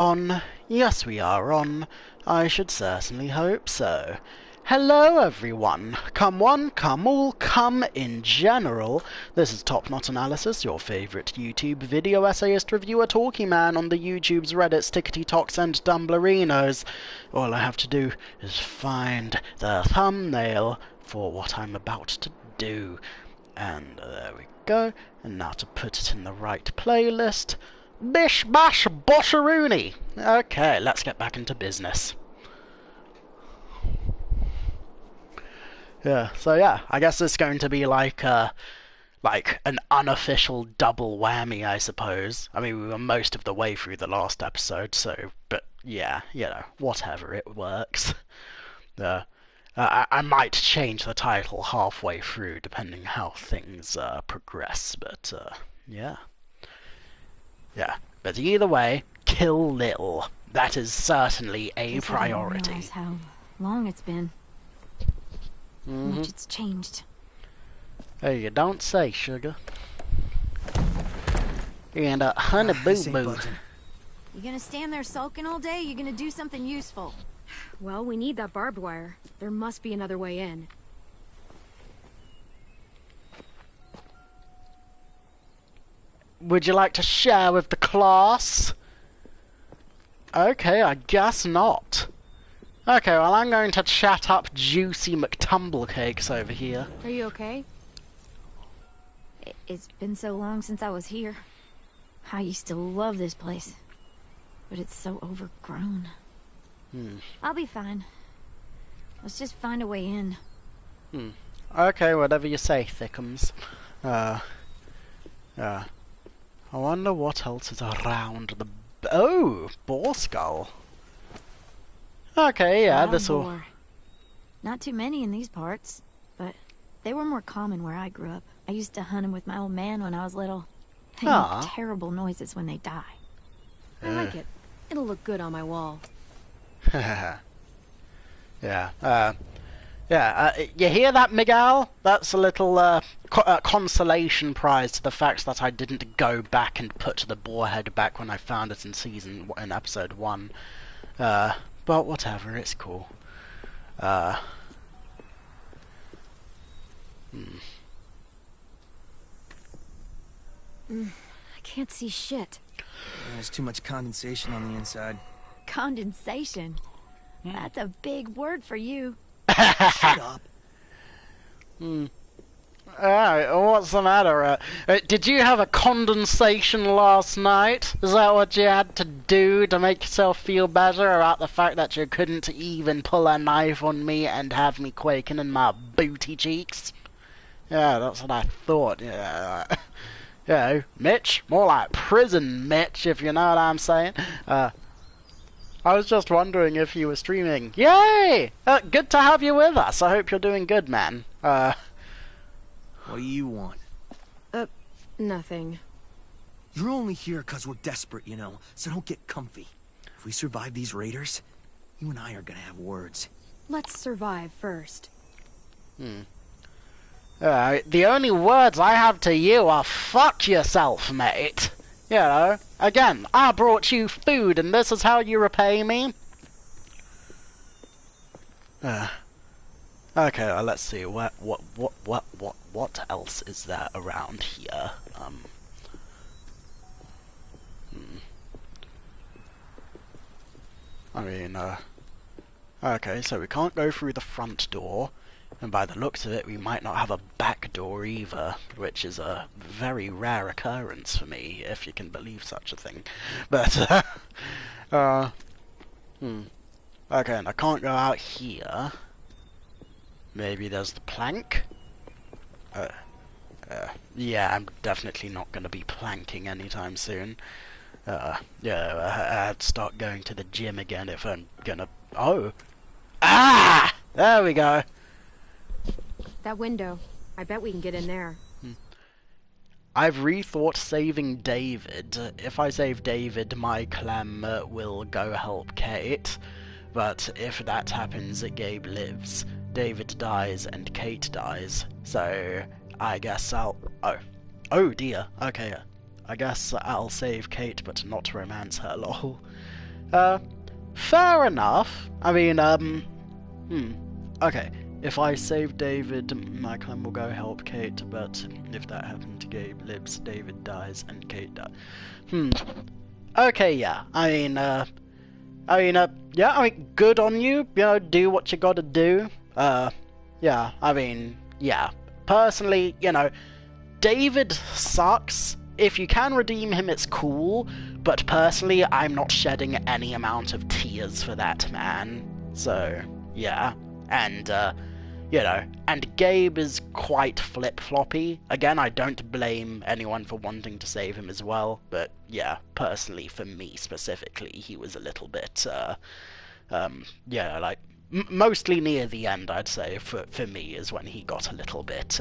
On. Yes, we are on. I should certainly hope so. Hello, everyone. Come one, come all, come in general. This is Top Not Analysis, your favourite YouTube video essayist reviewer talking man on the YouTube's Reddits, TikToks, and Dumblerinos. All I have to do is find the thumbnail for what I'm about to do. And there we go. And now to put it in the right playlist. Bish bash bosharoony! Okay, let's get back into business. Yeah, so yeah, I guess it's going to be like an unofficial double whammy, I suppose. I mean, we were most of the way through the last episode, so, but yeah, you know, whatever, it works. I might change the title halfway through, depending how things progress, but yeah. Yeah, but either way, kill Lill. That is certainly a priority. I didn't realize how long it's been. How much it's changed. Hey, you don't say, sugar. And honey boo boo. You gonna stand there sulking all day? You gonna do something useful? Well, we need that barbed wire. There must be another way in. Would you like to share with the class? Okay, I guess not. Okay, well, I'm going to chat up Juicy McTumblecakes over here. Are you okay? It's been so long since I was here. I used to love this place. But it's so overgrown. I'll be fine. Let's just find a way in. Okay, whatever you say, Thickums. I wonder what else is around the... Oh! Boar skull. Okay, yeah, this'll... Not too many in these parts, but they were more common where I grew up. I used to hunt them with my old man when I was little. They make terrible noises when they die. I like it. It'll look good on my wall. Yeah, you hear that, Miguel? That's a little consolation prize to the fact that I didn't go back and put the boar head back when I found it in episode 1. But whatever, it's cool. I can't see shit. There's too much condensation on the inside. Condensation? That's a big word for you. Shut up. What's the matter? Did you have a condensation last night? Is that what you had to do to make yourself feel better about the fact that you couldn't even pull a knife on me and have me quaking in my booty cheeks? Yeah, that's what I thought. Yeah, Mitch, more like prison Mitch, if you know what I'm saying. I was just wondering if you were streaming. Yay! Good to have you with us. I hope you're doing good, man. What do you want? Nothing. You're only here 'cause we're desperate, you know, so don't get comfy. If we survive these raiders, you and I are gonna have words. Let's survive first. The only words I have to you are fuck yourself, mate. You know, again, I brought you food and this is how you repay me? Okay, well, let's see, what else is there around here? I mean, okay, so we can't go through the front door. And by the looks of it, we might not have a back door either, which is a very rare occurrence for me, if you can believe such a thing. But, okay, and I can't go out here. Maybe there's the plank? Yeah, I'm definitely not going to be planking anytime soon. I'd start going to the gym again if I'm gonna... Oh! Ah! There we go! That window. I bet we can get in there. I've rethought saving David. If I save David, my clam will go help Kate. But if that happens, Gabe lives. David dies and Kate dies. So I guess I'll... Oh dear. Okay. I guess I'll save Kate, but not romance her, lol. Fair enough. I mean, okay. If I save David, my clan will go help Kate, but if that happened to Gabe lives, David dies, and Kate dies. Okay, yeah. Yeah, I mean, good on you. You know, do what you gotta do. Yeah, I mean, yeah. Personally, you know, David sucks. If you can redeem him, it's cool. But personally, I'm not shedding any amount of tears for that man. So, yeah. And, you know, and Gabe is quite flip-floppy. Again, I don't blame anyone for wanting to save him as well. But, yeah, personally, for me specifically, he was a little bit, yeah, like, mostly near the end, I'd say, for me, is when he got a little bit,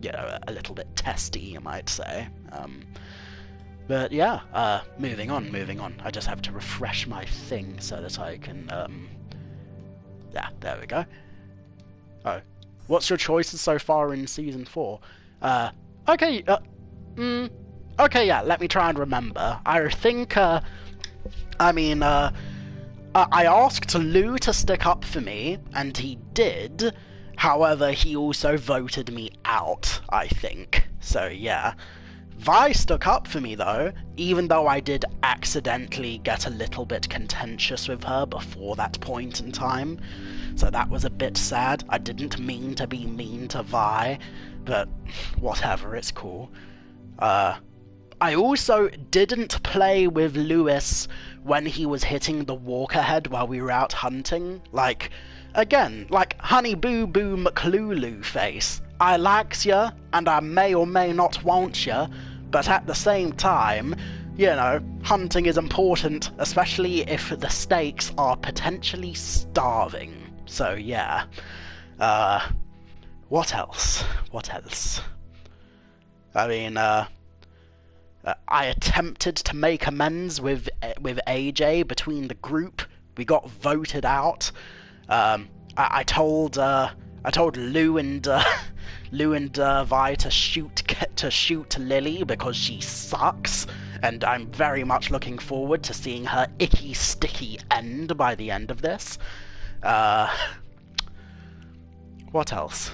you know, a little bit testy, you might say. But yeah, moving on. I just have to refresh my thing so that I can, yeah, there we go. Oh, what's your choices so far in Season 4? Okay, okay, yeah, let me try and remember. I think, I asked Lou to stick up for me, and he did. However, he also voted me out, I think. So, yeah. Vi stuck up for me, though, even though I did accidentally get a little bit contentious with her before that point in time. So that was a bit sad. I didn't mean to be mean to Vi, but whatever, it's cool. I also didn't play with Lewis when he was hitting the walker head while we were out hunting. Like, again, like Honey Boo Boo McLulu face. I likes ya, and I may or may not want ya, but at the same time, you know, hunting is important, especially if the stakes are potentially starving. So yeah. What else? I mean, I attempted to make amends with AJ between the group. We got voted out. I told Lou and Vi to shoot Lily because she sucks, and I'm very much looking forward to seeing her icky sticky end by the end of this. What else?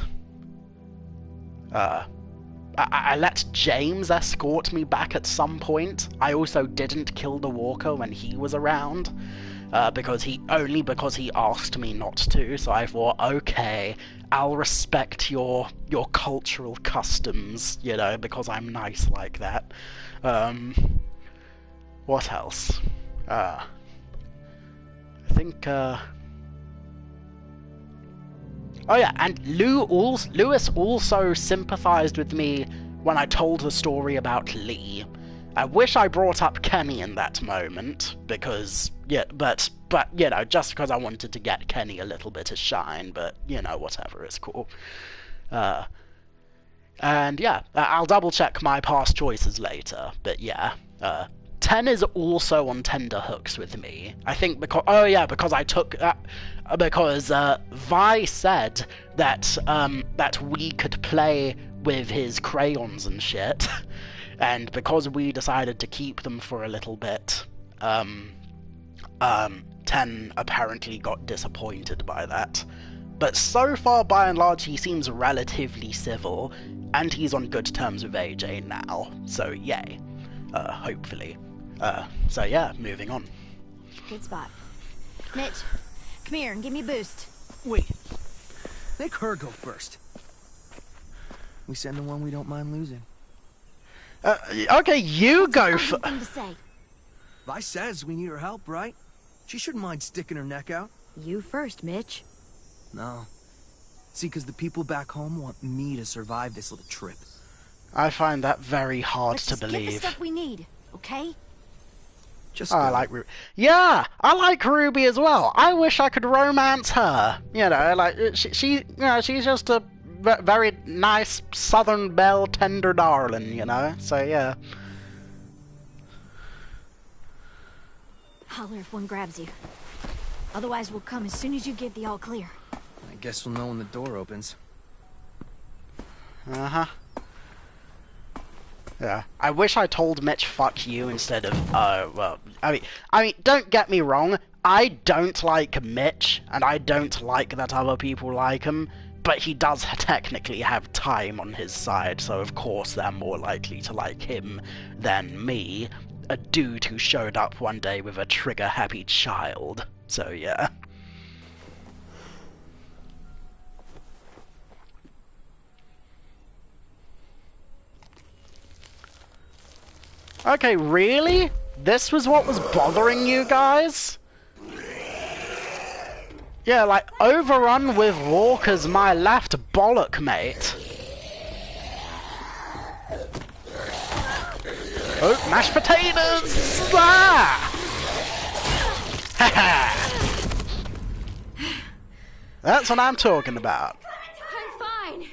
I let James escort me back at some point. I also didn't kill the walker when he was around, because he asked me not to. So I thought, okay, I'll respect your cultural customs, you know, because I'm nice like that. What else? I think. Oh yeah, and Lewis also sympathized with me when I told the story about Lee. I wish I brought up Kenny in that moment, because, yeah, but you know, just because I wanted to get Kenny a little bit of shine, but, you know, whatever, it's cool. And yeah, I'll double check my past choices later, but yeah, 10 is also on tender hooks with me. I think because, oh yeah, because I took, because Vi said that that we could play with his crayons and shit, and because we decided to keep them for a little bit, 10 apparently got disappointed by that. But so far, by and large, he seems relatively civil, and he's on good terms with AJ now, so yay, hopefully. So yeah, moving on. Good spot. Mitch, come here and give me a boost. Wait. Make her go first. We send the one we don't mind losing. Okay, you go for. Thing to say. Vi says we need her help, right? She shouldn't mind sticking her neck out. You first, Mitch. No. See, because the people back home want me to survive this little trip. I find that very hard Let's to just believe. Get the stuff we need, okay? Just I like Ruby. Yeah, I like Ruby as well. I wish I could romance her. You know, like she you know, she's just a very nice Southern belle, tender darling. You know, so yeah. Holler if one grabs you. Otherwise, we'll come as soon as you give the all clear. I guess we'll know when the door opens. Uh-huh. Yeah, I wish I told Mitch fuck you instead of, well, I mean, don't get me wrong, I don't like Mitch, and I don't like that other people like him, but he does technically have time on his side, so of course they're more likely to like him than me, a dude who showed up one day with a trigger-happy child, so yeah. Okay, really? This was what was bothering you guys? Yeah, like, overrun with walkers my left bollock, mate. Oh, mashed potatoes! Ah! Haha! That's what I'm talking about. I'm fine.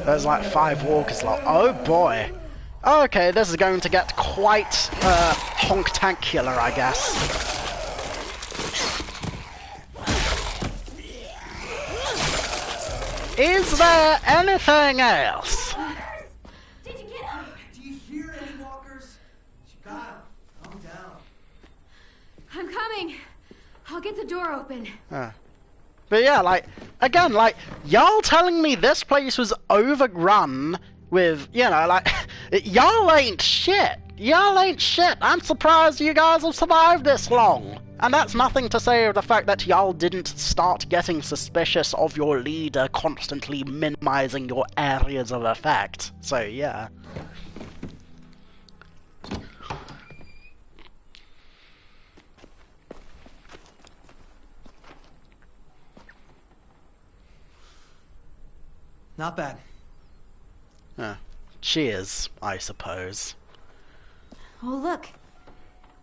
There's like 5 walkers left. Oh boy. Okay, this is going to get quite honktacular, I guess. Is there anything else? Did you get him? Do you hear any walkers? She got him. Calm down. I'm coming. I'll get the door open. But yeah, like, again, like, y'all telling me this place was overrun with, you know, like, y'all ain't shit. Y'all ain't shit. I'm surprised you guys have survived this long. And that's nothing to say of the fact that y'all didn't start getting suspicious of your leader constantly minimizing your areas of effect. So, yeah. Not bad. Cheers, I suppose. Oh, look.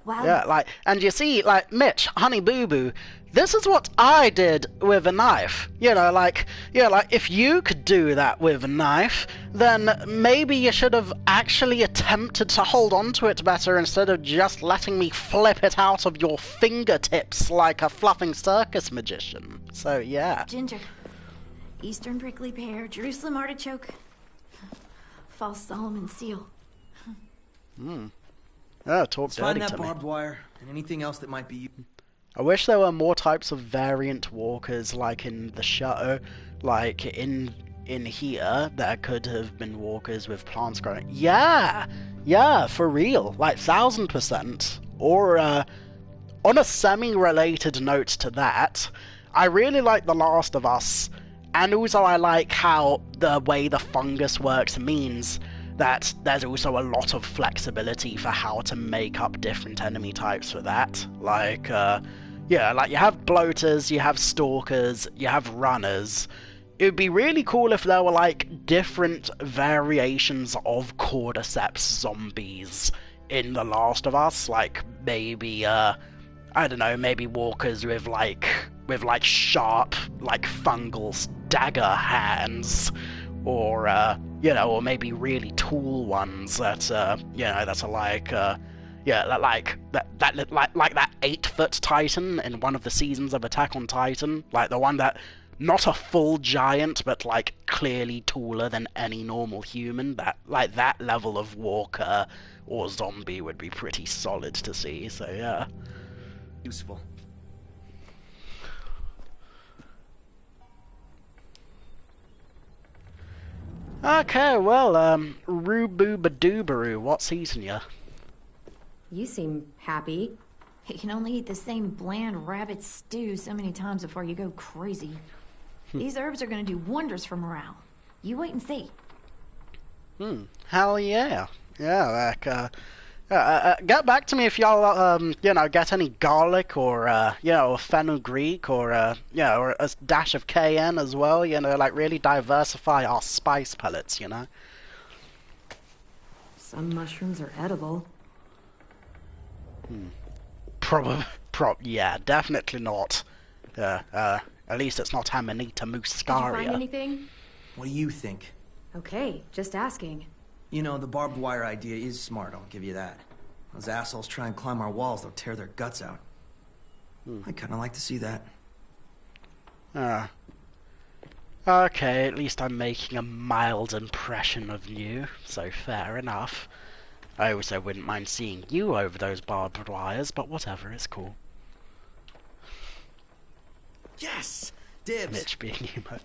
Wow. Yeah, like, and you see, like, Mitch, honey boo boo, this is what I did with a knife. You know, like, yeah, like, if you could do that with a knife, then maybe you should have actually attempted to hold on to it better instead of just letting me flip it out of your fingertips like a fluffing circus magician. So, yeah. Ginger. Eastern prickly pear, Jerusalem artichoke, false Solomon seal. Oh, talk Let's find dirty that to me. barbed wire and anything else that might be. I wish there were more types of variant walkers like in the show. Like in here, there could have been walkers with plants growing. Yeah, for real, like 1000%. Or on a semi-related note to that, I really like The Last of Us, and also I like how the way the fungus works means that there's also a lot of flexibility for how to make up different enemy types for that. Like, yeah, like you have bloaters, you have stalkers, you have runners. It would be really cool if there were, like, different variations of cordyceps zombies in The Last of Us. Like, maybe, I don't know, maybe walkers with sharp, like, fungal dagger hands. Or, you know, or maybe really tall ones that, you know, that are like, yeah, like that 8-foot Titan in one of the seasons of Attack on Titan. Like, the one that, not a full giant, but, like, clearly taller than any normal human. That, like, that level of walker or zombie would be pretty solid to see, so yeah. Useful. Okay, well, Roo-boo-ba-doo-ba-roo, what's eating ya? You seem happy. You can only eat the same bland rabbit stew so many times before you go crazy. These herbs are gonna do wonders for morale. You wait and see. Hell yeah. Yeah, like, get back to me if y'all, you know, get any garlic or, you know, fenugreek or, you know, or a dash of cayenne as well, you know, like, really diversify our spice pellets, you know? Some mushrooms are edible. Yeah, definitely not. At least it's not Amanita Did you muscaria. find anything? What do you think? Okay, just asking. You know, the barbed wire idea is smart, I'll give you that. Those assholes try and climb our walls, they'll tear their guts out. I'd kinda like to see that. Okay, at least I'm making a mild impression of you, so fair enough. I also wouldn't mind seeing you over those barbed wires, but whatever, it's cool. Yes! Dibs! Mitch being emo.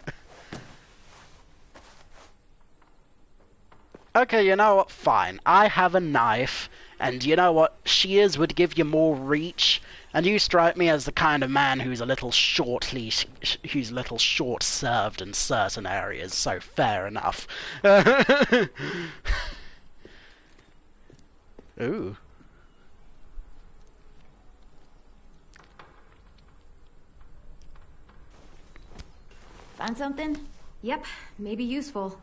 Okay, you know what? Fine. I have a knife, and you know what? Shears would give you more reach, and you strike me as the kind of man who's a little short-served in certain areas, so fair enough. Ooh. Find something? Yep, maybe useful.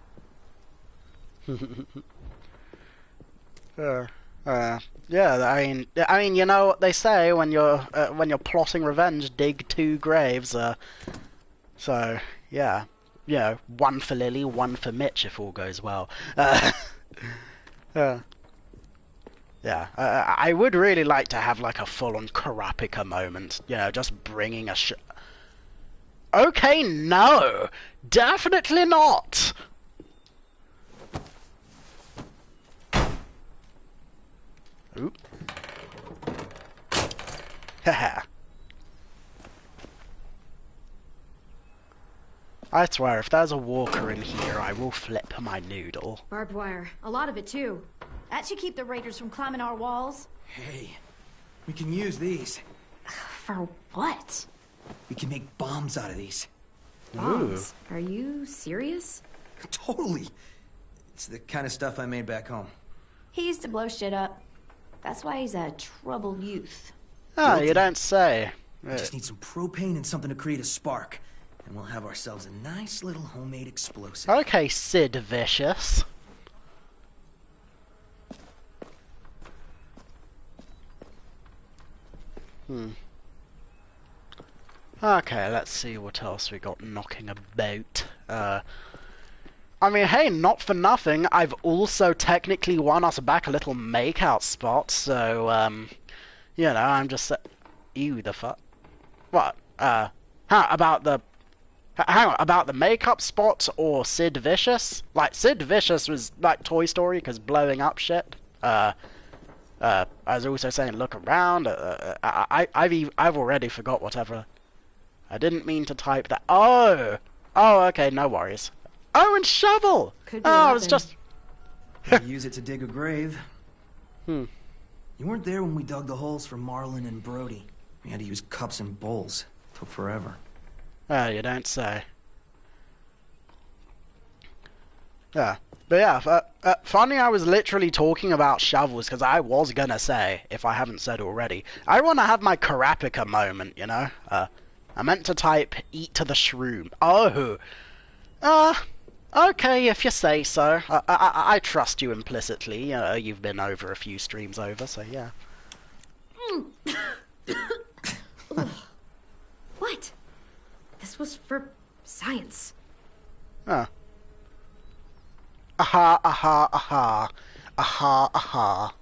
Yeah, I mean, you know what they say when you're plotting revenge, dig two graves. So yeah, one for Lily, one for Mitch if all goes well. Yeah, I would really like to have like a full-on Karapika moment. Just bringing a Okay, no, definitely not. Oop. Haha. I swear, if there's a walker in here, I will flip my noodle. Barbed wire. A lot of it, too. That should keep the raiders from climbing our walls. Hey, we can use these. For what? We can make bombs out of these. Bombs. Are you serious? Totally. It's the kind of stuff I made back home. He used to blow shit up. That's why he's a troubled youth. Oh, you don't say. We just need some propane and something to create a spark. And we'll have ourselves a nice little homemade explosive. Okay, Sid Vicious. Okay, let's see what else we got knocking about. I mean, hey, not for nothing, I've also technically won us back a little makeout spot, so, you know, I'm just... Ew, the fuck? What? About the... Hang on, about the makeup spot or Sid Vicious? Like, Sid Vicious was like Toy Story, because blowing up shit. I was also saying look around. I've already forgot whatever. I didn't mean to type that. Oh! Oh, okay, no worries. Oh, and shovel! Could be I was just... Use it to dig a grave. You weren't there when we dug the holes for Marlin and Brody. We had to use cups and bowls. Took forever. Oh, you don't say. Yeah. But yeah, funny I was literally talking about shovels, because I was gonna say, if I haven't said already, I want to have my Karapika moment, you know? I meant to type, eat to the shroom. Oh! Okay, if you say so. I trust you implicitly. You've been over a few streams over, so yeah. What? This was for science. Oh. Aha, aha, aha. Aha, aha.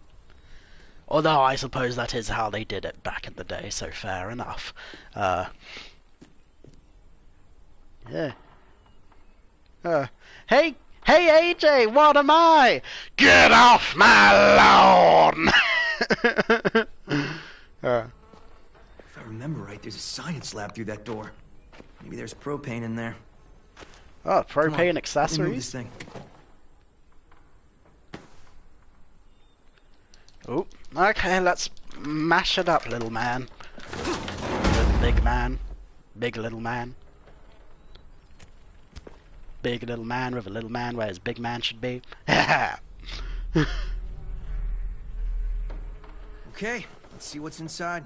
Although I suppose that is how they did it back in the day, so fair enough. Yeah. Hey AJ, what am I? Get off my lawn! If I remember right, there's a science lab through that door. Maybe there's propane in there. Oh, Come on, propane let me move accessories? this thing. Oh, okay, let's mash it up, little man. Little big man. Big little man. Big little man with a little man where his big man should be. Okay, let's see what's inside.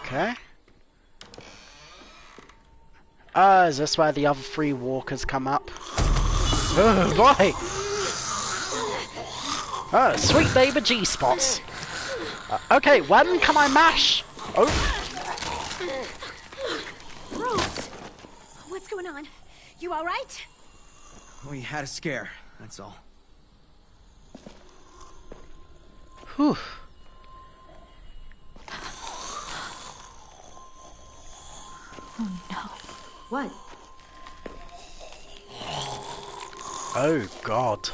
Okay. Is this where the other three walkers come up? Oh boy! Oh, sweet baby G-spots. Okay, when can I mash? Oh. Rose! What's going on? You alright? We had a scare, that's all. Whew. Oh no. What? Oh, God.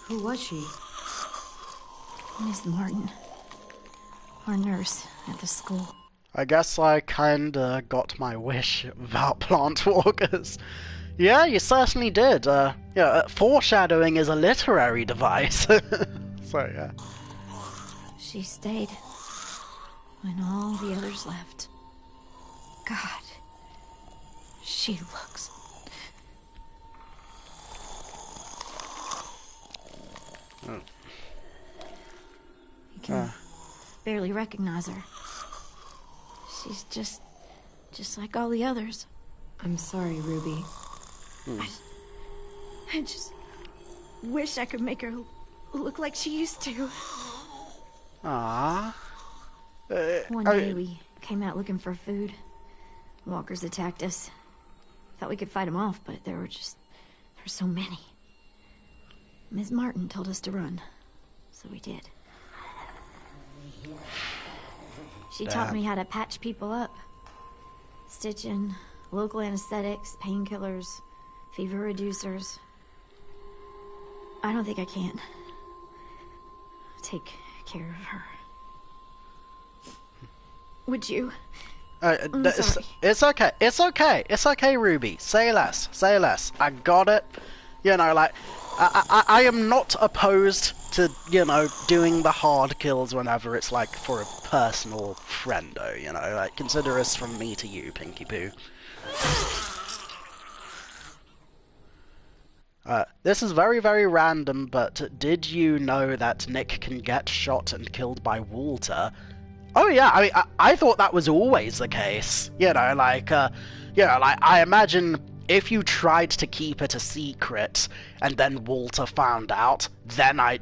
Who was she? Miss Martin. Our nurse at the school. I guess I kinda got my wish about plant walkers. Yeah, you certainly did. Foreshadowing is a literary device. So, yeah. She stayed when all the others left. God, she looks... Oh. You can barely recognize her. She's just like all the others. I'm sorry, Ruby. I just wish I could make her look like she used to. Ah. One day we came out looking for food. Walkers attacked us. Thought we could fight them off, but there were so many. Ms. Martin told us to run, so we did. She taught me how to patch people up. Stitching, local anesthetics, painkillers, fever reducers. I don't think I can take care of her. Would you? I'm sorry. It's okay. It's okay. It's okay, Ruby. Say less. Say less. I got it. You know, like, I am not opposed to, you know, doing the hard kills whenever it's, like, for a personal friendo, you know? Like, consider us from me to you, Pinky Poo. This is very, very random, but did you know that Nick can get shot and killed by Walter? Oh yeah, I mean, I thought that was always the case. You know, like, I imagine if you tried to keep it a secret and then Walter found out, then I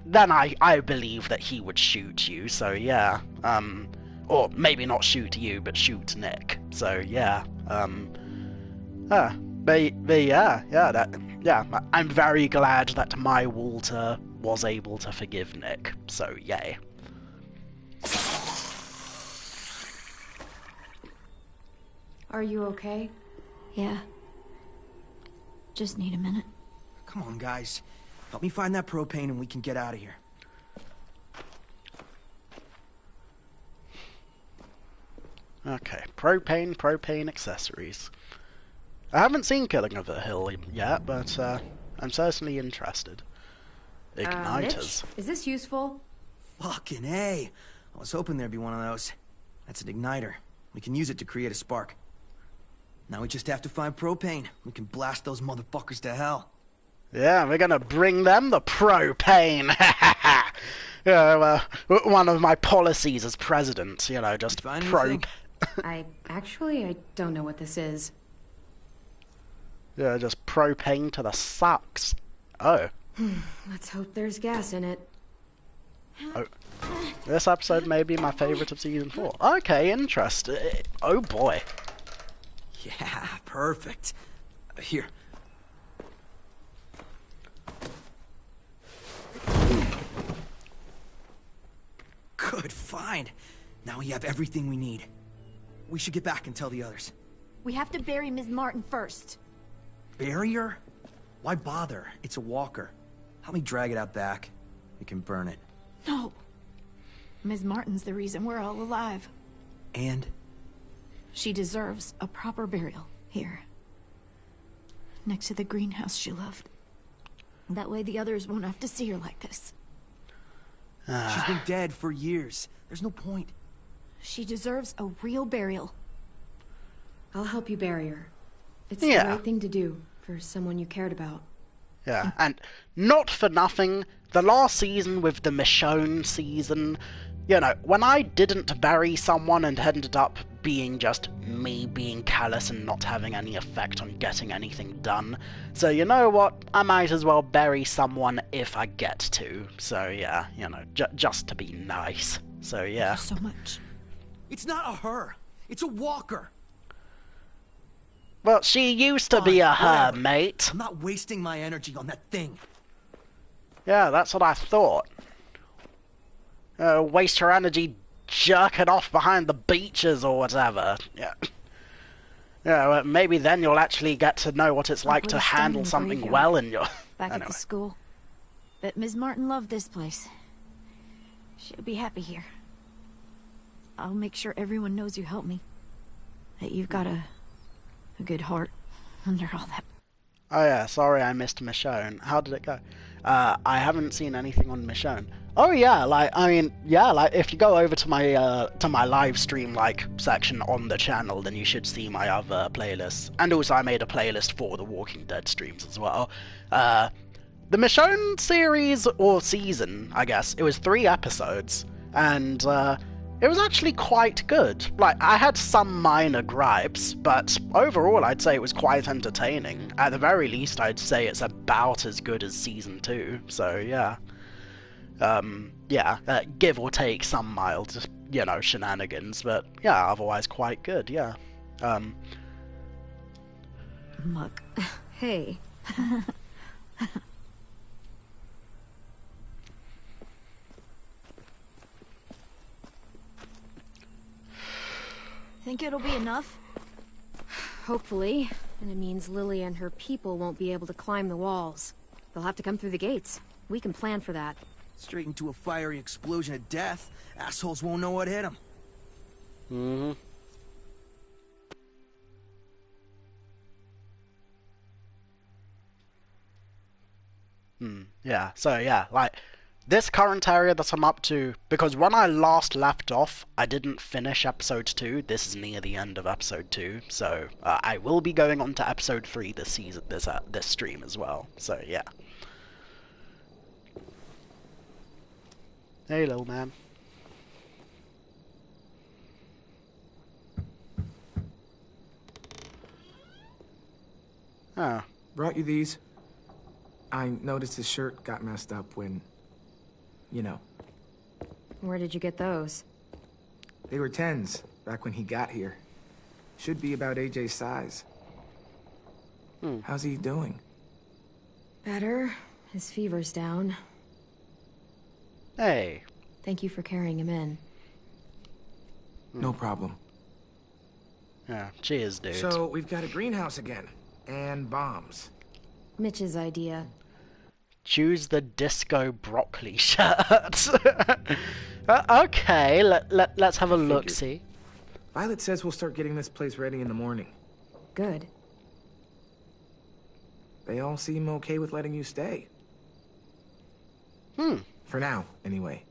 believe that he would shoot you. So yeah, or maybe not shoot you, but shoot Nick. So yeah, I'm very glad that my Walter was able to forgive Nick. So yay. Are you okay? Yeah. Just need a minute. Come on, guys. Help me find that propane and we can get out of here. Okay, propane accessories. I haven't seen Killing of a Hill yet, but I'm certainly interested. Igniters. Mitch, is this useful? Fucking A. I was hoping there'd be one of those. That's an igniter. We can use it to create a spark. Now we just have to find propane. We can blast those motherfuckers to hell. Yeah, we're gonna bring them the propane. Yeah, well, one of my policies as president, you know, just anything? I don't know what this is. Yeah, just propane to the sucks. Oh. Let's hope there's gas in it. Oh. This episode may be my favorite of season 4. Okay, interesting. Oh boy. Yeah, perfect. Here. Good find. Now we have everything we need. We should get back and tell the others. We have to bury Ms. Martin first. Bury her? Why bother? It's a walker. Help me drag it out back. We can burn it. No. Ms. Martin's the reason we're all alive. And? She deserves a proper burial here. Next to the greenhouse she loved. That way the others won't have to see her like this. She's been dead for years. There's no point. She deserves a real burial. I'll help you bury her. It's Yeah. the right thing to do for someone you cared about. Yeah, and not for nothing, the last season with the Michonne season, you know, when I didn't bury someone and ended up being just me being callous and not having any effect on getting anything done. So you know what, I might as well bury someone if I get to. So yeah, you know, just to be nice. So yeah. Thank you so much. It's not a her. It's a walker. Well, she used to be a her, Whatever. mate. I'm not wasting my energy on that thing. Yeah, that's what I thought. Waste her energy jerking off behind the beaches or whatever. Yeah. Yeah, well, maybe then you'll actually get to know what it's like put to a stone in handle the something graveyard. well in your... Back at Anyway. the school. Bet Ms. Martin loved this place. She'll be happy here. I'll make sure everyone knows you helped me. That you've got a good heart under all that. Oh yeah, sorry I missed Michonne. How did it go? I haven't seen anything on Michonne. Oh yeah, like, I mean, yeah, like, if you go over to my live stream, like, section on the channel, then you should see my other playlists. And also I made a playlist for the Walking Dead streams as well. The Michonne series, or season, I guess, it was 3 episodes, and, it was actually quite good. Like, I had some minor gripes, but overall I'd say it was quite entertaining. At the very least, I'd say it's about as good as season 2, so yeah. Give or take some mild, you know, shenanigans, but yeah, otherwise quite good, yeah. Muck. Hey. Think it'll be enough? Hopefully. And it means Lily and her people won't be able to climb the walls. They'll have to come through the gates. We can plan for that. Straight into a fiery explosion of death. Assholes won't know what hit them. Yeah, so yeah, like, this current area that I'm up to, because when I last left off, I didn't finish episode 2, this is near the end of episode 2, so I will be going on to episode 3 this season, this stream as well, so yeah. Hey, little man. Oh. Brought you these. I noticed his shirt got messed up when... you know. Where did you get those? They were 10s, back when he got here. Should be about AJ's size. How's he doing? Better. His fever's down. Hey. Thank you for carrying him in. No problem. Yeah, cheers, dude. So, we've got a greenhouse again. And bombs. Mitch's idea. Choose the disco broccoli shirt. Okay, let's have a look-see. Violet says we'll start getting this place ready in the morning. Good. They all seem okay with letting you stay. For now, anyway.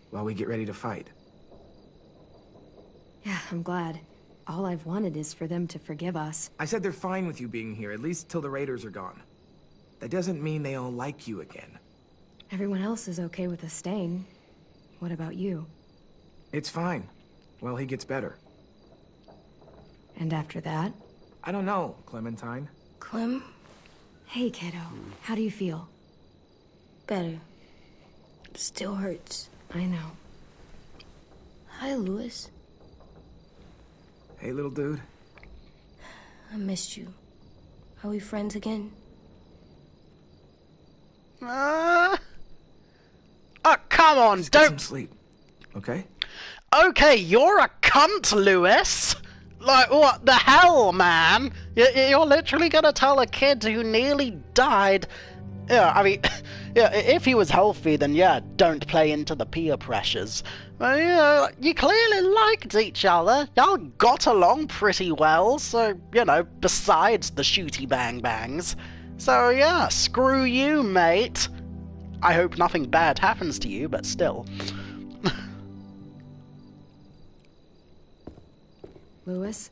While we get ready to fight. Yeah, I'm glad. All I've wanted is for them to forgive us. I said they're fine with you being here, at least till the raiders are gone. That doesn't mean they all like you again. Everyone else is okay with us staying. What about you? It's fine. Well, he gets better. And after that? I don't know, Clementine. Clem? Hey, kiddo. How do you feel? Better. Still hurts. I know. Hi, Louis. Hey, little dude. I missed you. Are we friends again? Oh, come on, Just get some don't... sleep, okay? Okay, you're a cunt, Lewis! Like, what the hell, man? You're literally gonna tell a kid who nearly died... Yeah, I mean, yeah, if he was healthy, then yeah, don't play into the peer pressures. But, you know, you clearly liked each other. Y'all got along pretty well, so, you know, besides the shooty bang bangs. So, yeah, screw you, mate. I hope nothing bad happens to you, but still. Louis?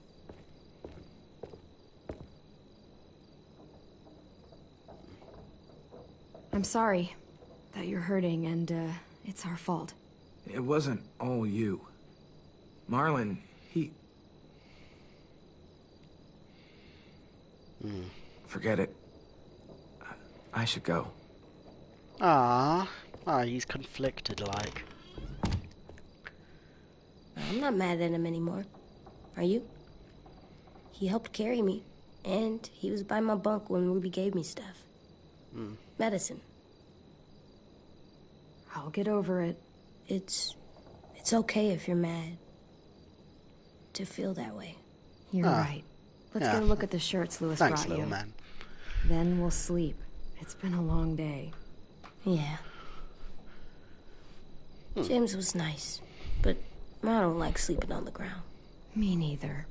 I'm sorry that you're hurting, and, it's our fault. It wasn't all you. Marlon, he... Forget it. I should go. Ah, he's conflicted, like. I'm not mad at him anymore. Are you? He helped carry me, and he was by my bunk when Ruby gave me stuff. Medicine. I'll get over it. It's okay if you're mad. to feel that way. You're right. Let's Yeah. get a look at the shirts Lewis Thanks, brought little you. man. Then we'll sleep. It's been a long day. Yeah. James was nice, but I don't like sleeping on the ground. Me neither.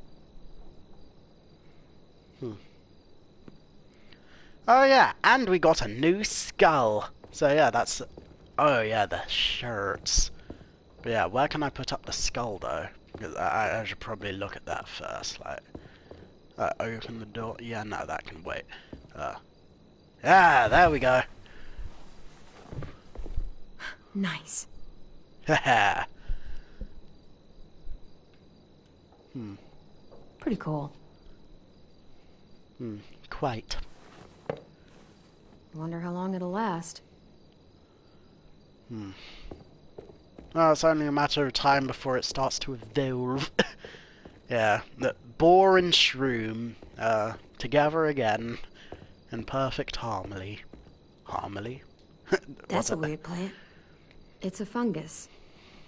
Oh yeah, and we got a new skull. So yeah, that's... Oh yeah, the shirts. But yeah, where can I put up the skull though? Because I should probably look at that first. Like, open the door. Yeah, no, that can wait. Yeah, there we go. Nice. Haha. Pretty cool. Quite. Wonder how long it'll last. Well, it's only a matter of time before it starts to evolve. Yeah, the boar and shroom, together again, in perfect harmony. Harmony? That's a weird plant. It's a fungus.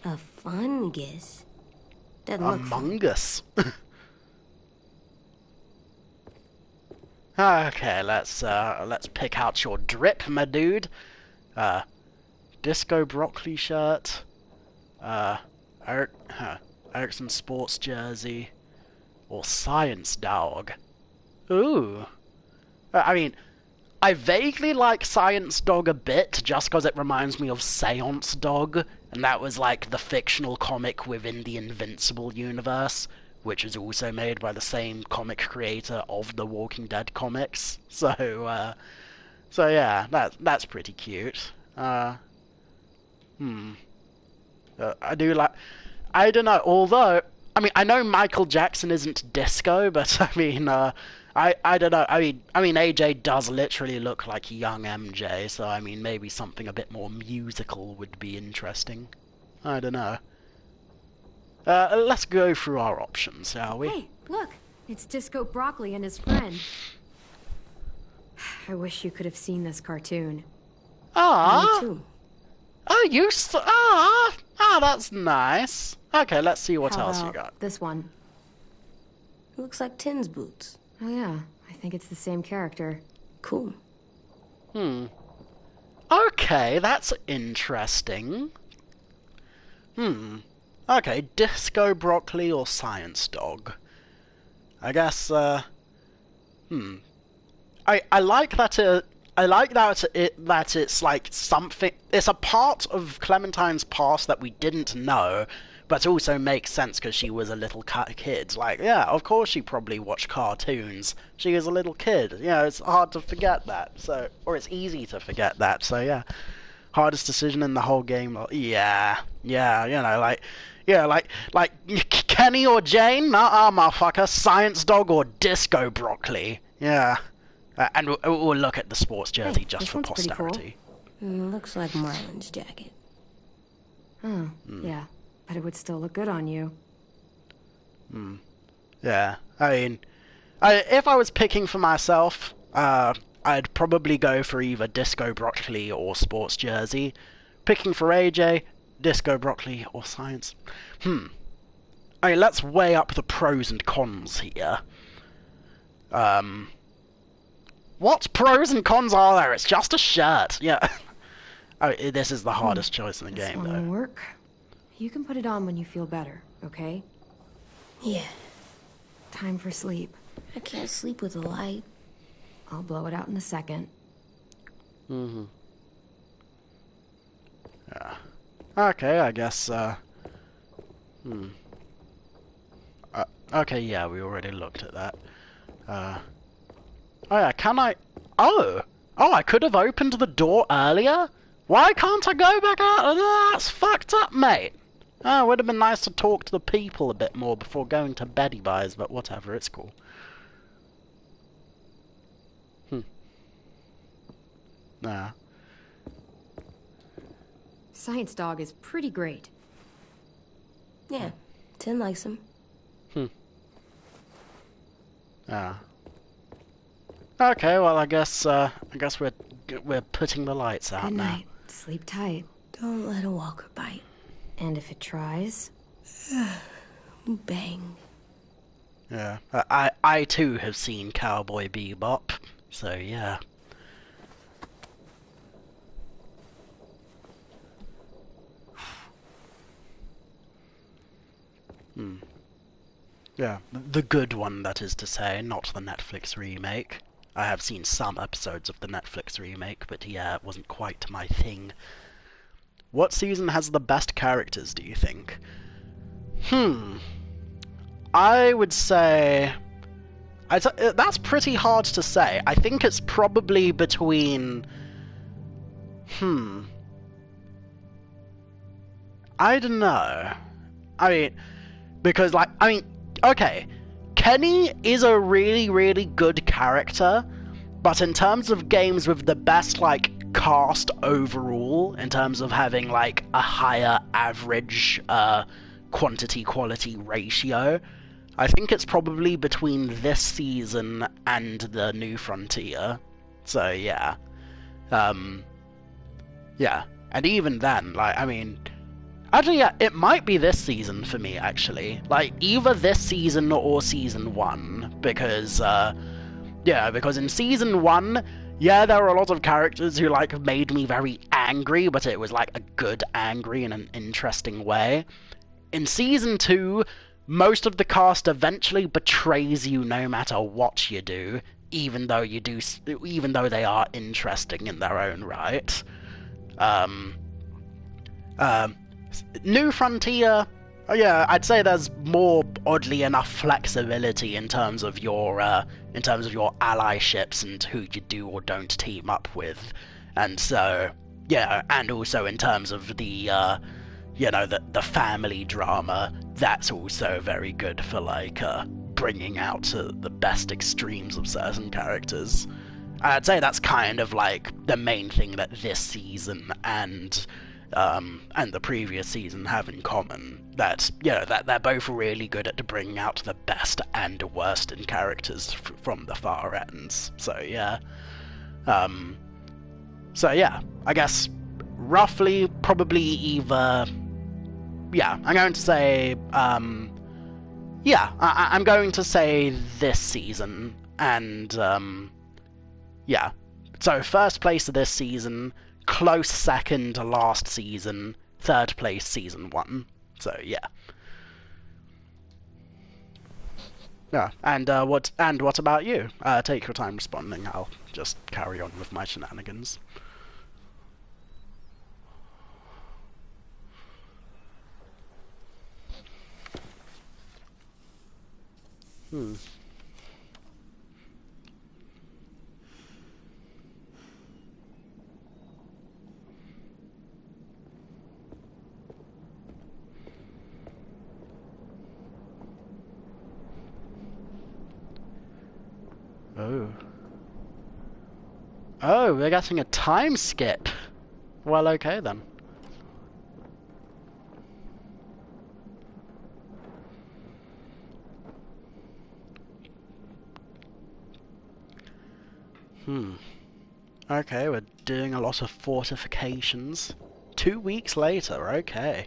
A fungus. Doesn't look fun. Among Us. Okay, let's pick out your drip, my dude. Disco broccoli shirt. Ericsson sports jersey. Or science dog. Ooh. I mean, I vaguely like Science Dog a bit, just because it reminds me of Seance Dog, and that was like the fictional comic within the Invincible universe, which is also made by the same comic creator of the Walking Dead comics. So yeah, that's pretty cute. I do like... I don't know, although... I mean, I know Michael Jackson isn't disco, but I mean, I don't know. I mean, AJ does literally look like young MJ, so I mean, maybe something a bit more musical would be interesting. I don't know. Let's go through our options, shall we? Hey, look! It's Disco Broccoli and his friend. I wish you could have seen this cartoon. Ah, Me too. that's nice. Okay, let's see what How else you about got. this one? Looks like Tin's boots. Oh yeah, I think it's the same character. Cool. Okay, that's interesting. Okay, Disco Broccoli or Science Dog? I guess, I like that I like that it's like something... It's a part of Clementine's past that we didn't know, but also makes sense because she was a little kid. Like, yeah, of course she probably watched cartoons. She was a little kid. Yeah, it's hard to forget that. So, or it's easy to forget that. So yeah, hardest decision in the whole game. Yeah, you know, like Kenny or Jane? Nuh-uh, motherfucker. Science Dog or Disco Broccoli? Yeah. And we'll look at the sports jersey just this for one's pretty cool. posterity. Looks like Marlon's jacket. Yeah, but it would still look good on you. Yeah, I mean, if I was picking for myself, I'd probably go for either Disco Broccoli or sports jersey. Picking for AJ, Disco Broccoli or science. I mean, let's weigh up the pros and cons here. What pros and cons are there? It's just a shirt. Yeah. Oh, this is the hardest choice in the This game, one though. will work. You can put it on when you feel better, okay? Yeah. Time for sleep. I can't sleep with a light. I'll blow it out in a second. Yeah. Okay, I guess, okay, yeah, we already looked at that. Oh yeah, can I... Oh, I could have opened the door earlier? Why can't I go back out? That's fucked up, mate. Oh, it would have been nice to talk to the people a bit more before going to beddy buys, but whatever, it's cool. Nah. Science Dog is pretty great. Yeah, Tin likes him. Okay, well, I guess we're putting the lights out Good now. night. Sleep tight. Don't let a walker bite. And if it tries... Bang. Yeah. I too have seen Cowboy Bebop, so yeah. Yeah, the good one, that is to say, not the Netflix remake. I have seen some episodes of the Netflix remake, but yeah, it wasn't quite my thing. What season has the best characters, do you think? I would say... that's pretty hard to say. I think it's probably between... I don't know. I mean, because, like, okay, Kenny is a really, really good character, but in terms of games with the best, like, cast overall, in terms of having, like, a higher average, quantity-quality ratio, I think it's probably between this season and the New Frontier. So, yeah. Yeah. And even then, like, I mean... Actually, yeah, it might be this season for me, actually. Like, either this season or season 1, because, yeah, because in season 1, yeah, there were a lot of characters who, like, made me very angry, but it was, like, a good angry in an interesting way. In season 2, most of the cast eventually betrays you no matter what you do, even though they are interesting in their own right. New Frontier, yeah, I'd say there's more, oddly enough, flexibility in terms of your allyships and who you do or don't team up with, and so yeah, and also in terms of the the family drama, that's also very good for like bringing out the best extremes of certain characters. I'd say that's kind of like the main thing that this season and the previous season have in common. That that they're both really good at bringing out the best and worst in characters from the far ends. So yeah, I guess roughly probably either. Yeah, I'm going to say. Yeah, I'm going to say this season and yeah. So first place of this season. Close second to last season, third place season 1. So yeah. Yeah, and what about you? Take your time responding. I'll just carry on with my shenanigans. Oh, we're getting a time skip. Well, okay then. Okay, we're doing a lot of fortifications. 2 weeks later, okay.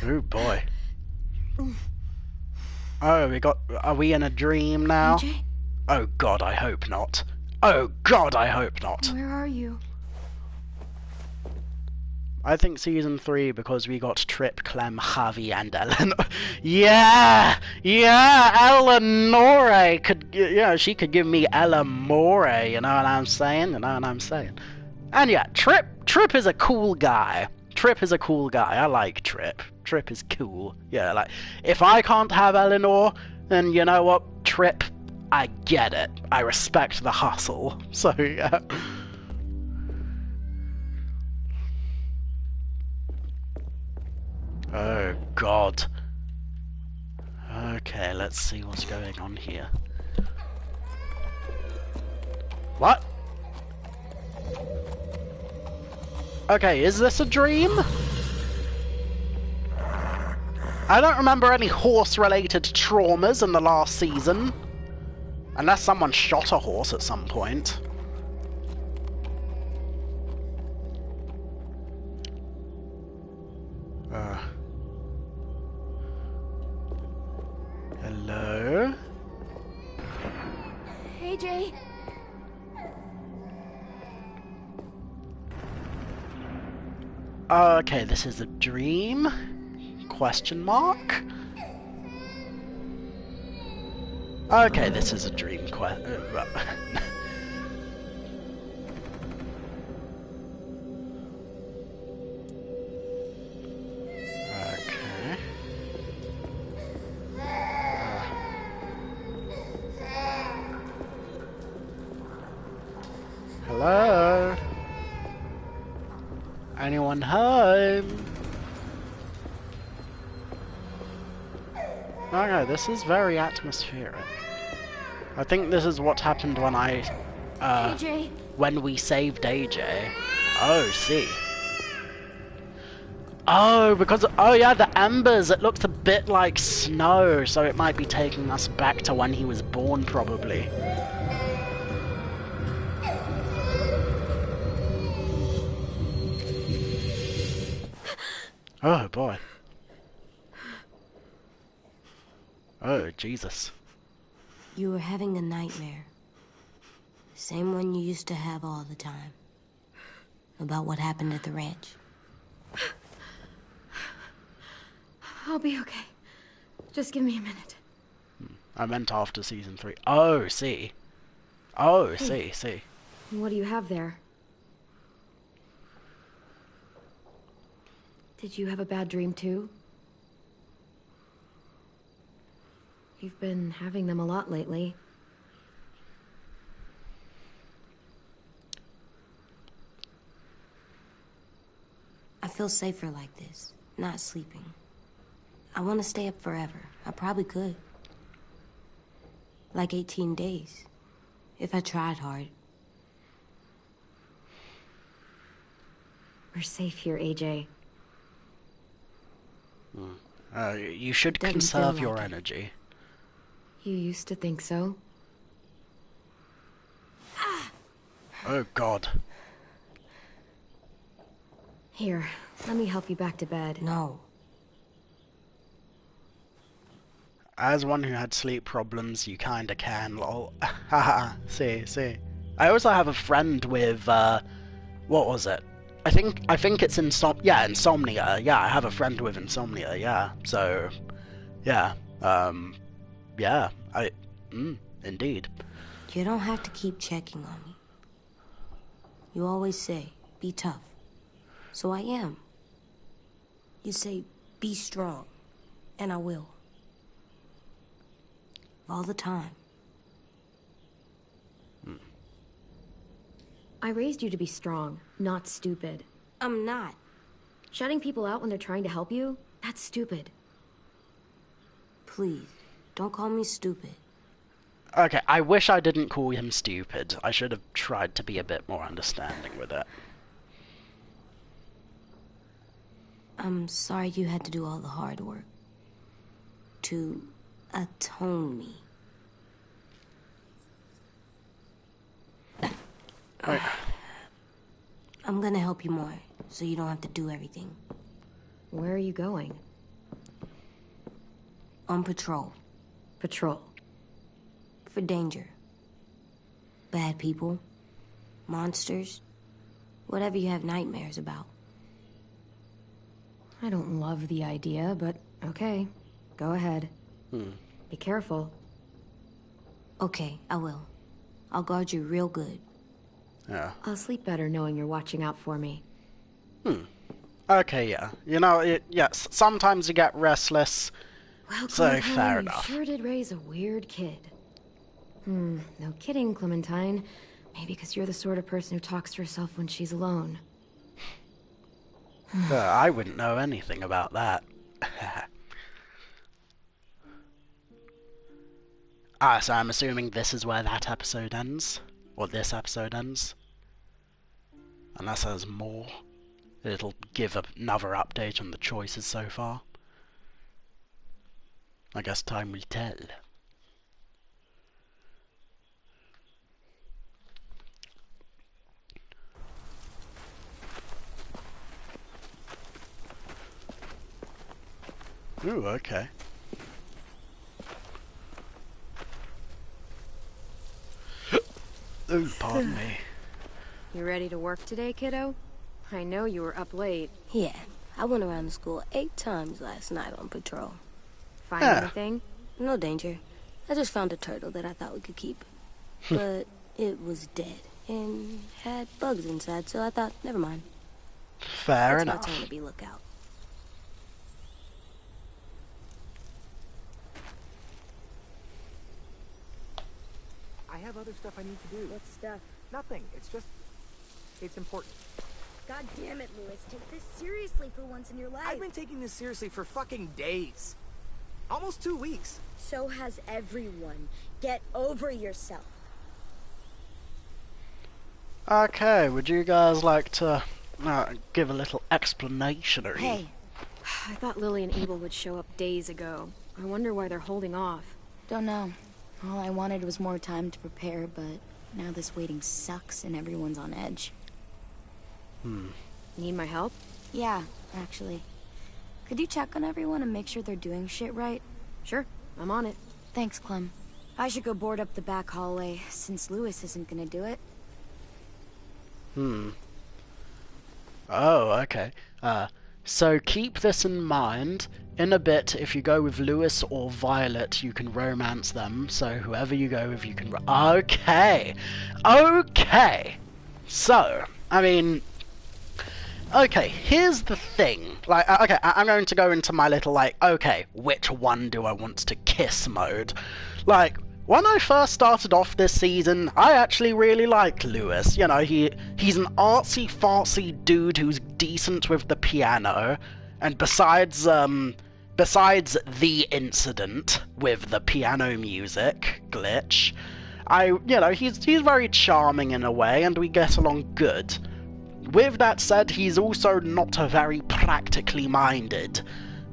Oh boy. Oh, are we in a dream now? AJ? Oh god, I hope not. Oh god, I hope not. Where are you? I think season 3 because we got Trip, Clem, Javi, and Eleanor. Yeah! Eleanor could, she could give me Eleanor, you know what I'm saying? And yeah, Trip is a cool guy. I like Trip. Trip is cool. Yeah, like, if I can't have Eleanor, then you know what, Trip, I get it. I respect the hustle. So, yeah. Oh, God. Okay, let's see what's going on here. What? Okay, is this a dream? I don't remember any horse-related traumas in the last season. Unless someone shot a horse at some point. Hello? AJ? Okay, this is a dream? Question mark? Okay, this is a dream Okay. Hello? Anyone home? Okay, this is very atmospheric. I think this is what happened when AJ? when we saved AJ. Oh, see. Oh, because, oh yeah, the embers, it looks a bit like snow, so it might be taking us back to when he was born, probably. Oh, boy. Oh, Jesus. You were having a nightmare. Same one you used to have all the time. About what happened at the ranch. I'll be okay. Just give me a minute. I meant after season 3. Oh, see. Oh, see. What do you have there? Did you have a bad dream too? You've been having them a lot lately. I feel safer like this, not sleeping. I want to stay up forever. I probably could. Like 18 days. If I tried hard. We're safe here, AJ. You should Doesn't conserve feel your like it. energy. You used to think so? Oh, God. Here, let me help you back to bed. No. As one who had sleep problems, you kinda can, lol. Haha, see. I also have a friend with, what was it? I think it's insomnia. Yeah, I have a friend with insomnia, yeah. So, yeah, yeah, indeed. You don't have to keep checking on me. You always say, be tough. So I am. You say, be strong. And I will. All the time. I raised you to be strong, not stupid. I'm not. Shutting people out when they're trying to help you? That's stupid. Please, don't call me stupid. Okay, I wish I didn't call him stupid. I should have tried to be a bit more understanding with it. I'm sorry you had to do all the hard work. To atone me. Wait. I'm gonna help you more, so you don't have to do everything. Where are you going? On patrol. Patrol. For danger. Bad people. Monsters. Whatever you have nightmares about. I don't love the idea, but okay. Go ahead. Be careful. Okay, I will. I'll guard you real good. Yeah. I'll sleep better knowing you're watching out for me. Okay, yeah. You know, yes, sometimes you get restless, Well, so Clementine, fair you enough. sure did raise a weird kid. No kidding, Clementine. Maybe because you're the sort of person who talks to herself when she's alone. I wouldn't know anything about that. So I'm assuming this is where that episode ends? Or this episode ends? Unless there's more. It'll give another update on the choices so far. I guess time will tell. Ooh, okay. Ooh, pardon me. You ready to work today, kiddo? I know you were up late. Yeah, I went around the school 8 times last night on patrol. Find anything? No danger. I just found a turtle that I thought we could keep. But it was dead and had bugs inside, so I thought, never mind. Fair enough. It's my turn to be lookout. I have other stuff I need to do. What stuff? Nothing. It's important. God damn it, Lewis. Take this seriously for once in your life. I've been taking this seriously for fucking days. Almost 2 weeks. So has everyone. Get over yourself. Okay, would you guys like to give a little explanation? Hey. I thought Lily and Abel would show up days ago. I wonder why they're holding off. Don't know. All I wanted was more time to prepare, but now this waiting sucks and everyone's on edge. Need my help? Yeah, actually. Could you check on everyone and make sure they're doing shit right? Sure, I'm on it. Thanks, Clem. I should go board up the back hallway, since Lewis isn't gonna do it. Oh, okay. So keep this in mind. In a bit, if you go with Lewis or Violet, you can romance them. So whoever you go with, you can... Okay! Okay! So, I mean... Okay, here's the thing. Like, okay, I'm going to go into my little, like, okay, which one do I want to kiss mode? Like, when I first started off this season, I actually really liked Lewis. You know, he's an artsy-fartsy dude who's decent with the piano. And besides the incident with the piano music glitch, he's very charming in a way, and we get along good. With that said, he's also not very practically minded.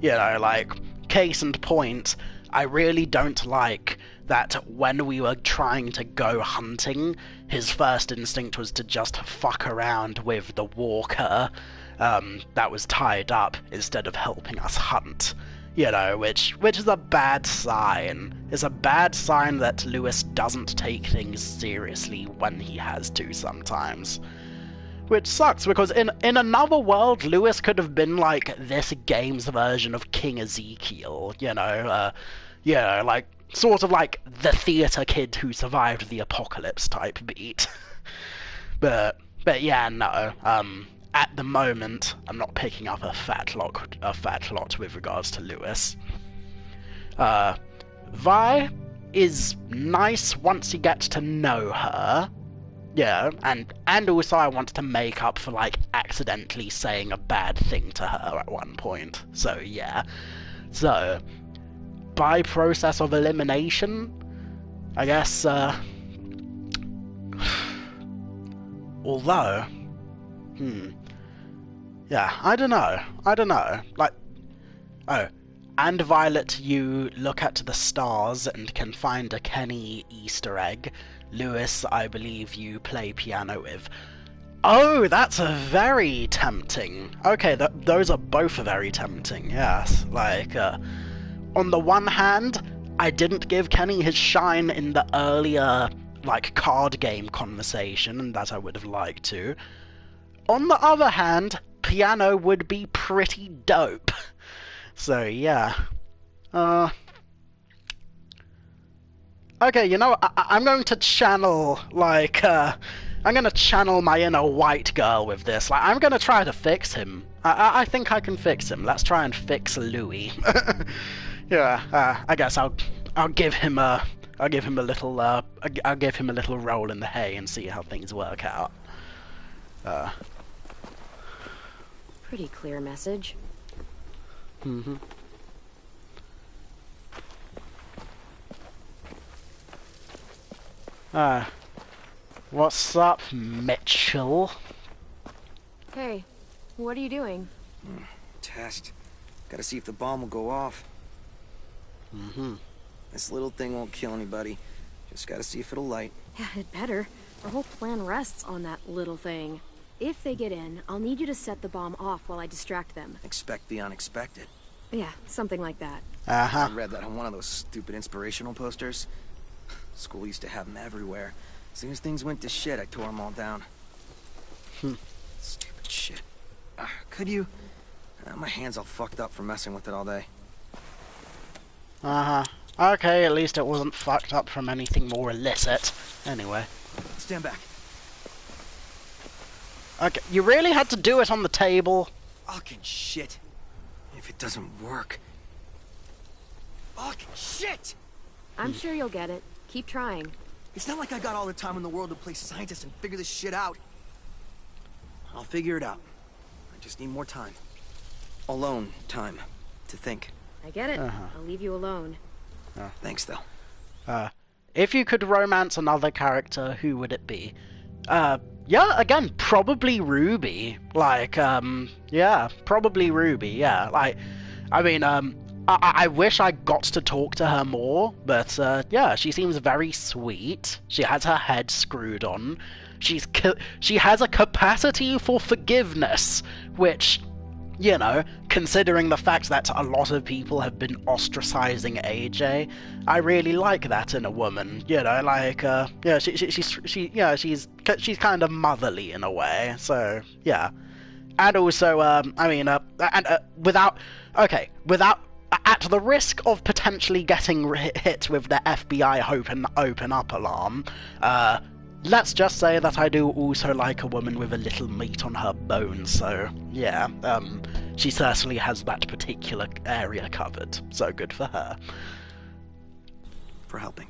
You know, like, case in point, I really don't like that when we were trying to go hunting, his first instinct was to just fuck around with the walker that was tied up instead of helping us hunt. You know, which is a bad sign. It's a bad sign that Lewis doesn't take things seriously when he has to sometimes. Which sucks, because in another world, Lewis could have been like this game's version of King Ezekiel, you know, like, sort of like the theater kid who survived the apocalypse type beat. but yeah, no, at the moment, I'm not picking up a fat lot with regards to Lewis. Vi is nice once you get to know her. Yeah, and also I want to make up for, like, accidentally saying a bad thing to her at one point. So, yeah. So, by process of elimination, I guess, although, yeah, I don't know. Like, oh, and Violet, you look at the stars and can find a Kenny Easter egg. Lewis, I believe you play piano with. Oh, that's a very tempting. Okay, those are both very tempting, yes. Like, on the one hand, I didn't give Kenny his shine in the earlier, like, card game conversation that I would have liked to. On the other hand, piano would be pretty dope. So, yeah. Okay, you know, I'm going to channel, like, I'm going to channel my inner white girl with this. Like, I'm going to try to fix him. I think I can fix him. Let's try and fix Louis. Yeah, I guess I'll give him a little roll in the hay and see how things work out. Pretty clear message. Mm-hmm. What's up, Mitchell? Hey, what are you doing? Test. Gotta see if the bomb will go off. Mm-hmm. This little thing won't kill anybody. Just gotta see if it'll light. Yeah, it better. Our whole plan rests on that little thing. If they get in, I'll need you to set the bomb off while I distract them. Expect the unexpected. Yeah, something like that. Uh-huh. I read that on one of those stupid inspirational posters. School used to have them everywhere. As soon as things went to shit, I tore them all down. Stupid shit. Could you? My hand's all fucked up from messing with it all day. Uh-huh. Okay, at least it wasn't fucked up from anything more illicit. Anyway. Stand back. Okay, you really had to do it on the table? Fucking shit. If it doesn't work. Fucking shit! I'm sure you'll get it. Keep trying. It's not like I got all the time in the world to play scientist and figure this shit out. I'll figure it out. I just need more time. Alone time to think. I get it. I'll leave you alone. Thanks, though. If you could romance another character, who would it be? Yeah, again, probably Ruby. Like, yeah, probably Ruby, yeah. Like, I mean, I wish I got to talk to her more, but, yeah, she seems very sweet. She has her head screwed on. She has a capacity for forgiveness, which, you know, considering the fact that a lot of people have been ostracizing AJ, I really like that in a woman. You know, like, yeah, she's kind of motherly in a way. So yeah, and also, I mean, without at the risk of potentially getting hit with the FBI open up alarm, let's just say that I do also like a woman with a little meat on her bones, so yeah, she certainly has that particular area covered, so good for her. For helping.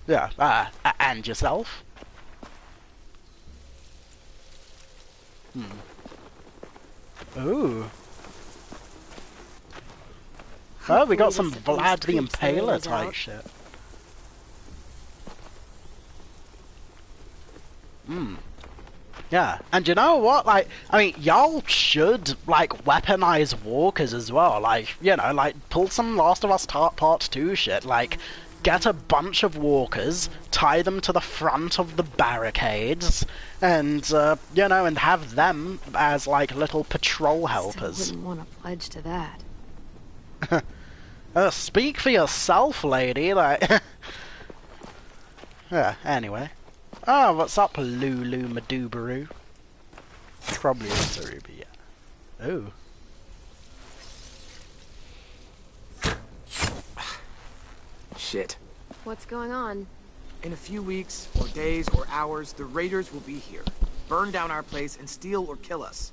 Yeah, and yourself? Ooh. Oh, we got some Vlad the Impaler type shit. Yeah, and you know what? Like, I mean, y'all should, like, weaponize walkers as well. Like, you know, like, pull some Last of Us Part 2 shit. Like, get a bunch of walkers, tie them to the front of the barricades, and, you know, and have them as, like, little patrol helpers. Still wouldn't want to pledge to that. Speak for yourself, lady, like... Yeah, anyway. Oh, what's up, Lulu Madubaru? Probably is a Ruby, yeah. Oh. Shit. What's going on? In a few weeks, or days, or hours, the raiders will be here. Burn down our place and steal or kill us.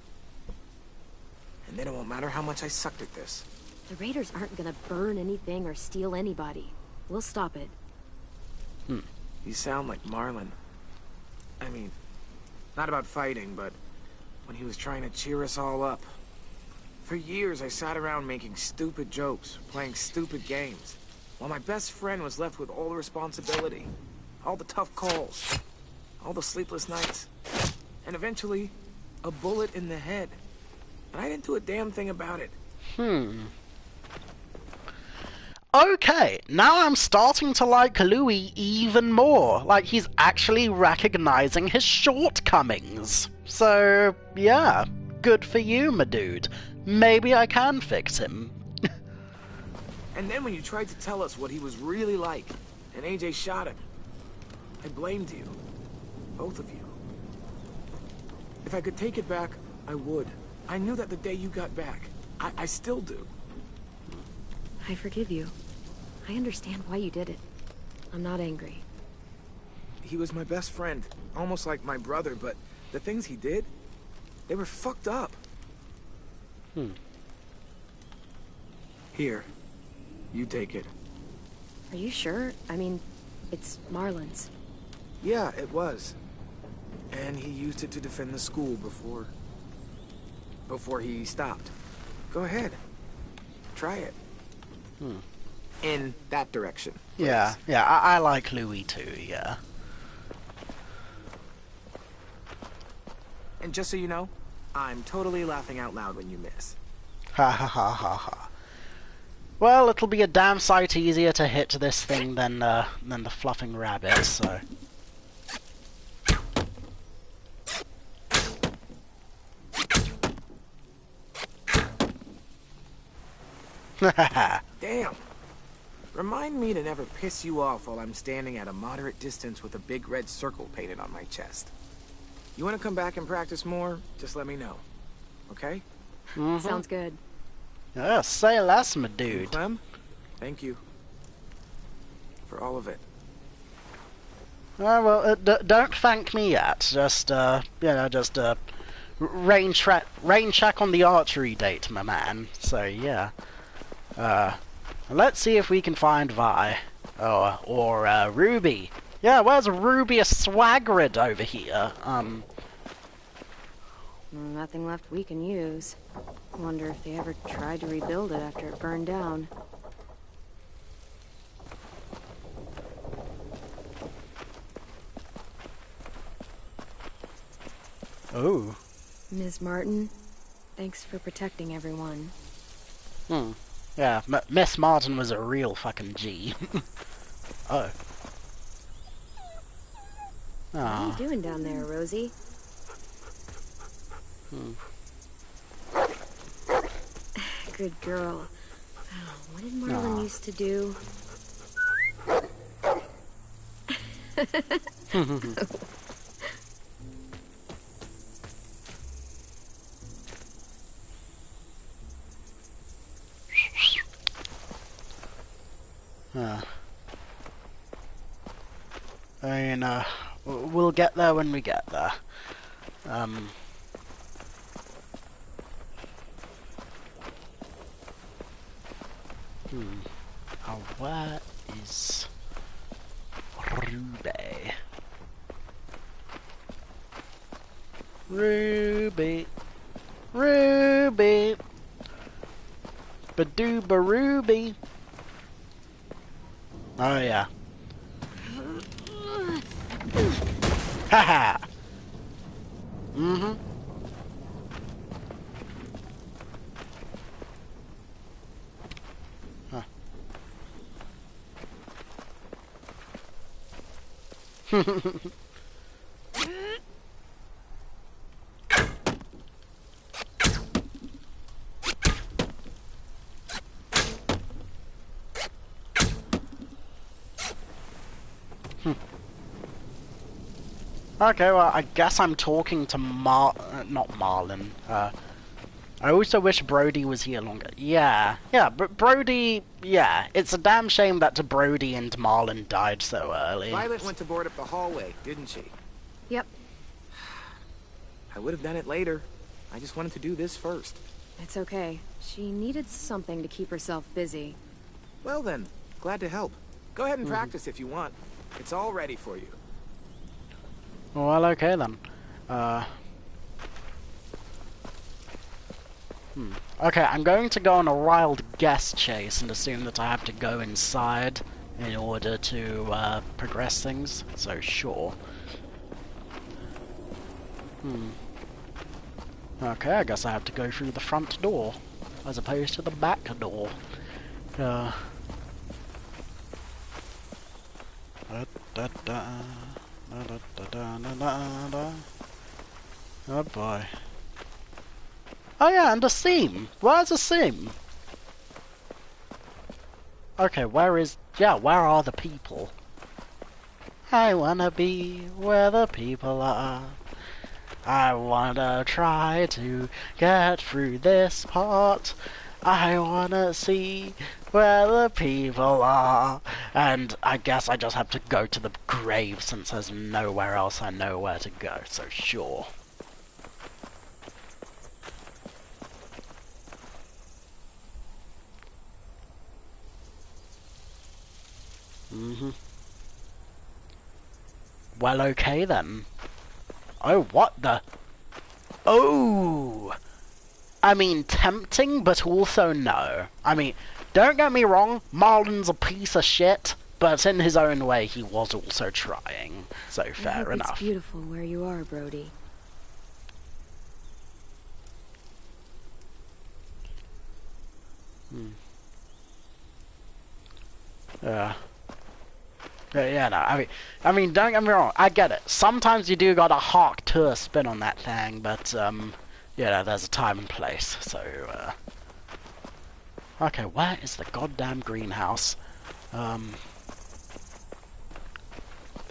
And then it won't matter how much I sucked at this. The raiders aren't gonna burn anything or steal anybody. We'll stop it. You sound like Marlon. I mean, not about fighting, but when he was trying to cheer us all up. For years, I sat around making stupid jokes, playing stupid games, while my best friend was left with all the responsibility, all the tough calls, all the sleepless nights, and eventually, a bullet in the head. And I didn't do a damn thing about it. Okay, now I'm starting to like Louis even more. Like, he's actually recognizing his shortcomings. So, yeah, good for you, my dude. Maybe I can fix him. And then when you tried to tell us what he was really like, and AJ shot him, I blamed you. Both of you. If I could take it back, I would. I knew that the day you got back. I still do. I forgive you. I understand why you did it. I'm not angry. He was my best friend, almost like my brother, but the things he did, they were fucked up. Here, you take it. Are you sure? I mean, it's Marlon's. Yeah, it was. And he used it to defend the school before he stopped. Go ahead. Try it. In that direction. Yeah, yeah, I like Louis too, yeah. And just so you know, I'm totally laughing out loud when you miss. Ha ha ha ha ha. Well, it'll be a damn sight easier to hit this thing than the fluffing rabbit, so... Damn. Remind me to never piss you off while I'm standing at a moderate distance with a big red circle painted on my chest. You want to come back and practice more? Just let me know. Okay? Sounds good. Yeah, say less, my dude. Clem, thank you. For all of it. Well, don't thank me yet. Just, you know, just, rain check on the archery date, my man. So, yeah. Let's see if we can find Vi. Or Ruby. Yeah, where's Ruby a Swagrid over here? Nothing left we can use. Wonder if they ever tried to rebuild it after it burned down. Oh. Ms. Martin, thanks for protecting everyone. Yeah, Miss Martin was a real fucking G. Oh. What are you doing down there, Rosie? Good girl. Oh, what did Marlon used to do? I mean, we'll get there when we get there. Where is Ruby? Ruby. Ruby. Badooba Ruby. Oh yeah. Haha. Okay, well, I guess I'm talking to not Marlon. I also wish Brody was here longer. Yeah, but Brody, yeah, it's a damn shame that Brody and Marlon died so early. Violet went to board up the hallway, didn't she? Yep. I would have done it later. I just wanted to do this first. It's okay. She needed something to keep herself busy. Well then, glad to help. Go ahead and practice if you want. It's all ready for you. Well, okay then. Okay, I'm going to go on a wild guess chase and assume that I have to go inside in order to progress things, so sure. Okay, I guess I have to go through the front door, as opposed to the back door. Oh boy. Oh yeah, and a seam! Where's a seam? Okay, where are the people? I wanna be where the people are. I wanna try to get through this part. I wanna see where the people are. And I guess I just have to go to the grave since there's nowhere else I know where to go, so sure. Well, okay then. Oh, what the? Oh! I mean, tempting, but also no. I mean, don't get me wrong, Marlon's a piece of shit, but in his own way, he was also trying. So, fair enough. It's beautiful where you are, Brody. Yeah. Yeah, no, I mean, don't get me wrong, I get it. Sometimes you do gotta hark to a spin on that thing, but, yeah, there's a time and place, so, okay, where is the goddamn greenhouse? I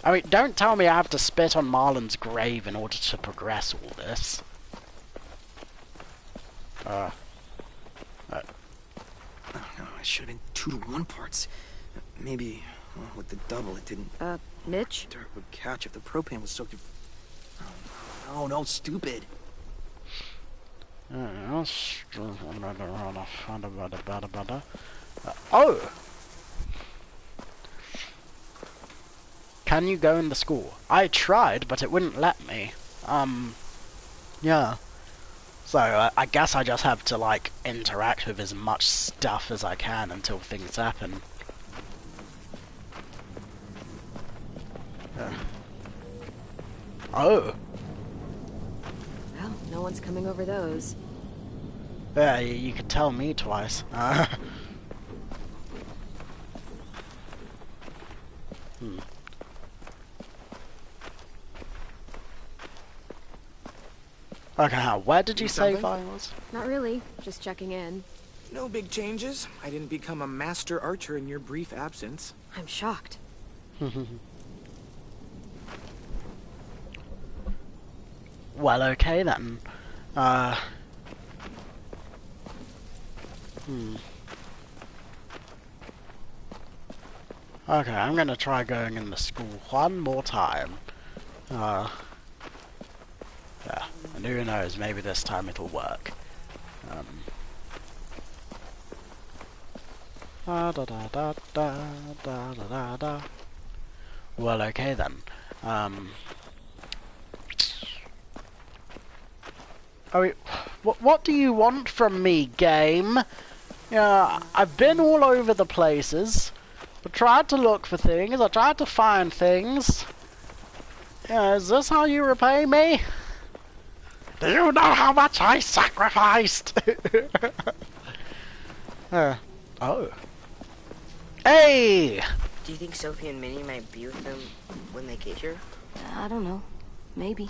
mean, don't tell me I have to spit on Marlon's grave in order to progress all this. Oh, no, I shouldn't 2-to-1 parts. Maybe, well, with the double, it didn't... Mitch? Dirt would catch if the propane was soaked in... Oh, no, stupid. Oh! Can you go in the school? I tried, but it wouldn't let me. Yeah. So, I guess I just have to, like, interact with as much stuff as I can until things happen. Oh! Well, no one's coming over those. Yeah, you could tell me twice. Okay, now, where did you say I was? Not really, just checking in. No big changes. I didn't become a master archer in your brief absence. I'm shocked. Well, okay then. Okay, I'm gonna try going in the school one more time. Yeah, and who knows, maybe this time it'll work. Da da da da da da da da. Well, okay then. Oh, what do you want from me, game? Yeah, I've been all over the places. I tried to look for things. I tried to find things. Yeah, is this how you repay me? Do you know how much I sacrificed? Oh. Hey! Do you think Sophie and Minnie might be with them when they get here? I don't know. Maybe.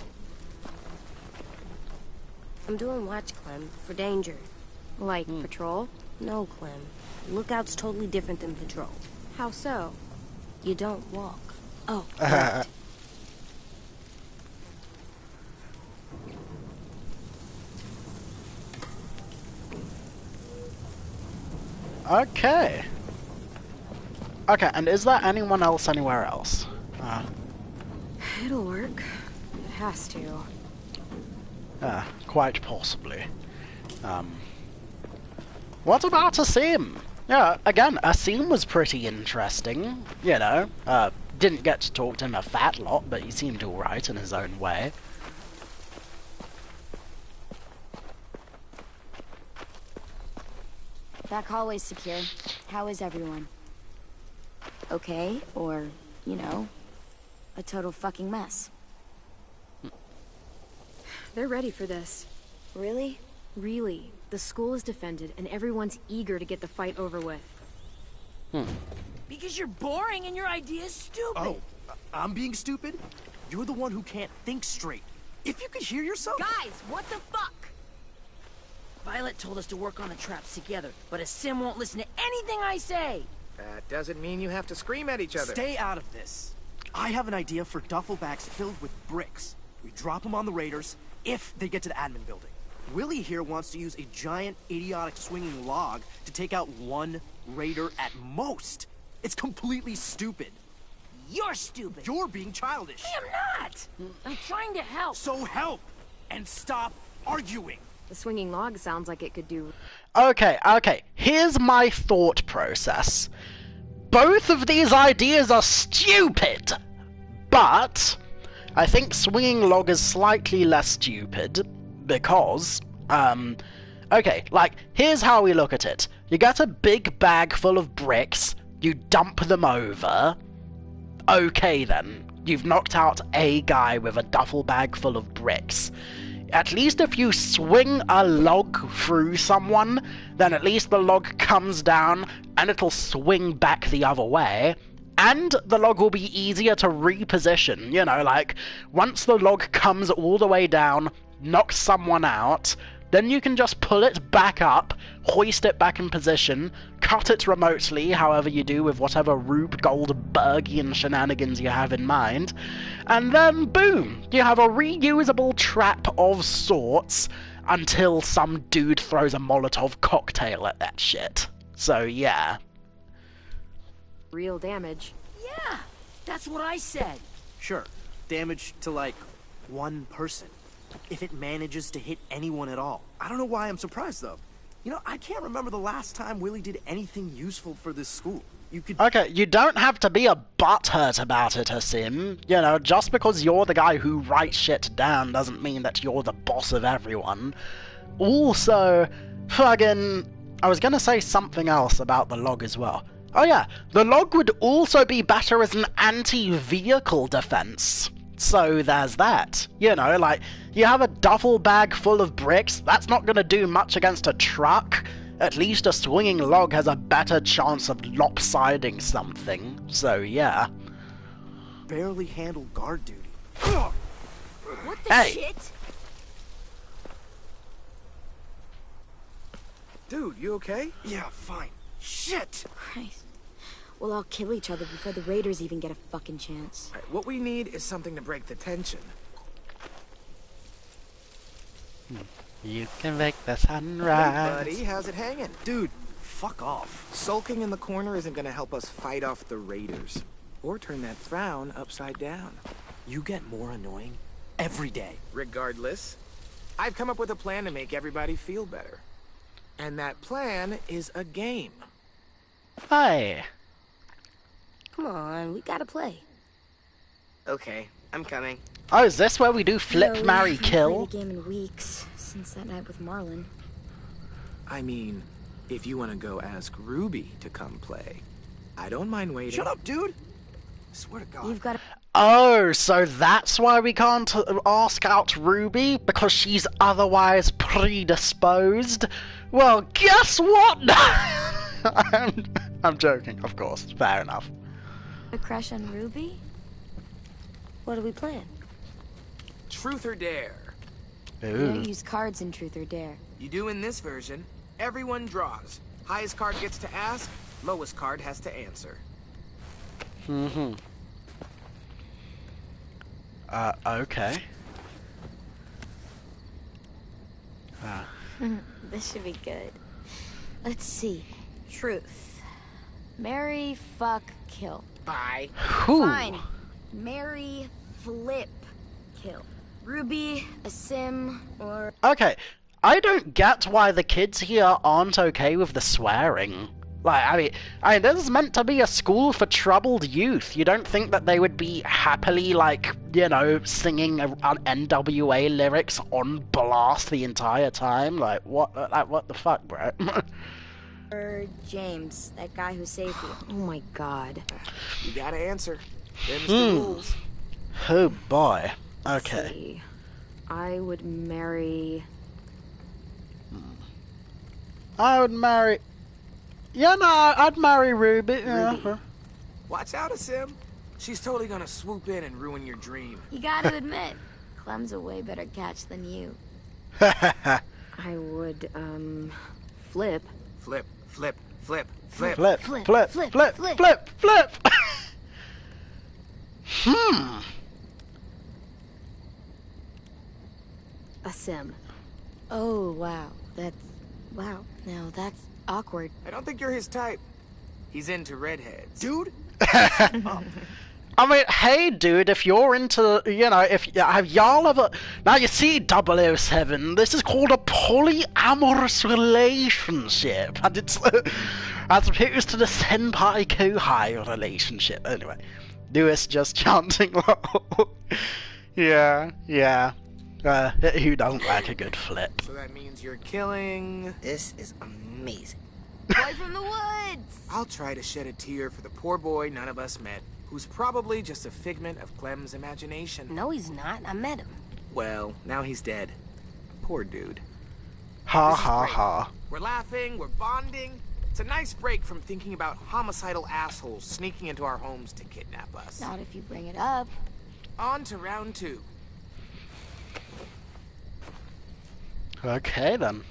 I'm doing watch, Clem, for danger. Like patrol? No, Clem. Lookout's totally different than patrol. How so? You don't walk. Oh, right. Okay. Okay, and is there anyone else anywhere else? It'll work. It has to. Quite possibly. What about Asim? Yeah, again, Asim was pretty interesting, you know. Didn't get to talk to him a fat lot, but he seemed alright in his own way. Back hallway's secure. How is everyone? Okay, or, you know, a total fucking mess. They're ready for this. Really? Really. The school is defended, and everyone's eager to get the fight over with. Because you're boring and your idea is stupid. Oh, I'm being stupid? You're the one who can't think straight. If you could hear yourself... Guys, what the fuck? Violet told us to work on the traps together, but Asim won't listen to anything I say. That doesn't mean you have to scream at each other. Stay out of this. I have an idea for duffel bags filled with bricks. We drop them on the raiders if they get to the admin building. Willie here wants to use a giant, idiotic swinging log to take out one raider at most. It's completely stupid. You're stupid. You're being childish. I am not. I'm trying to help. So help and stop arguing. The swinging log sounds like it could do... Okay, here's my thought process. Both of these ideas are stupid, but I think swinging log is slightly less stupid because, okay, like, here's how we look at it. You get a big bag full of bricks, you dump them over. Okay then, you've knocked out a guy with a duffel bag full of bricks. at least if you swing a log through someone, then at least the log comes down and it'll swing back the other way. And the log will be easier to reposition, you know, like, once the log comes all the way down, knocks someone out, then you can just pull it back up, hoist it back in position, cut it remotely, however you do with whatever Rube Goldbergian shenanigans you have in mind, and then boom, you have a reusable trap of sorts until some dude throws a Molotov cocktail at that shit. So yeah. Real damage. Yeah, that's what I said. Sure, damage to, like, one person. If it manages to hit anyone at all. I don't know why I'm surprised, though. You know, I can't remember the last time Willie did anything useful for this school. You could... Okay, you don't have to be a butthurt about it, Asim. You know, just because you're the guy who writes shit down doesn't mean that you're the boss of everyone. Also, fucking... I was gonna say something else about the log as well. Oh yeah, the log would also be better as an anti-vehicle defense. So there's that. You know, like, you have a duffel bag full of bricks, that's not gonna do much against a truck. At least a swinging log has a better chance of lopsiding something. So yeah. Barely handle guard duty. What the shit? Dude, you okay? Yeah, fine. Shit! Christ. We'll all kill each other before the raiders even get a fucking chance. All right, what we need is something to break the tension. You can make the sunrise. Hey, buddy, how's it hanging? Dude, fuck off. Sulking in the corner isn't gonna help us fight off the raiders. Or turn that frown upside down. You get more annoying every day. Regardless, I've come up with a plan to make everybody feel better. And that plan is a game. Hey. Come on, we gotta play. Okay, I'm coming. Oh, is this where we do flip, No, marry, we haven't kill? played a game in weeks, since that night with Marlon. I mean, if you want to go ask Ruby to come play, I don't mind waiting. Shut up, dude! I swear to God. You've got to... Oh, so that's why we can't ask out Ruby? Because she's otherwise predisposed? Well, guess what? I'm joking, of course. Fair enough. A crush on Ruby? What do we plan? Truth or dare? We Ooh. don't use cards in Truth or Dare. You do in this version. Everyone draws. Highest card gets to ask, lowest card has to answer. Mm-hmm. Okay. This should be good. Let's see. Truth. Marry, fuck, kill. Bye. Whew. Fine. Marry, flip, kill. Ruby, Asim, or... Okay, I don't get why the kids here aren't okay with the swearing. Like, I mean, this is meant to be a school for troubled youth. You don't think that they would be happily, like, you know, singing NWA lyrics on blast the entire time? Like, what the fuck, bro? Or James, that guy who saved you. Oh my god. You gotta answer. Them's the rules. Oh boy. Let's Okay. see. I would marry... I would marry... Yeah, no, I'd marry Ruby. Yeah. Watch out, Asim. She's totally gonna swoop in and ruin your dream. You gotta admit, Clem's a way better catch than you. I would, flip. Flip, flip, flip, flip. Flip, flip, flip, flip, flip, flip. Asim. Oh, wow. Wow. Now that's awkward. I don't think you're his type. He's into redheads. Dude? I mean, hey, dude, if you're into, you know, have y'all ever... Now, you see, 007, this is called a polyamorous relationship. And it's as opposed to the senpai-kohai relationship. Anyway, Lewis just chanting. Yeah. Who don't like a good flip? So that means you're killing... This is amazing. Boy from the woods! I'll try to shed a tear for the poor boy none of us met, who's probably just a figment of Clem's imagination. No, he's not. I met him. Well, now he's dead. Poor dude. Ha This is ha great. ha. We're laughing, we're bonding. It's a nice break from thinking about homicidal assholes sneaking into our homes to kidnap us. Not if you bring it up. On to round 2. Okay then.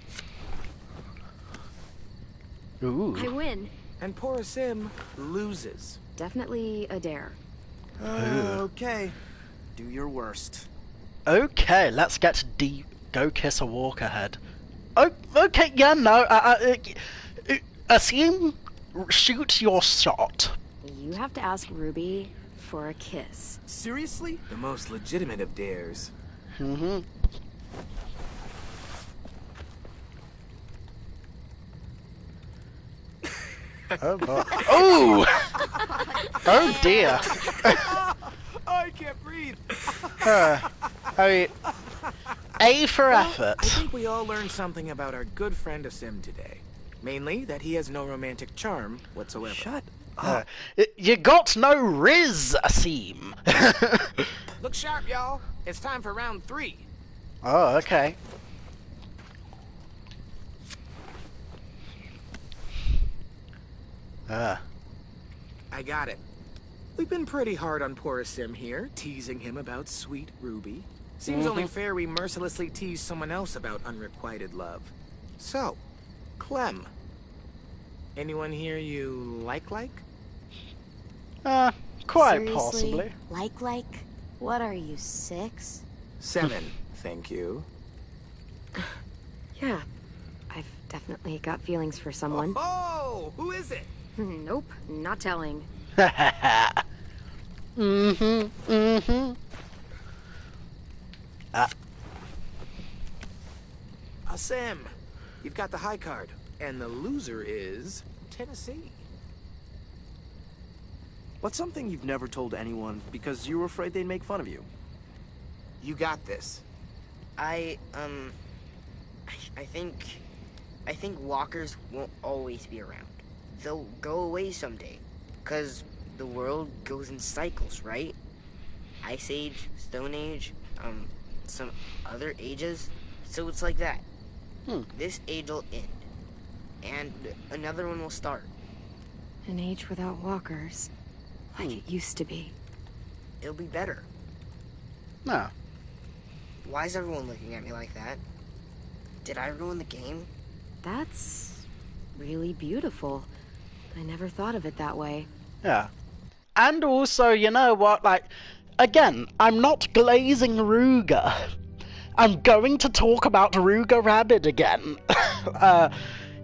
Ooh. I win. And poor Sim loses. Definitely a dare. Okay. Do your worst. Okay, let's get deep. Go kiss a walker head. Oh, okay, yeah, no. Assume, shoot your shot. You have to ask Ruby for a kiss. Seriously? The most legitimate of dares. Mm-hmm. Oh boy. Oh! Oh dear. I can't breathe. I mean, A for effort. I think we all learned something about our good friend Asim today. Mainly that he has no romantic charm whatsoever. Shut You got no riz, Asim. Look sharp, y'all. It's time for round 3. Oh, okay. I got it. We've been pretty hard on poor Asim here, teasing him about sweet Ruby. Seems only fair we mercilessly tease someone else about unrequited love. So, Clem. Anyone here you like? Quite Seriously? possibly. Like? What are you, 6? 7, thank you. Yeah, I've definitely got feelings for someone. Oh, who is it? Nope, not telling. Asim, you've got the high card, and the loser is Tennessee. What's something you've never told anyone because you were afraid they'd make fun of you? You got this. I think walkers won't always be around. They'll go away someday. 'Cause the world goes in cycles, right? Ice Age, Stone Age, some other ages. So it's like that. This age will end. And another one will start. An age without walkers. Like it used to be. It'll be better. No. Why is everyone looking at me like that? Did I ruin the game? That's really beautiful. I never thought of it that way. Yeah. And also, you know what, like, again, I'm not glazing Ruger. I'm going to talk about Ruger Rabbit again.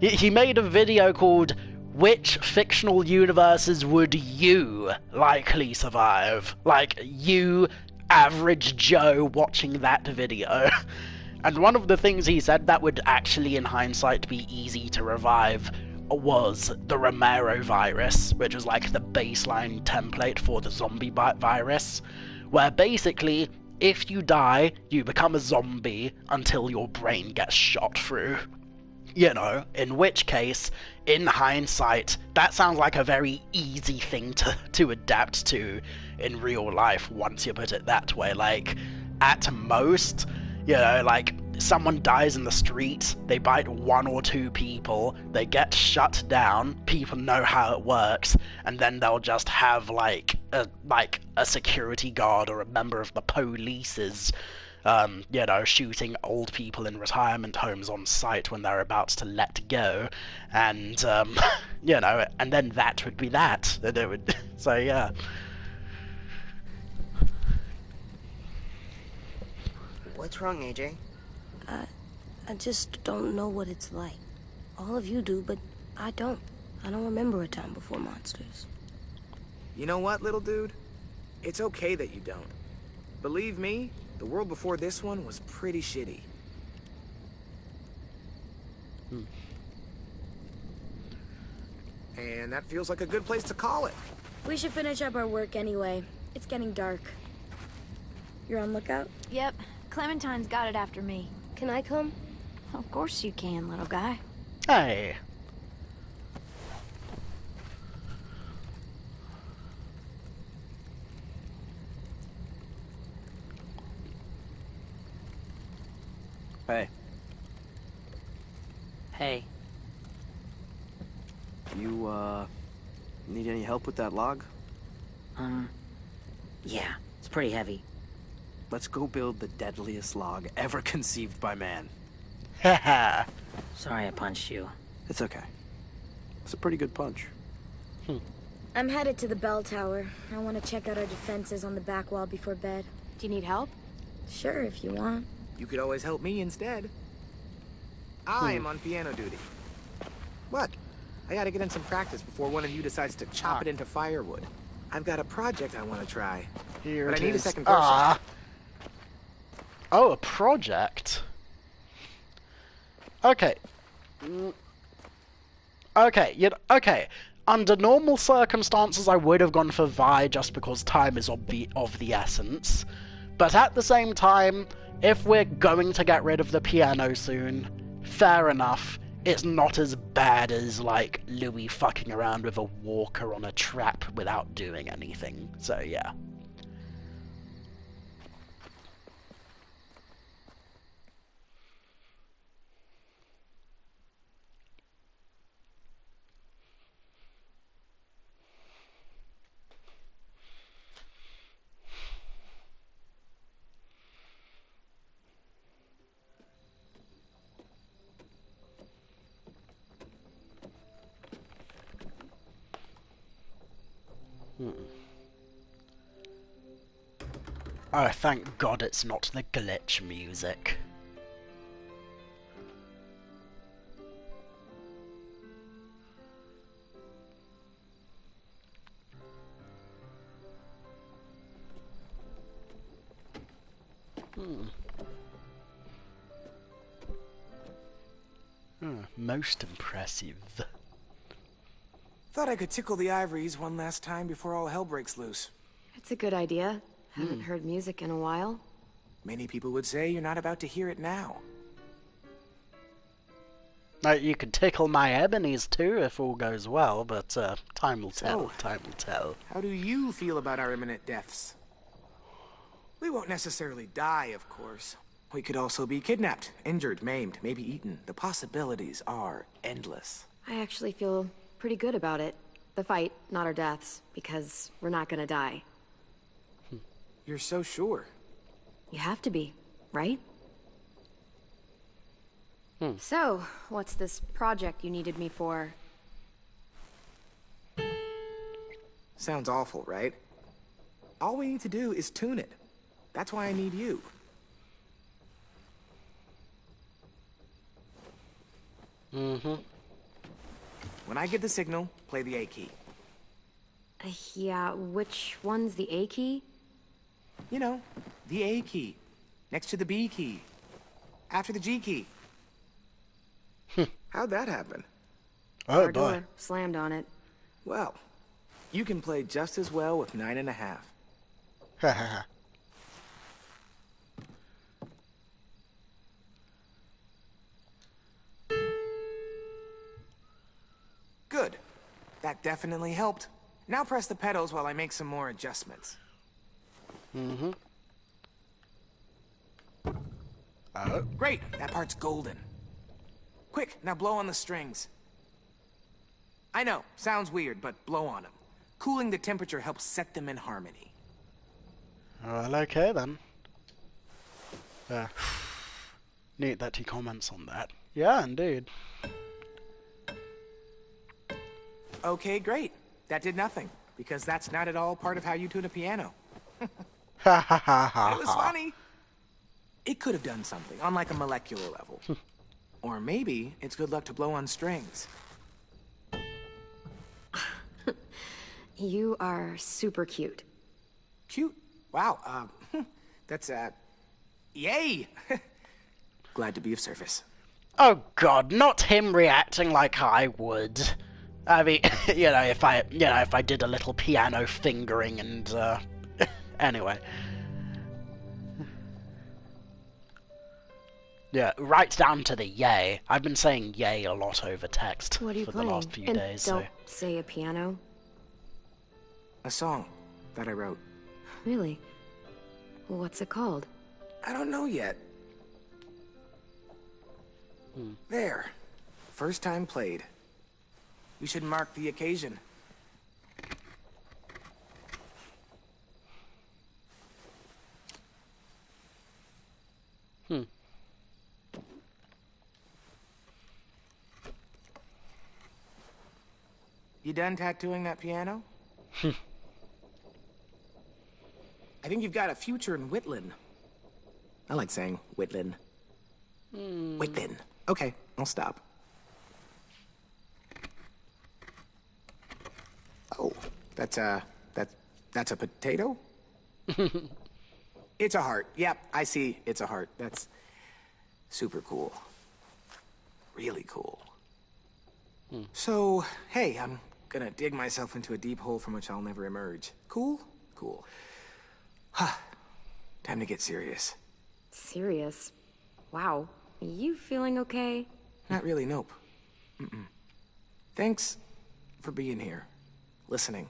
He made a video called Which Fictional Universes Would You Likely Survive? Like, you, average Joe, watching that video. And one of the things he said that would actually, in hindsight, be easy to revive was the Romero virus, which was like the baseline template for the zombie virus, where basically, if you die, you become a zombie until your brain gets shot through. You know, in which case, in hindsight, that sounds like a very easy thing to adapt to in real life once you put it that way. Like, at most, you know, like, someone dies in the street, they bite 1 or 2 people, they get shut down, people know how it works, and then they'll just have like a security guard or a member of the police's, you know, shooting old people in retirement homes on sight when they're about to let go, and you know, and then that would be that. And it would, so yeah. What's wrong, AJ? I just don't know what it's like. All of you do, but I don't. I don't remember a time before monsters. You know what, little dude? It's okay that you don't. Believe me, the world before this one was pretty shitty. And that feels like a good place to call it. We should finish up our work anyway. It's getting dark. You're on lookout? Yep. Clementine's got it after me. Can I come? Of course you can, little guy. Hey. Hey, Hey. You, need any help with that log? Yeah, it's pretty heavy. Let's go build the deadliest log ever conceived by man. Haha. Sorry I punched you. It's okay. It's a pretty good punch. I'm headed to the bell tower. I want to check out our defenses on the back wall before bed. Do you need help? Sure, if you want. You could always help me instead. I am on piano duty. What? I gotta get in some practice before one of you decides to chop it into firewood. I've got a project I want to try. Here but it I need is. a second person. Oh, a project. Okay. Okay. Under normal circumstances, I would have gone for Vi just because time is of the essence. But at the same time, if we're going to get rid of the piano soon, fair enough. It's not as bad as, like, Louis fucking around with a walker on a trap without doing anything. So, yeah. Oh, thank God it's not the glitch music. Most impressive. Thought I could tickle the ivories one last time before all hell breaks loose. It's a good idea. Haven't heard music in a while. Many people would say you're not about to hear it now. You can tickle my ebonies too if all goes well, but time will tell. Time will tell. How do you feel about our imminent deaths? We won't necessarily die, of course. We could also be kidnapped, injured, maimed, maybe eaten. The possibilities are endless. I actually feel pretty good about it. The fight, not our deaths, because we're not gonna die. You're so sure. You have to be, right? So, what's this project you needed me for? Sounds awful, right? All we need to do is tune it. That's why I need you. When I get the signal, play the A key. Yeah, which one's the A key? You know, the A key. Next to the B key. After the G key. How'd that happen? Oh, Our boy. door slammed on it. Well, you can play just as well with 9.5. Hahaha. Good. That definitely helped. Now press the pedals while I make some more adjustments. Oh. Great, that part's golden. Quick, now blow on the strings. I know, sounds weird, but blow on them. Cooling the temperature helps set them in harmony. Well, okay then. Neat that he comments on that. Yeah, indeed. Okay, great. That did nothing, because that's not at all part of how you tune a piano. Ha ha ha ha. It was funny. It could have done something, on like a molecular level. Or maybe it's good luck to blow on strings. You are super cute. Cute? Wow, that's, yay! Glad to be of service. Oh God, not him reacting like I would. I mean, if I did a little piano fingering and, anyway. Yeah, right down to the yay. I've been saying yay a lot over text What are you for playing? the last few And days, don't so... say a piano. A song that I wrote. Really? What's it called? I don't know yet. There. First time played. We should mark the occasion. You done tattooing that piano? I think you've got a future in Whitland. I like saying Whitland. Whitland. Okay, I'll stop. Oh, that's a potato? It's a heart. Yep, I see. It's a heart. That's super cool. Really cool. So, hey, I'm gonna dig myself into a deep hole from which I'll never emerge. Cool? Cool. Time to get serious. Serious? Wow. You feeling okay? Not really, nope. Thanks for being here. Listening.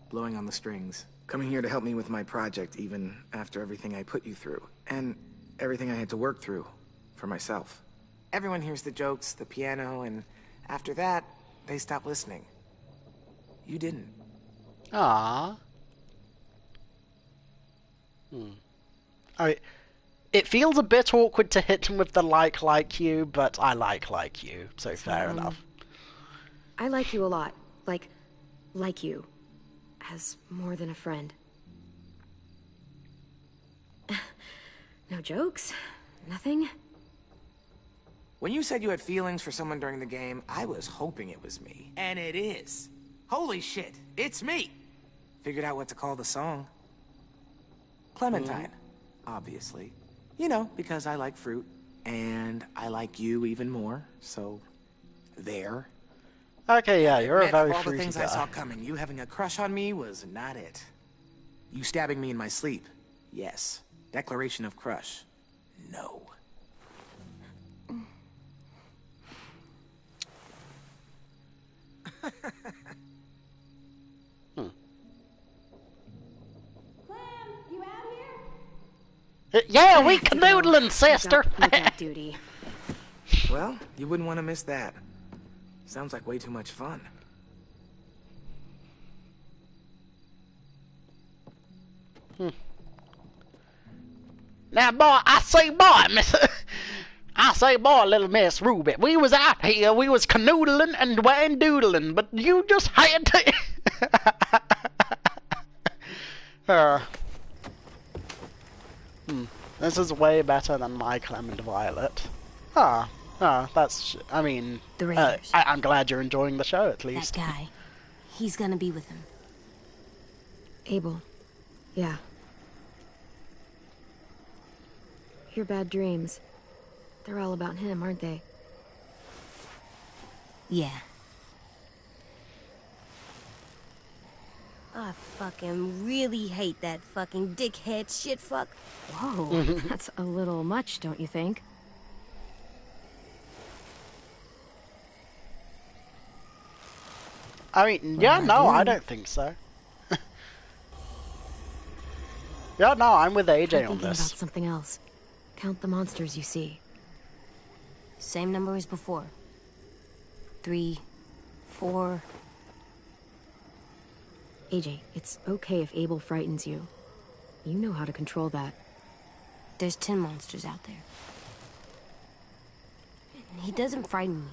Blowing on the strings. Coming here to help me with my project, even after everything I put you through. And everything I had to work through for myself. Everyone hears the jokes, the piano, and after that, they stop listening. You didn't. Ah. I mean, it feels a bit awkward to hit him with the like you, but I like you, so fair enough. I like you a lot. Like you. As more than a friend. No jokes? Nothing? When you said you had feelings for someone during the game, I was hoping it was me. And it is. Holy shit, it's me! Figured out what to call the song. Clementine, obviously. You know, because I like fruit, and I like you even more, so... there. Okay, yeah, you're a very all the fruity things guy. I saw coming, you having a crush on me was not it. You stabbing me in my sleep, yes. Declaration of crush, no. Yeah, we canoodling, sister! Lookout duty. Well, you wouldn't want to miss that. Sounds like way too much fun. Now, boy, I say, boy, Miss... I say, boy, little Miss Ruby, we was out here, we was canoodling and doodling, but you just had to... This is way better than my Clement Violet. That's... I mean... The Raiders. I'm glad you're enjoying the show, at least. That guy. He's gonna be with him. Abel. Yeah. Your bad dreams. They're all about him, aren't they? Yeah. I fucking really hate that fucking dickhead shitfuck. Whoa, that's a little much, don't you think? I mean, yeah, no, I don't think so. Yeah, no, I'm with AJ on Thinking this. about something else. Count the monsters you see. Same number as before. 3, 4... AJ, it's okay if Abel frightens you. You know how to control that. There's 10 monsters out there. He doesn't frighten me.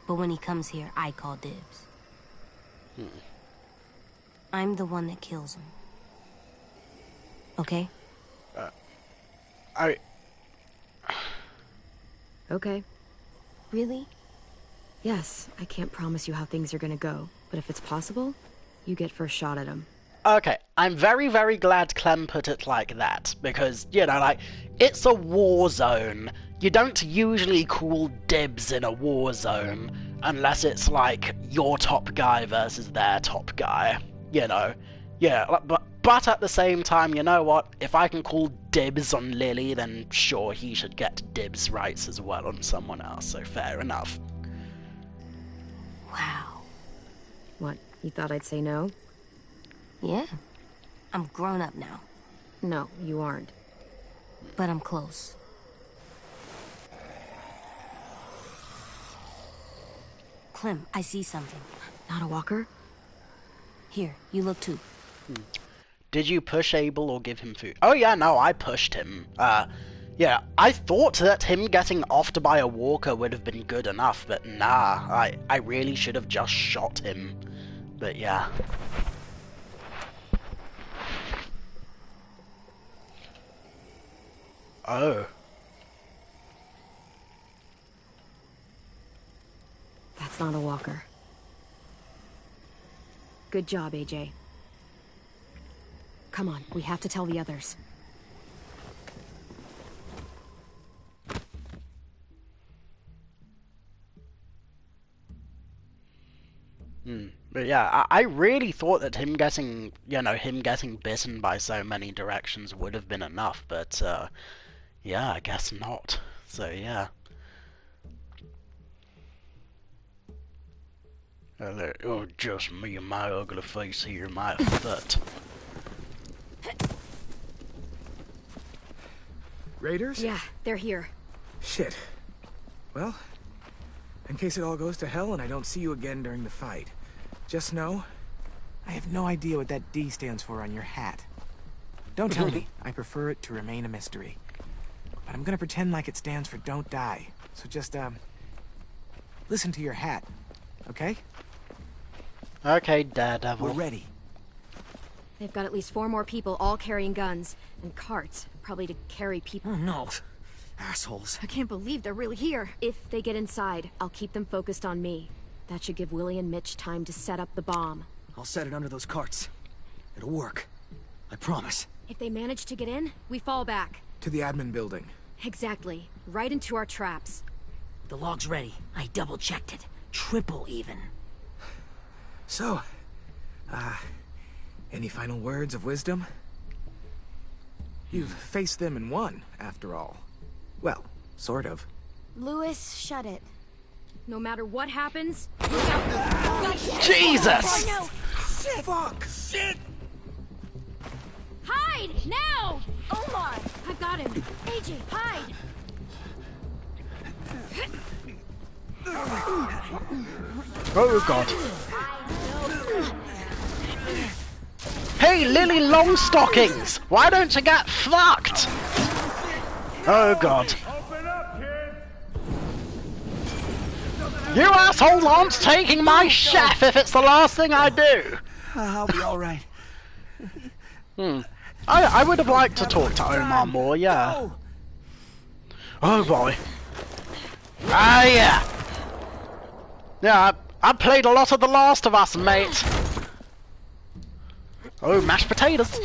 But when he comes here, I call dibs. I'm the one that kills him. Okay? Okay. Really? Yes, I can't promise you how things are gonna go, but if it's possible, you get first shot at him. Okay, I'm very, very glad Clem put it like that, because, you know, like, it's a war zone. You don't usually call dibs in a war zone, unless it's, like, your top guy versus their top guy, you know? Yeah, but at the same time, you know what? If I can call dibs on Lily, then sure, he should get dibs rights as well on someone else, so fair enough. Wow. What, you thought I'd say no? Yeah. I'm grown up now. No, you aren't. But I'm close. Clem, I see something. Not a walker? Here, you look too. Did you push Abel or give him food? Oh yeah, no, I pushed him. Yeah, I thought that him getting offed by a walker would have been good enough, but nah, I really should have just shot him. But yeah. Oh. That's not a walker. Good job, AJ. Come on, we have to tell the others. But yeah, I really thought that him getting, him getting bitten by so many directions would have been enough, but, yeah, I guess not. So, yeah. Oh, just me and my ugly face here, my foot. Raiders? Yeah, they're here. Shit. Well, in case it all goes to hell and I don't see you again during the fight, just know, I have no idea what that D stands for on your hat. Don't tell me. I prefer it to remain a mystery. But I'm gonna pretend like it stands for don't die. So just, listen to your hat, okay? Okay, Daredevil. We're ready. They've got at least 4 more people, all carrying guns. And carts, probably to carry people. Oh no. Assholes. I can't believe they're really here. If they get inside, I'll keep them focused on me. That should give Willie and Mitch time to set up the bomb. I'll set it under those carts. It'll work. I promise. If they manage to get in, we fall back. To the admin building. Exactly. Right into our traps. The log's ready. I double-checked it. Triple even. So, any final words of wisdom? You've faced them and won, after all. Well, sort of. Louis, shut it. No matter what happens, look out. Jesus! Oh, no. Shit! Fuck! Shit! Hide! Now! Omar! I've got him. AJ, hide! Oh god. Hey, Lily Longstockings! Why don't you get fucked? Oh god. You assholes aren't taking my chef if it's the last thing I do! I'll be alright. I would have liked to talk to Omar more, yeah. Oh boy. Ah, yeah. Yeah, I played a lot of The Last of Us, mate. Oh, mashed potatoes.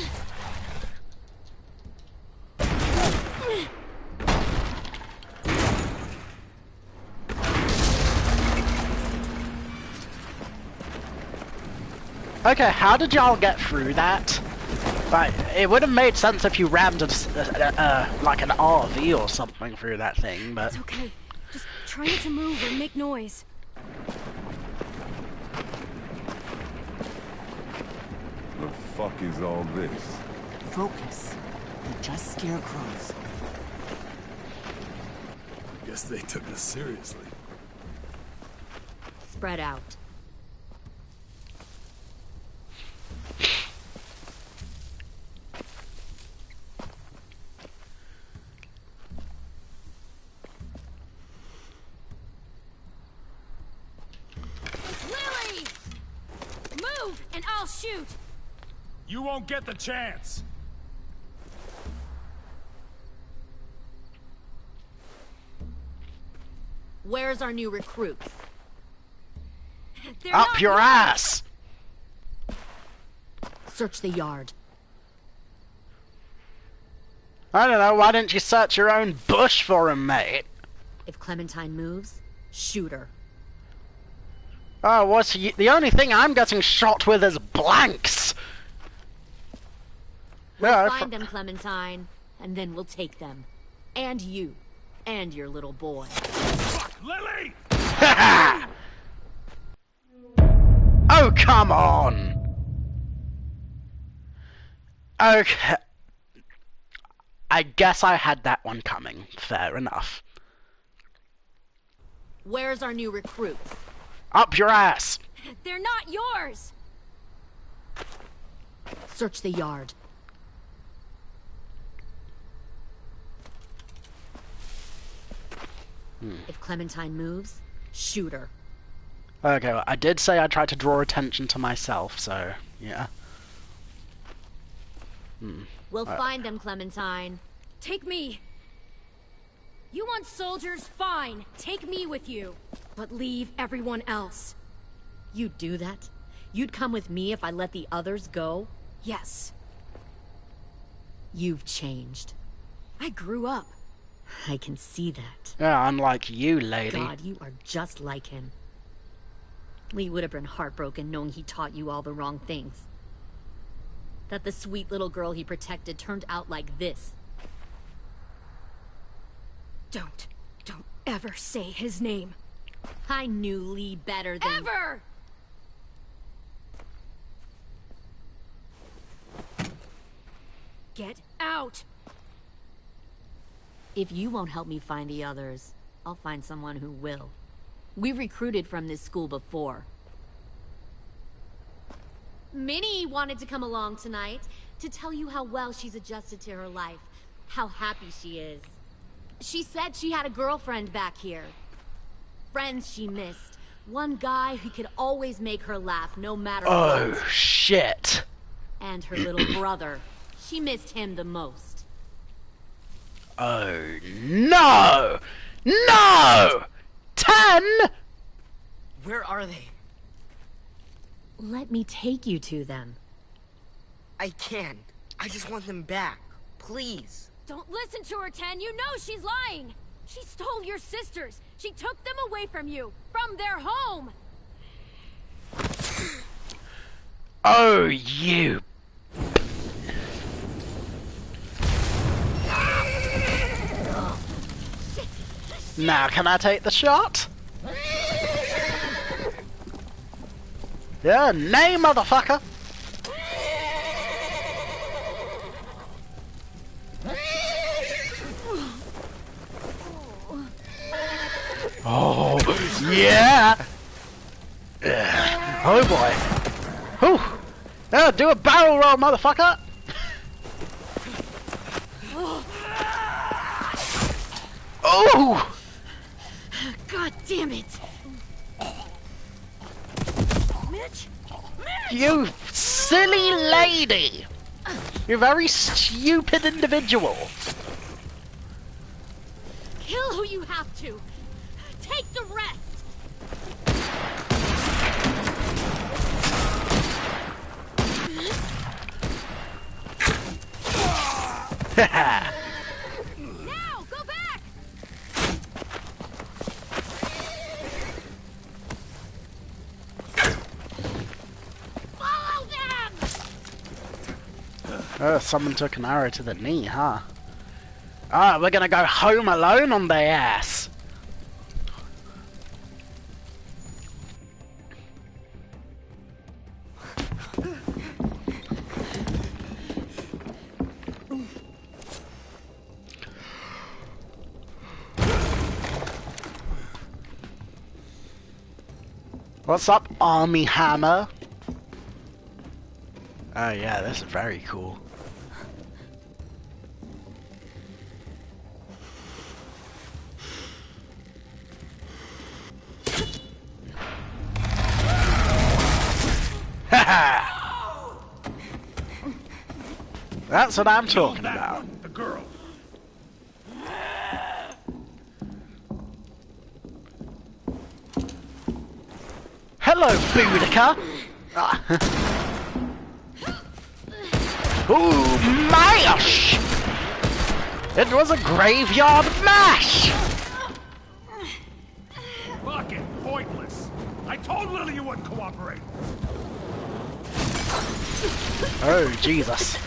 Okay, how did y'all get through that? Like, it would have made sense if you rammed like an RV or something through that thing, but... It's okay. Just try not to move or make noise. The fuck is all this? Focus. They're just scarecrows. Guess they took us seriously. Spread out. Lily! Move, and I'll shoot! You won't get the chance! Where's our new recruits? Up your ass! Search the yard. I don't know, why didn't you search your own bush for him, mate? If Clementine moves, shoot her. Oh, the only thing I'm getting shot with is blanks! We'll find them, Clementine, and then we'll take them. And you. And your little boy. Lily! Oh, come on! Okay. I guess I had that one coming. Fair enough. Where's our new recruits? Up your ass! They're not yours! Search the yard. If Clementine moves, shoot her. Okay, well, I did say I tried to draw attention to myself, so, yeah. We'll find them, Clementine. Take me. You want soldiers? Fine. Take me with you. But leave everyone else. You'd do that? You'd come with me if I let the others go? Yes. You've changed. I grew up. I can see that. Yeah, unlike you, lady. God, you are just like him. Lee would have been heartbroken knowing he taught you all the wrong things. That the sweet little girl he protected turned out like this. Don't ever say his name. I knew Lee better than... Ever! Get out! If you won't help me find the others, I'll find someone who will. We've recruited from this school before. Minnie wanted to come along tonight to tell you how well she's adjusted to her life, how happy she is. She said she had a girlfriend back here. Friends she missed. One guy who could always make her laugh no matter what. Oh, shit. And her little brother. She missed him the most. Oh, no! No! 10? Where are they? Let me take you to them. I can't. I just want them back. Please. Don't listen to her, 10. You know she's lying. She stole your sisters. She took them away from you. From their home. Oh, you... Now, can I take the shot? Yeah, nay, motherfucker! Oh, yeah! Oh boy. Whew. Yeah, do a barrel roll, motherfucker! Oh! God damn it! Mitch? You silly lady! You're a very stupid individual. Kill who you have to. Take the rest. Haha. Now, go back. Follow them. Someone took an arrow to the knee, huh? Ah, we're gonna go home alone on their ass. What's up, Army Hammer? Oh yeah, this is very cool. That's what I'm talking about. The girl. Hello, Boudica! Ooh, mash! It was a graveyard mash! Fucking pointless. I told Lily you wouldn't cooperate. Oh, Jesus.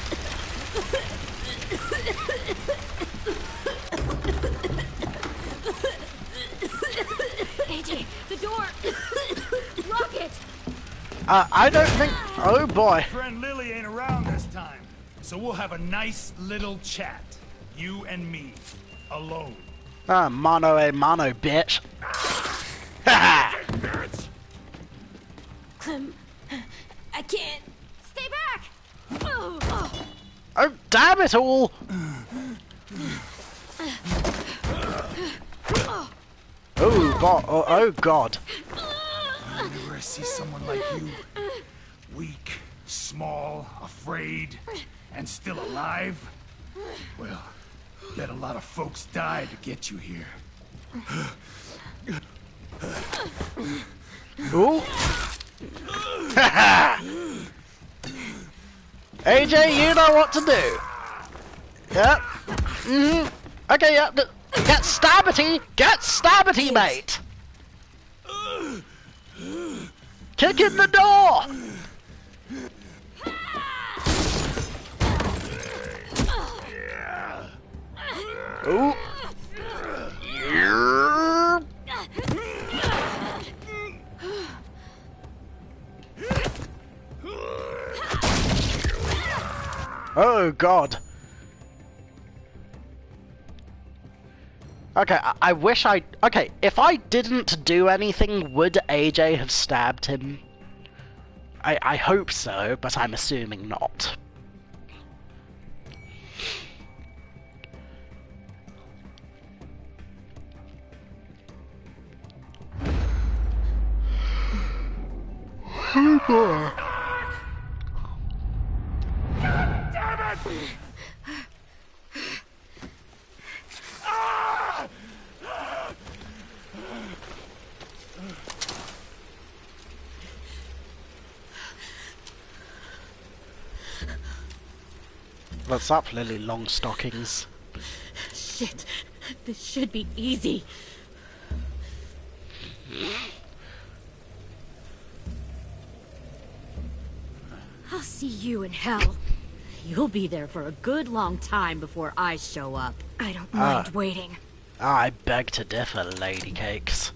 AJ, the door. Lock it. I don't think... Oh, boy. Friend Lily ain't around this time, so we'll have a nice little chat. You and me. Alone. Ah, mano a mano, bitch. Haha! Bitch! I can't. Stay back! Oh, damn it all! Oh, God. Oh, God. Whenever I see someone like you, weak, small, afraid, and still alive, well, bet a lot of folks died to get you here. Ooh. AJ, you know what to do. Yep. Okay, yep. Get stabbity! Get stabbity, mate! Kick in the door! Ooh. Yeah. Oh, God. Okay, I wish I... Okay, if I didn't do anything, would AJ have stabbed him? I hope so, but I'm assuming not. Oh, boy. God damn it! What's up, Lily Longstockings? Shit. This should be easy. I'll see you in hell. You'll be there for a good long time before I show up. I don't mind waiting. I beg to differ, Lady Cakes.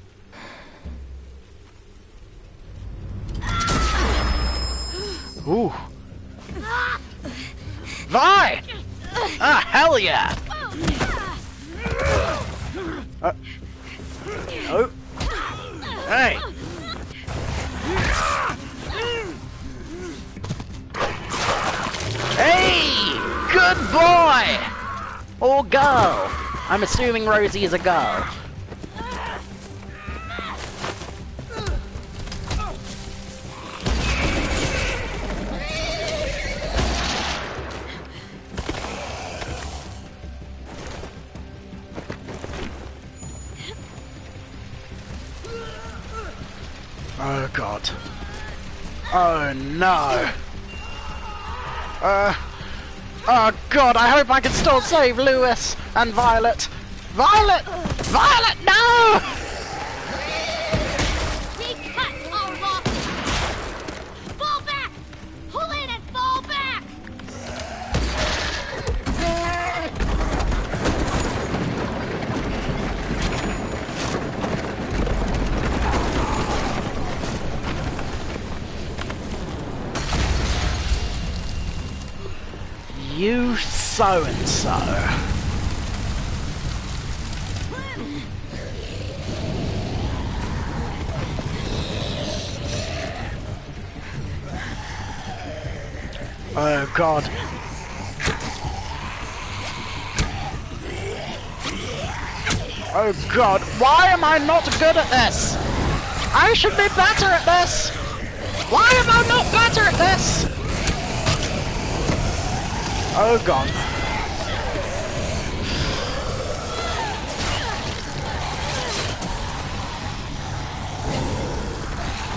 Ooh. Vi! Ah, hell yeah! Oh. Hey! Hey! Good boy! Or girl. I'm assuming Rosie is a girl. Oh, God. Oh, no. Oh, God, I hope I can still save Lewis and Violet. Violet! Violet, no! Deep cut, all rock. Fall back! Pull in and fall back! You so-and-so. Oh, God. Oh, God. Why am I not good at this? I should be better at this. Why am I not better at this? Oh, God.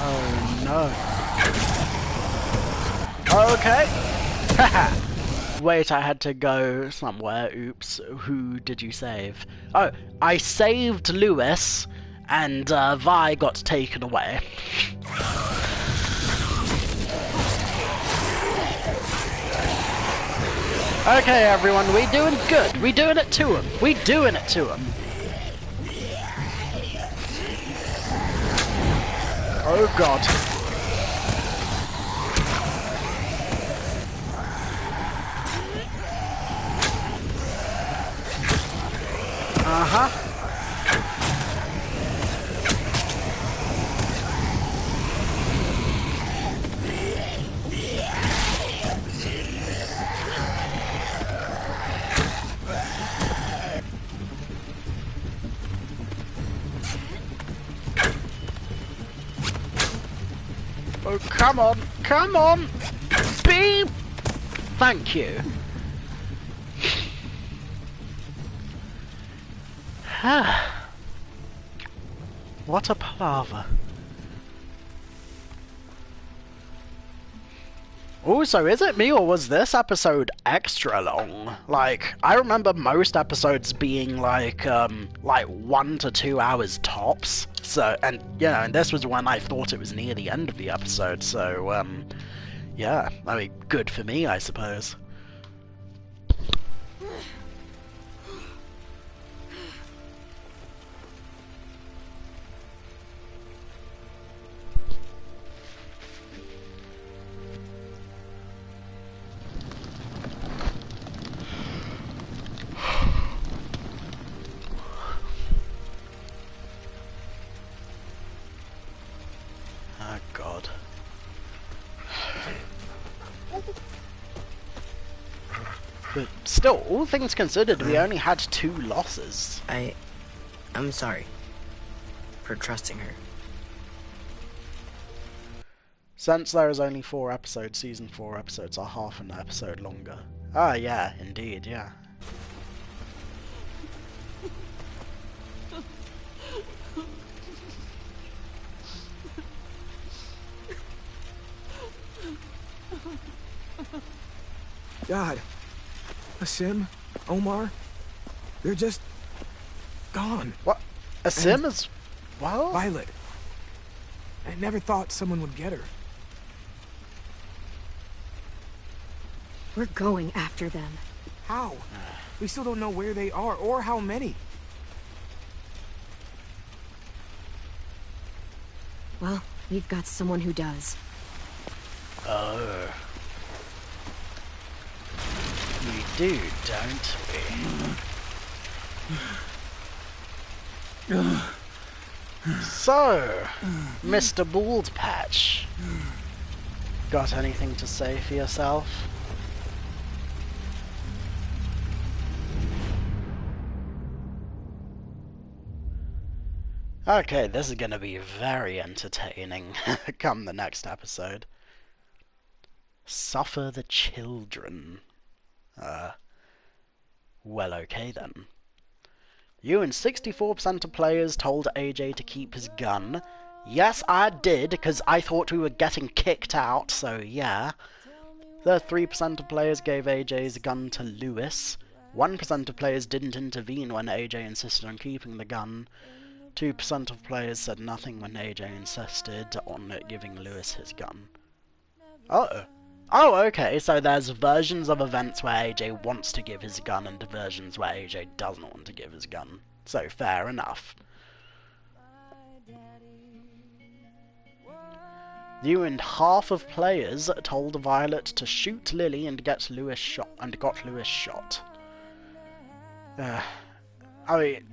Oh, no. Okay. Haha. Wait, I had to go somewhere. Oops. Who did you save? Oh, I saved Lewis, and Vi got taken away. Okay, everyone, we doing good. We doing it to him. We doing it to him. Oh, God. Uh-huh. Oh, come on! Come on! Beep! Thank you. What a palaver. Also, is it me or was this episode extra long? Like, I remember most episodes being like 1 to 2 hours tops. So, and you know, and this was when I thought it was near the end of the episode. So, yeah, I mean, good for me, I suppose. Oh, God. But still, all things considered, we only had 2 losses. I'm sorry for trusting her. Since there is only 4 episodes, season 4 episodes are half an episode longer. Ah, yeah, indeed, yeah. God. Asim, Omar, they're just gone. What? Asim is... What? Violet. I never thought someone would get her. We're going after them. How? We still don't know where they are or how many. Well, we've got someone who does. Oh. We do, don't we? So, Mr. Baldpatch, got anything to say for yourself? Okay, this is gonna be very entertaining come the next episode. Suffer the children. Well, okay then. You and 64% of players told AJ to keep his gun. Yes, I did, because I thought we were getting kicked out, so yeah. 33% of players gave AJ's gun to Lewis. 1% of players didn't intervene when AJ insisted on keeping the gun. 2% of players said nothing when AJ insisted on giving Lewis his gun. Uh-oh. Oh, okay, so there's versions of events where AJ wants to give his gun and versions where AJ doesn't want to give his gun. So, fair enough. You and half of players told Violet to shoot Lily and get Lewis shot, and got Lewis shot. I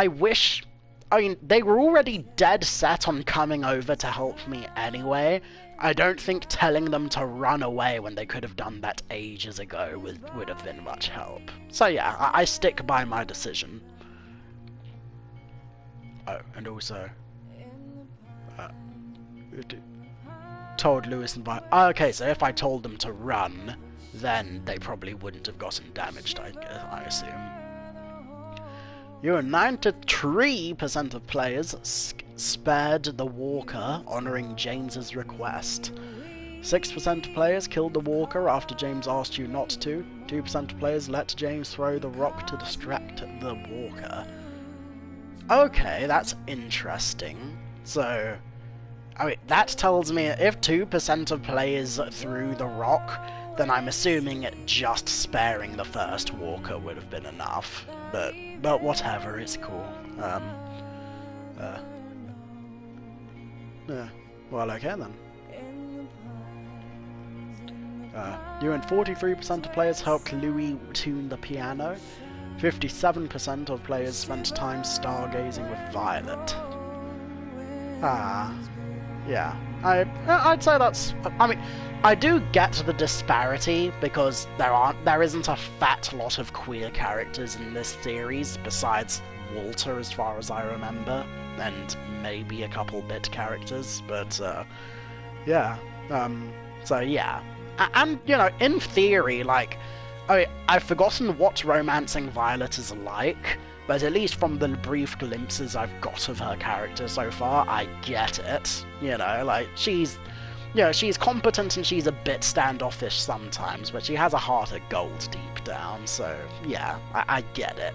wish... I mean, they were already dead set on coming over to help me anyway. I don't think telling them to run away when they could have done that ages ago would have been much help. So yeah, I stick by my decision. Oh, and also... told Lewis and Violet... okay, so if I told them to run, then they probably wouldn't have gotten damaged, I assume. You and 93% of players spared the walker, honouring James's request. 6% of players killed the walker after James asked you not to. 2% of players let James throw the rock to distract the walker. Okay, that's interesting. So, I mean, that tells me if 2% of players threw the rock, then I'm assuming just sparing the first walker would have been enough. But whatever, it's cool. Well, okay then. You and 43% of players helped Louis tune the piano. 57% of players spent time stargazing with Violet. Yeah. I'd say that's... I mean, I do get the disparity because there isn't a fat lot of queer characters in this series besides Walter, as far as I remember, and maybe a couple bit characters, but, yeah, so yeah. And, you know, in theory, like, I've forgotten what romancing Violet is like, but at least from the brief glimpses I've got of her character so far, I get it. You know, like, she's competent and she's a bit standoffish sometimes, but she has a heart of gold deep down, so, yeah, I get it.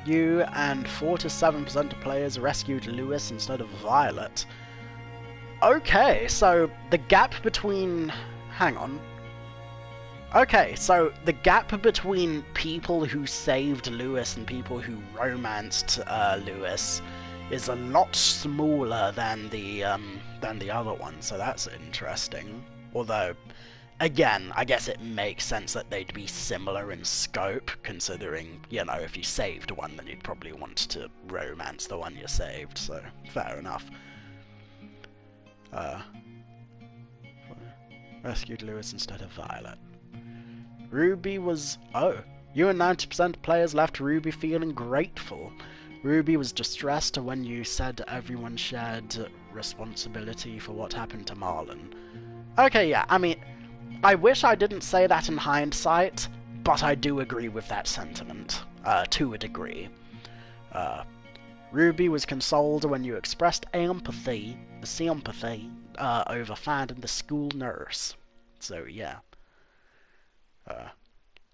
You and 47% of players rescued Lewis instead of Violet. Okay, so the gap between... Hang on. Okay, so the gap between people who saved Lewis and people who romanced Lewis is a lot smaller than the other one, so that's interesting. Although, again, I guess it makes sense that they'd be similar in scope, considering, you know, if you saved one, then you'd probably want to romance the one you saved, so fair enough. Rescued Lewis instead of Violet. Ruby was... Oh, you and 90% of players left Ruby feeling grateful. Ruby was distressed when you said everyone shared responsibility for what happened to Marlon. Okay, yeah, I mean, I wish I didn't say that in hindsight, but I do agree with that sentiment, to a degree. Ruby was consoled when you expressed sympathy, over finding the school nurse. So, yeah.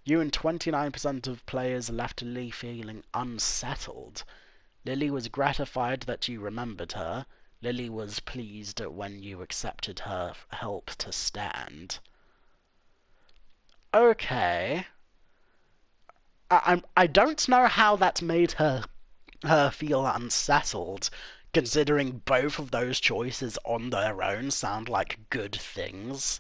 You and 29% of players left Lily feeling unsettled. Lily was gratified that you remembered her. Lily was pleased when you accepted her help to stand. Okay. I don't know how that made her feel unsettled, considering both of those choices on their own sound like good things.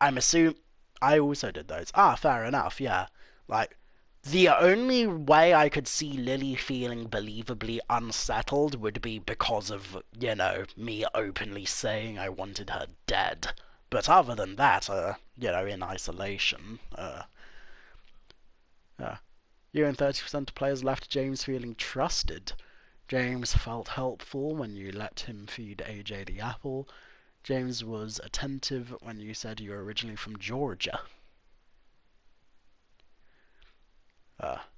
I'm assuming... I also did those. Ah, fair enough, yeah. Like, the only way I could see Lily feeling believably unsettled would be because of, you know, me openly saying I wanted her dead. But other than that, you know, in isolation, you and 30% of players left James feeling trusted. James felt helpful when you let him feed AJ the apple. James was attentive when you said you were originally from Georgia.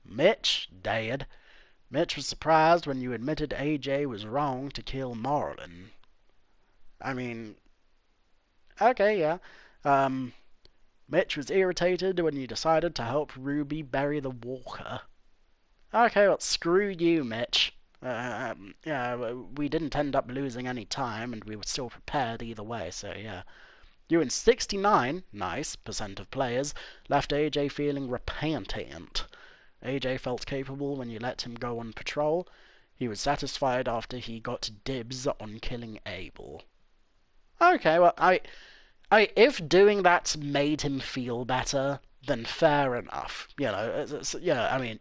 Mitch, dead. Mitch was surprised when you admitted AJ was wrong to kill Marlon. I mean... Okay, yeah. Mitch was irritated when you decided to help Ruby bury the walker. Okay, well, screw you, Mitch. Yeah, we didn't end up losing any time, and we were still prepared either way, so yeah. You and 69% of players left AJ feeling repentant. AJ felt capable when you let him go on patrol. He was satisfied after he got dibs on killing Abel. Okay, well, if doing that made him feel better, then fair enough. You know, I mean...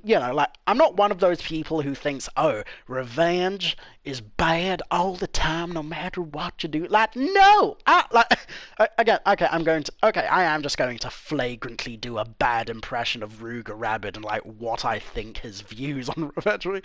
you know, like, I'm not one of those people who thinks, oh, revenge is bad all the time, no matter what you do. Like, no! Again, I am just going to flagrantly do a bad impression of Ruger Rabbit and, like, what I think his views on revenge are. You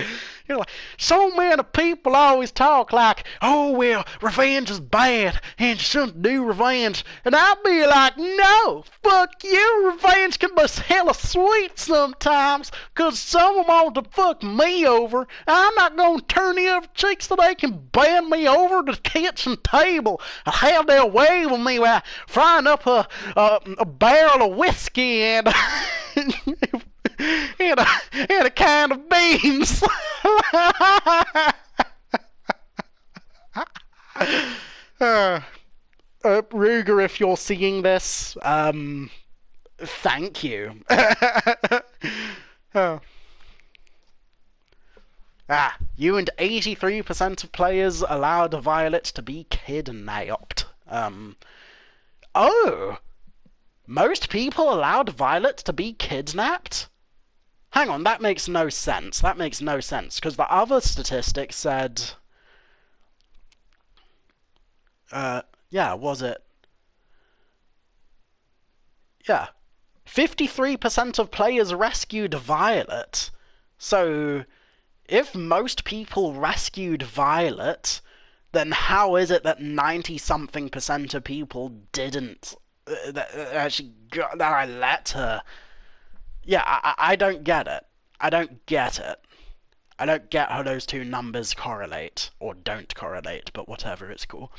know, like, so many people always talk like, oh, well, revenge is bad, and you shouldn't do revenge. And I'll be like, no, fuck you, revenge can be hella sweet sometimes, because someone wants to fuck me over. I'm not going to turn the other cheeks so they can bend me over to the kitchen table and have their way with me while frying up a barrel of whiskey and and a can of beans. Ruger, if you're seeing this, thank you. You and 83% of players allowed Violet to be kidnapped. Oh! Most people allowed Violet to be kidnapped? Hang on, that makes no sense. That makes no sense, because the other statistic said... yeah, was it? Yeah. 53% of players rescued Violet. So, if most people rescued Violet, then how is it that 90-something% of people didn't actually that I let her? Yeah, I don't get it. I don't get it. I don't get how those two numbers correlate, or don't correlate, but whatever, it's cool.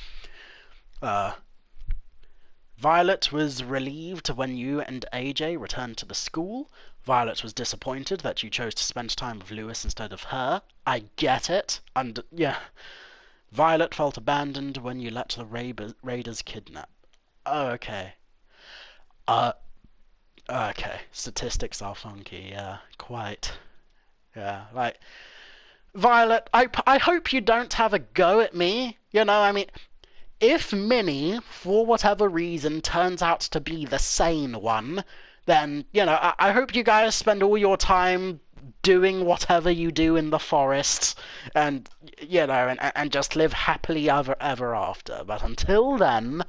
Violet was relieved when you and AJ returned to the school. Violet was disappointed that you chose to spend time with Lewis instead of her. I get it. And, yeah. Violet felt abandoned when you let the Raiders kidnap. Oh, okay. Okay. Statistics are funky, yeah. Quite. Yeah, like... Violet, I hope you don't have a go at me. You know, I mean... If Minnie, for whatever reason, turns out to be the sane one, then, you know, I hope you guys spend all your time doing whatever you do in the forest, and, you know, and just live happily ever after. But until then,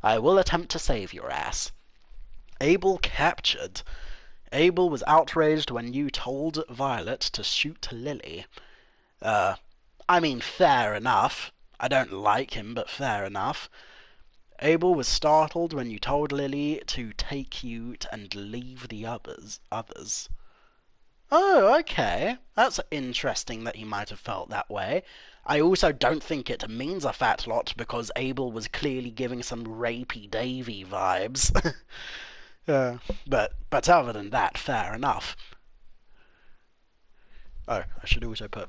I will attempt to save your ass. Abel captured. Abel was outraged when you told Violet to shoot Lily. I mean, fair enough. I don't like him, but fair enough. Abel was startled when you told Lily to take you and leave the others. Oh, okay. That's interesting that he might have felt that way. I also don't think it means a fat lot because Abel was clearly giving some rapey Davy vibes. But other than that, fair enough. Oh, I should also put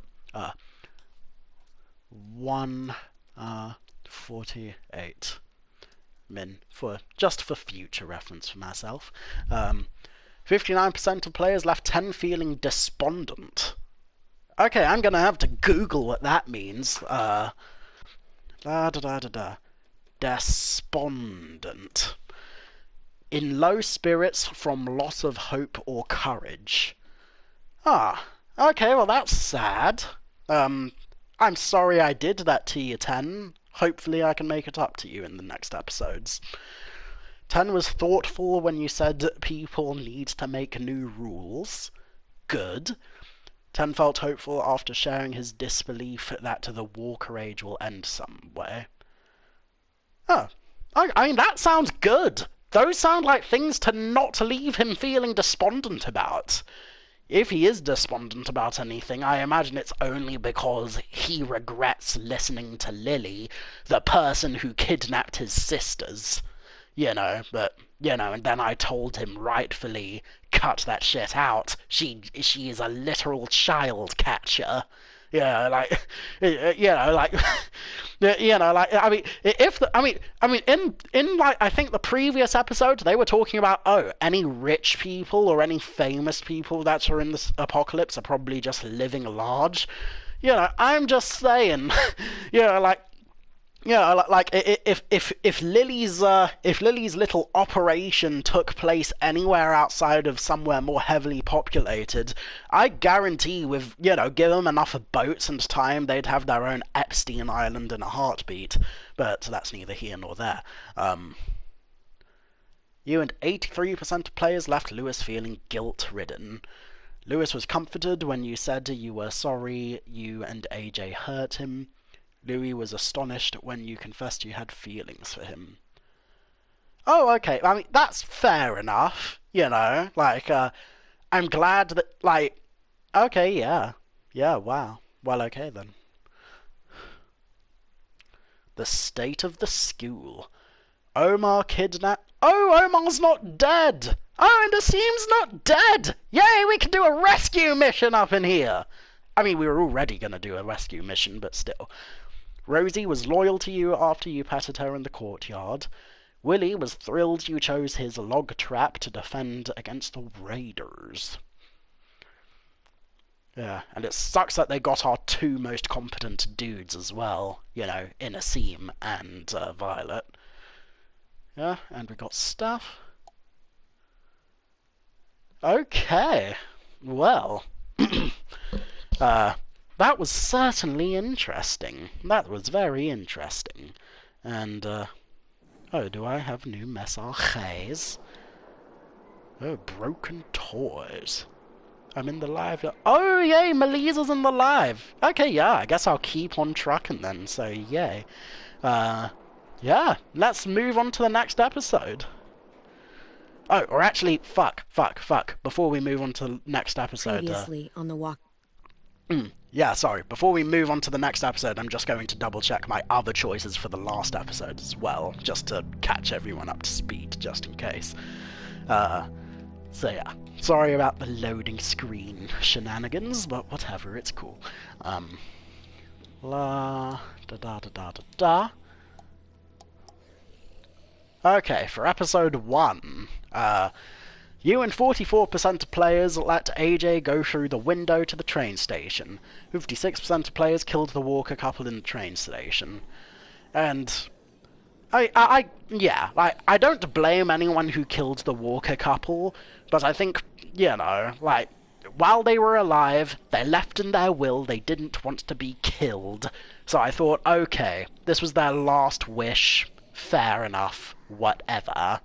148 min just for future reference for myself. 59% of players left 10 feeling despondent. Okay, I'm gonna have to Google what that means. Despondent. In low spirits from loss of hope or courage. Ah, okay, well that's sad. I'm sorry I did that to you, 10. Hopefully I can make it up to you in the next episodes. 10 was thoughtful when you said people need to make new rules. Good. 10 felt hopeful after sharing his disbelief that the Walker Age will end some way. Oh, I mean, that sounds good. Those sound like things to not leave him feeling despondent about. If he is despondent about anything, I imagine it's only because he regrets listening to Lily, the person who kidnapped his sisters. You know, but, you know, and then I told him rightfully, cut that shit out. She is a literal child catcher. Yeah, like, you know, like, you know, like, I mean, in like, I think the previous episodes, they were talking about, oh, any rich people or any famous people that are in this apocalypse are probably just living large. You know, I'm just saying, you know, like, yeah, like if Lily's little operation took place anywhere outside of somewhere more heavily populated, I guarantee with, you know, give them enough boats and time, they'd have their own Epstein Island in a heartbeat. But that's neither here nor there. You and 83% of players left Lewis feeling guilt-ridden. Lewis was comforted when you said you were sorry you and AJ hurt him. Louis was astonished when you confessed you had feelings for him. Oh, okay. I mean, that's fair enough. You know, like, I'm glad that, like, okay, yeah. Yeah, wow. Well, okay then. The state of the school. Omar kidnapped... Oh, Omar's not dead! Oh, and Asim's not dead! Yay, we can do a rescue mission up in here! I mean, we were already going to do a rescue mission, but still. Rosie was loyal to you after you patted her in the courtyard. Willie was thrilled you chose his log trap to defend against the raiders. Yeah, and it sucks that they got our two most competent dudes as well, you know, in Asim and Violet. Yeah, and we got stuff. Okay, well... that was certainly interesting. That was very interesting. And, oh, do I have new messages? Oh, broken toys. I'm in the live. Oh, yay, Melisa's in the live. Okay, yeah, I guess I'll keep on trucking then, so yay. Yeah, let's move on to the next episode. Oh, or actually, fuck. Before we move on to the next episode... Previously on the walk... yeah, sorry. Before we move on to the next episode, I'm just going to double-check my other choices for the last episode as well, just to catch everyone up to speed, just in case. So yeah, sorry about the loading screen shenanigans, but whatever, it's cool. Okay, for episode 1, you and 44% of players let AJ go through the window to the train station. 56% of players killed the Walker couple in the train station. And I don't blame anyone who killed the Walker couple, but I think, you know, like, while they were alive, they left in their will they didn't want to be killed. So I thought, okay, this was their last wish, fair enough, whatever.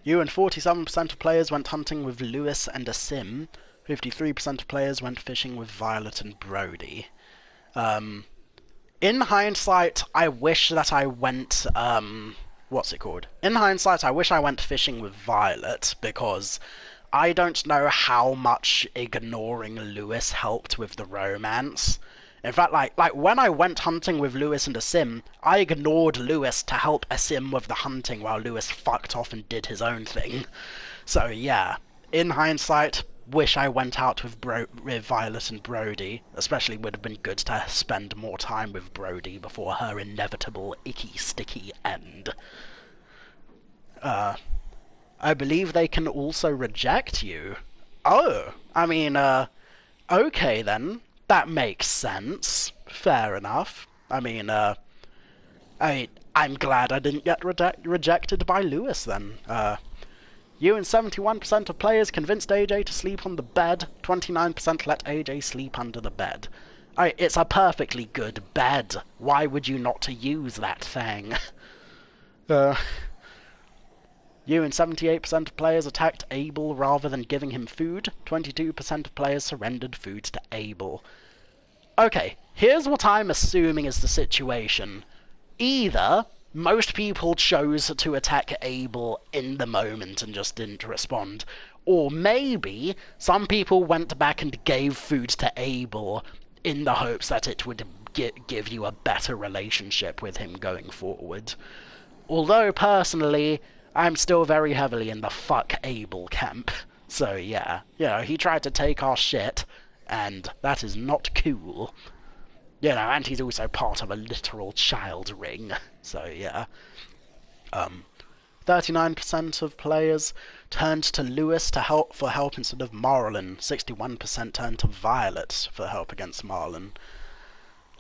You and 47% of players went hunting with Lewis and a sim. 53% of players went fishing with Violet and Brody. In hindsight, I wish that I went, what's it called? In hindsight, I wish I went fishing with Violet, because I don't know how much ignoring Lewis helped with the romance. In fact, like when I went hunting with Lewis and a sim, I ignored Lewis to help a sim with the hunting while Lewis fucked off and did his own thing. So yeah, in hindsight, wish I went out with Violet and Brody. Especially would have been good to spend more time with Brody before her inevitable icky sticky end. I believe they can also reject you. Oh, I mean, okay then. That makes sense. Fair enough. I mean, I'm glad I didn't get rejected by Lewis then. You and 71% of players convinced AJ to sleep on the bed. 29% let AJ sleep under the bed. It's a perfectly good bed. Why would you not to use that thing? You and 78% of players attacked Abel rather than giving him food. 22% of players surrendered food to Abel. Okay, here's what I'm assuming is the situation. Either most people chose to attack Abel in the moment and just didn't respond, or maybe some people went back and gave food to Abel in the hopes that it would give you a better relationship with him going forward. Although, personally, I'm still very heavily in the fuck Abel camp. So yeah, you know, he tried to take our shit, and that is not cool. You know, and he's also part of a literal child ring. So yeah. 39% of players turned to Lewis for help instead of Marlon. 61% turned to Violet for help against Marlon.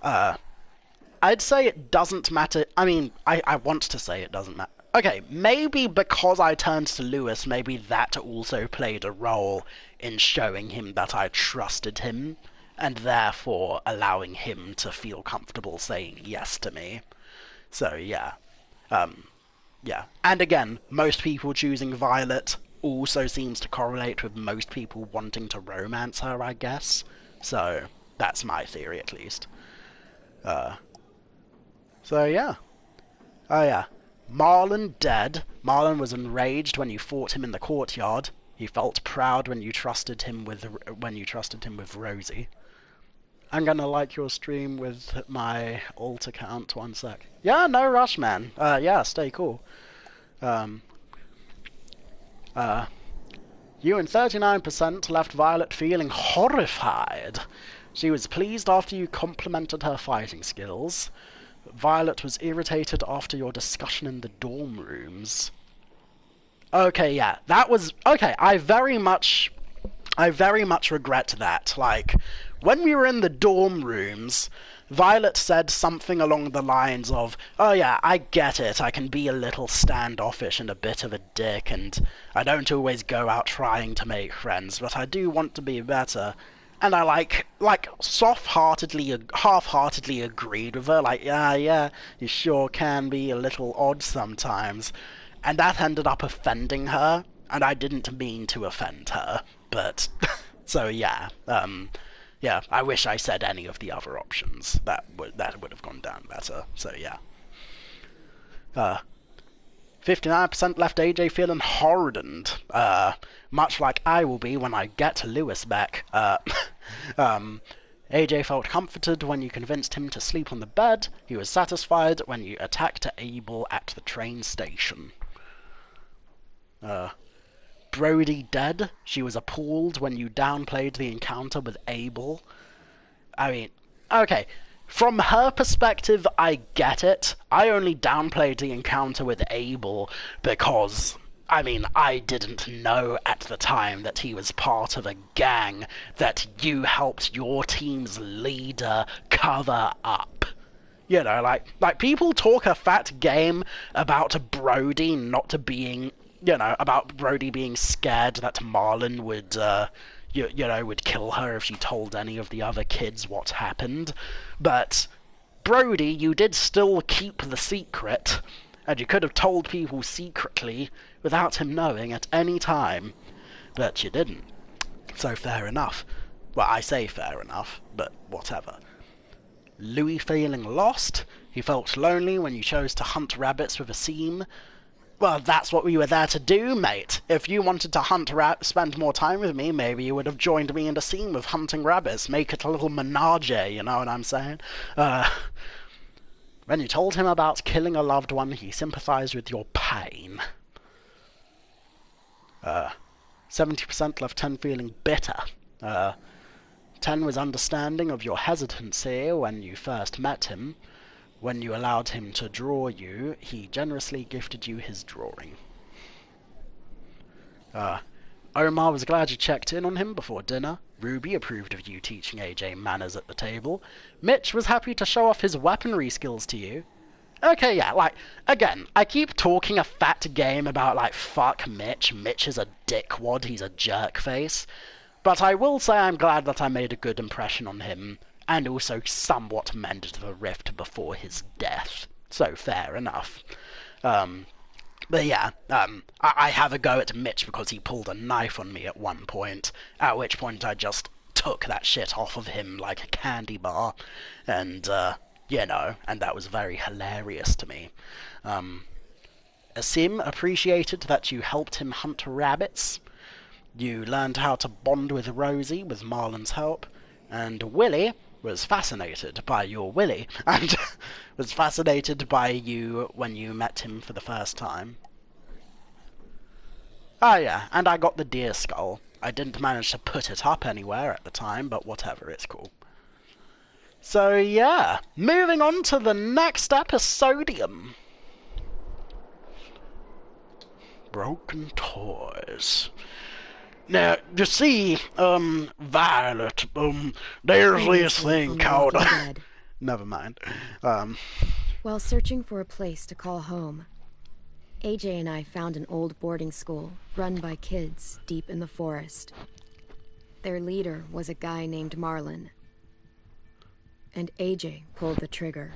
I'd say it doesn't matter. I mean, I want to say it doesn't matter. Okay, maybe because I turned to Lewis, maybe that also played a role in showing him that I trusted him, and therefore allowing him to feel comfortable saying yes to me. So, yeah. Yeah. And again, most people choosing Violet also seems to correlate with most people wanting to romance her, I guess. So, that's my theory, at least. So, yeah. Oh, yeah. Marlon dead. Marlon was enraged when you fought him in the courtyard. He felt proud when you trusted him with Rosie. I'm gonna like your stream with my alt account. 1 sec. Yeah, no rush, man. Yeah, stay cool. You and 39% left Violet feeling horrified. She was pleased after you complimented her fighting skills. Violet was irritated after your discussion in the dorm rooms. Okay, yeah, that was... Okay, I very much regret that. Like, when we were in the dorm rooms, Violet said something along the lines of, oh yeah, I get it, I can be a little standoffish and a bit of a dick, and I don't always go out trying to make friends, but I do want to be better. And I like half-heartedly agreed with her, like, yeah, you sure can be a little odd sometimes. and that ended up offending her, and I didn't mean to offend her, but, so yeah, yeah, I wish I said any of the other options. That would have gone down better, so yeah. 59% left AJ feeling hardened, much like I will be when I get Lewis back. AJ felt comforted when you convinced him to sleep on the bed. He was satisfied when you attacked Abel at the train station. Brody dead. She was appalled when you downplayed the encounter with Abel. I mean, okay. From her perspective, I get it. I only downplayed the encounter with Abel because, I mean, I didn't know at the time that he was part of a gang that you helped your team's leader cover up. You know, like people talk a fat game about Brody not being, you know, about Brody being scared that Marlon would, you know, would kill her if she told any of the other kids what happened. But, Brody, you did still keep the secret, and you could have told people secretly without him knowing at any time, but you didn't. So fair enough. Well, I say fair enough, but whatever. Louis feeling lost? He felt lonely when you chose to hunt rabbits with a seam. Well, that's what we were there to do, mate. If you wanted to spend more time with me, maybe you would have joined me in the scene of hunting rabbits. Make it a little menage, you know what I'm saying? When you told him about killing a loved one, he sympathized with your pain. 70% left 10 feeling bitter. 10 was understanding of your hesitancy when you first met him. When you allowed him to draw you, he generously gifted you his drawing. Omar was glad you checked in on him before dinner. Ruby approved of you teaching AJ manners at the table. Mitch was happy to show off his weaponry skills to you. Okay, yeah, like, again, I keep talking a fat game about, like, fuck Mitch. Mitch is a dickwad, he's a jerkface. But I will say I'm glad that I made a good impression on him, and also somewhat mended the rift before his death. So, fair enough. But yeah, I have a go at Mitch because he pulled a knife on me at one point, at which point I just took that shit off of him like a candy bar, and, you know, and that was very hilarious to me. Asim appreciated that you helped him hunt rabbits. You learned how to bond with Rosie with Marlon's help, and Willie was fascinated by your Willie, and was fascinated by you when you met him for the first time. Oh yeah, and I got the deer skull. I didn't manage to put it up anywhere at the time, but whatever, it's cool. So yeah, moving on to the next episodium. Broken toys. Now, you see, Violet, there's this thing called... Never mind. While searching for a place to call home, AJ and I found an old boarding school run by kids deep in the forest. Their leader was a guy named Marlon. And AJ pulled the trigger.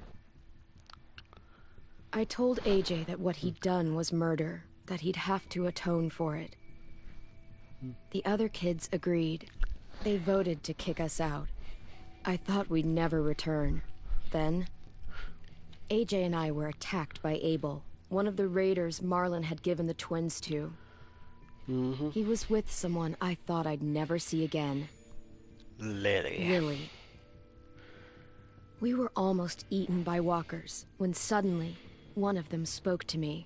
I told AJ that what he'd done was murder, that he'd have to atone for it. The other kids agreed. They voted to kick us out. I thought we'd never return. Then, AJ and I were attacked by Abel, one of the raiders Marlon had given the twins to. He was with someone I thought I'd never see again. Lily. We were almost eaten by walkers, when suddenly, one of them spoke to me.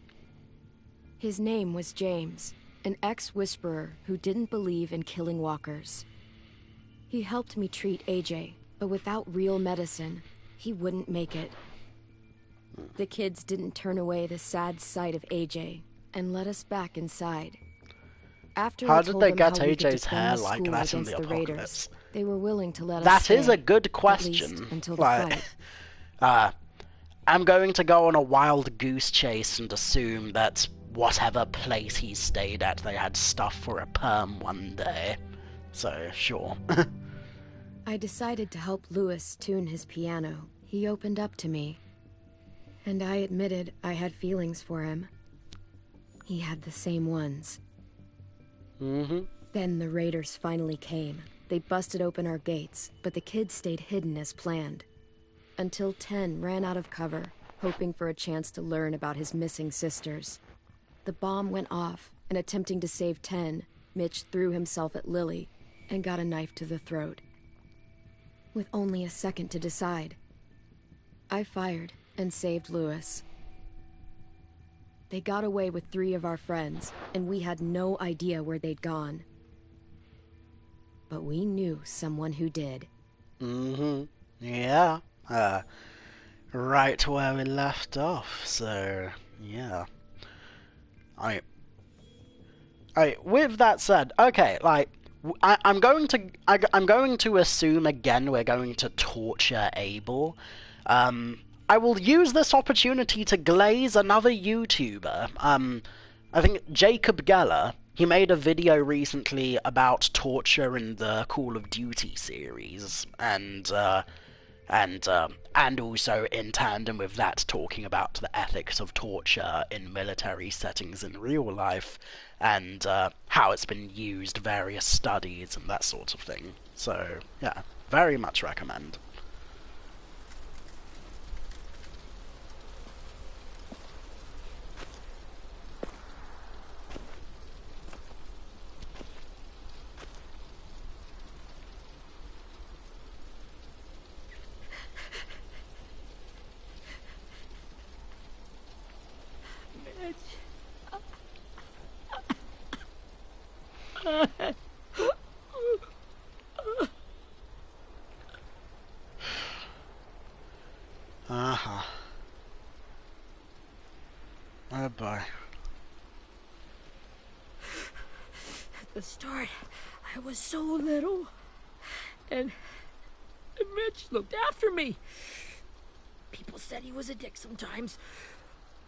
His name was James, an ex-whisperer who didn't believe in killing walkers. He helped me treat AJ, but without real medicine, he wouldn't make it. The kids didn't turn away the sad sight of AJ and let us back inside. After how I did told they them get how we could AJ's defend hair the like school that in against the the apocalypse? raiders, they were willing to let us That stay, is a good at question. least until the fight. I'm going to go on a wild goose chase and assume that whatever place he stayed at, they had stuff for a perm one day. So, sure. I decided to help Lewis tune his piano. He opened up to me. And I admitted I had feelings for him. He had the same ones. Mm-hmm. Then the raiders finally came. They busted open our gates, but the kids stayed hidden as planned. Until Ten ran out of cover, hoping for a chance to learn about his missing sisters. The bomb went off, and attempting to save Ten, Mitch threw himself at Lily and got a knife to the throat. With only a second to decide, I fired and saved Lewis. They got away with 3 of our friends, and we had no idea where they'd gone. But we knew someone who did. Mm-hmm. Yeah. Right where we left off, so yeah. With that said, okay, like I'm going to assume again we're going to torture Abel. I will use this opportunity to glaze another YouTuber. I think Jacob Geller. He made a video recently about torture in the Call of Duty series, and also in tandem with that, talking about the ethics of torture in military settings in real life, and how it's been used, various studies and that sort of thing. So yeah, very much recommend. Uh-huh. Oh boy. At the start, I was so little. And Mitch looked after me. People said he was a dick sometimes,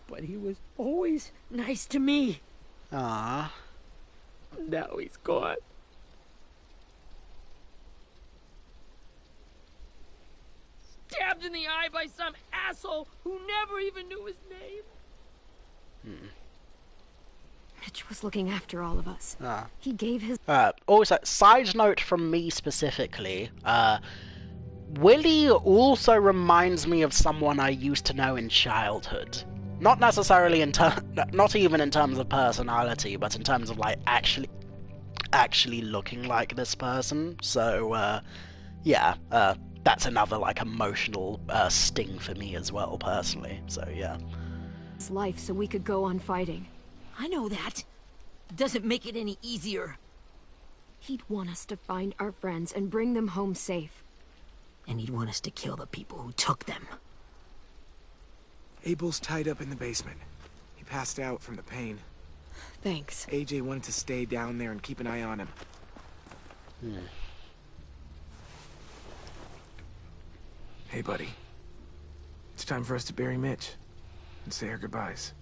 but he was always nice to me. Ah. Now he's gone. Stabbed in the eye by some asshole who never even knew his name. Mitch was looking after all of us. He gave his... Also, side note from me specifically, Willie also reminds me of someone I used to know in childhood. Not necessarily not even in terms of personality, but in terms of, like, actually looking like this person. So, yeah, that's another, like, emotional sting for me as well, personally. So, yeah. His life so we could go on fighting. I know that. Doesn't make it any easier. He'd want us to find our friends and bring them home safe. And he'd want us to kill the people who took them. Abel's tied up in the basement. He passed out from the pain. Thanks. AJ wanted to stay down there and keep an eye on him. Hey, buddy. It's time for us to bury Mitch and say our goodbyes.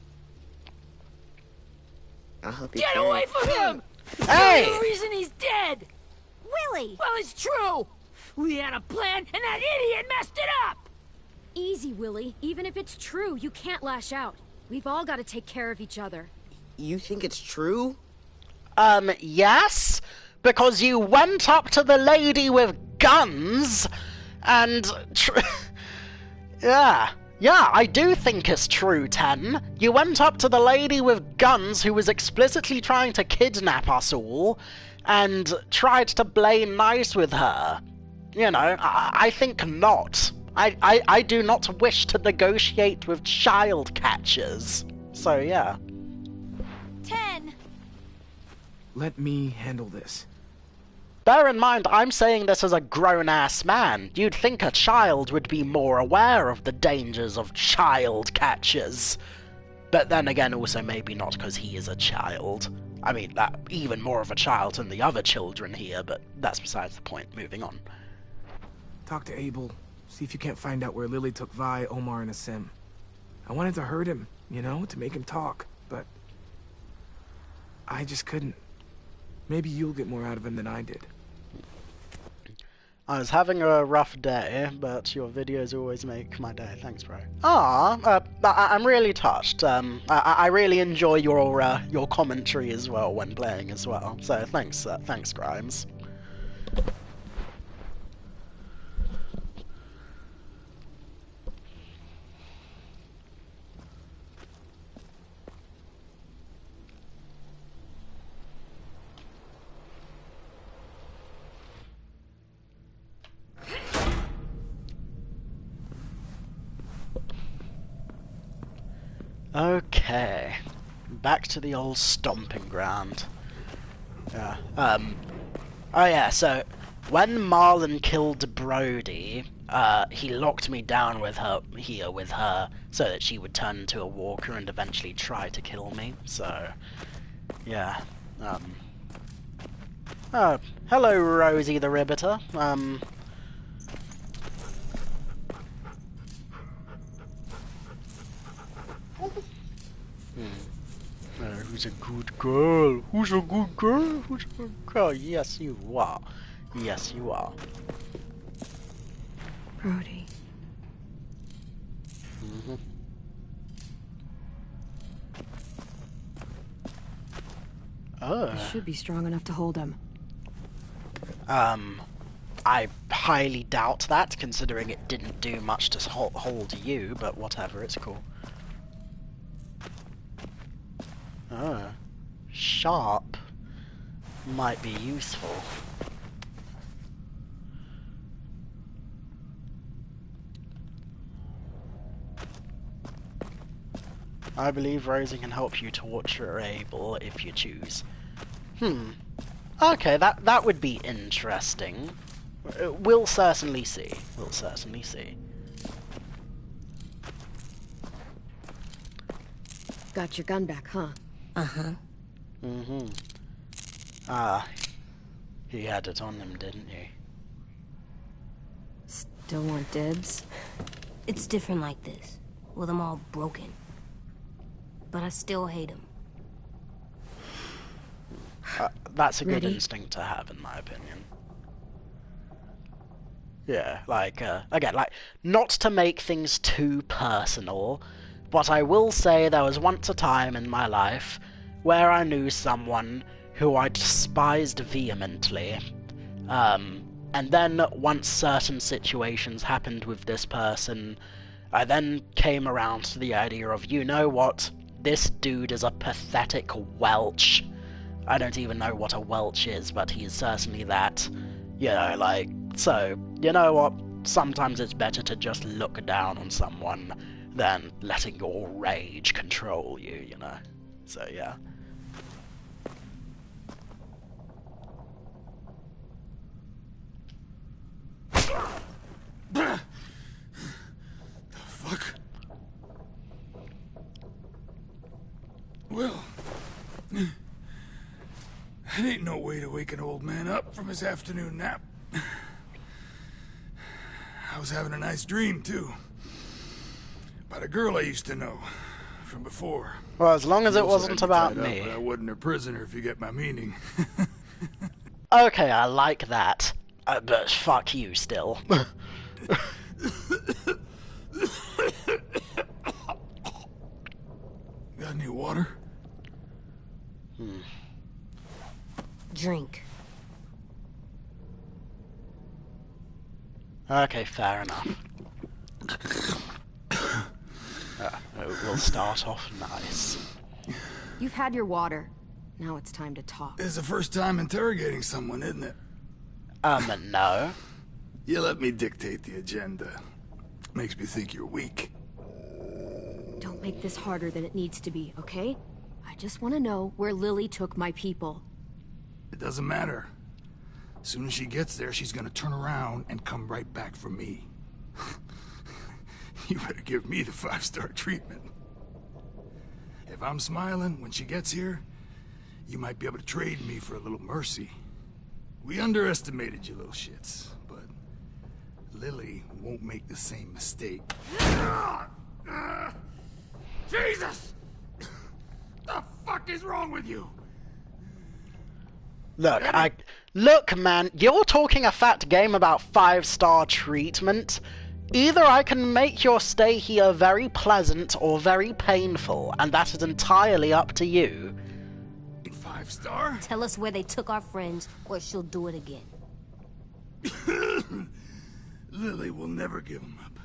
I'll help you. Get away from him! Hey! There's no reason he's dead! Willie! Well, it's true! We had a plan, and that idiot messed it up! Easy, Willie. Even if it's true, you can't lash out. We've all got to take care of each other. You think it's true? Yes? Because you went up to the lady with guns, and... Yeah, I do think it's true, Ten. You went up to the lady with guns who was explicitly trying to kidnap us all, and tried to play nice with her. You know, I think not. I do not wish to negotiate with child catchers. So, yeah. 10! Let me handle this. Bear in mind, I'm saying this as a grown-ass man. You'd think a child would be more aware of the dangers of child catchers. But then again, also maybe not because he is a child. I mean, even more of a child than the other children here, but that's besides the point. Moving on. Talk to Abel. See if you can't find out where Lily took Vi, Omar, and Asim. I wanted to hurt him, you know, to make him talk, but... I just couldn't. Maybe you'll get more out of him than I did. I was having a rough day, but your videos always make my day. Thanks, bro. I'm really touched. I really enjoy your commentary as well when playing as well. So thanks, Grimes. Okay, back to the old stomping ground. Yeah. Oh yeah. So when Marlon killed Brody, he locked me down with her so that she would turn into a walker and eventually try to kill me. So, yeah. Hello, Rosie the Ribbitor. Who's a good girl? Who's a good girl? Who's a good girl? Yes, you are. Yes, you are. Brody. Oh. I should be strong enough to hold him. I highly doubt that, considering it didn't do much to hold you, but whatever, it's cool. Oh. Sharp might be useful. I believe Rosie can help you torture Abel if you choose. Okay, that would be interesting. We'll certainly see. We'll certainly see. Got your gun back, huh? Uh-huh. He had it on him, didn't he? Still want dibs? It's different like this, with them all broken. But I still hate him. That's a good Ready? instinct to have, in my opinion. Yeah, like, again, like, not to make things too personal, but I will say there was once a time in my life where I knew someone who I despised vehemently, and then once certain situations happened with this person, I then came around to the idea of, you know what, this dude is a pathetic welch. I don't even know what a welch is, but he's certainly that. You know, like, so, you know what? Sometimes it's better to just look down on someone than letting your rage control you, you know? So, yeah. The fuck? Well, that ain't no way to wake an old man up from his afternoon nap. I was having a nice dream, too. About a girl I used to know from before. Well, as long as it Also had wasn't about tied up, me. but I wasn't her prisoner, if you get my meaning. Okay, I like that. But fuck you still. Got any water? Drink. Okay, fair enough. We'll start off nice. You've had your water. Now it's time to talk. It's the first time interrogating someone, isn't it? No. You let me dictate the agenda. Makes me think you're weak. Don't make this harder than it needs to be, okay? I just want to know where Lily took my people. It doesn't matter. As soon as she gets there, she's gonna turn around and come right back for me. You better give me the 5-star treatment. If I'm smiling when she gets here, you might be able to trade me for a little mercy. We underestimated you little shits, but Lily won't make the same mistake. Jesus! The fuck is wrong with you? Look, man, you're talking a fat game about 5-star treatment. Either I can make your stay here very pleasant or very painful, and that is entirely up to you. 5-star? Tell us where they took our friends, or she'll do it again. Lily will never give them up.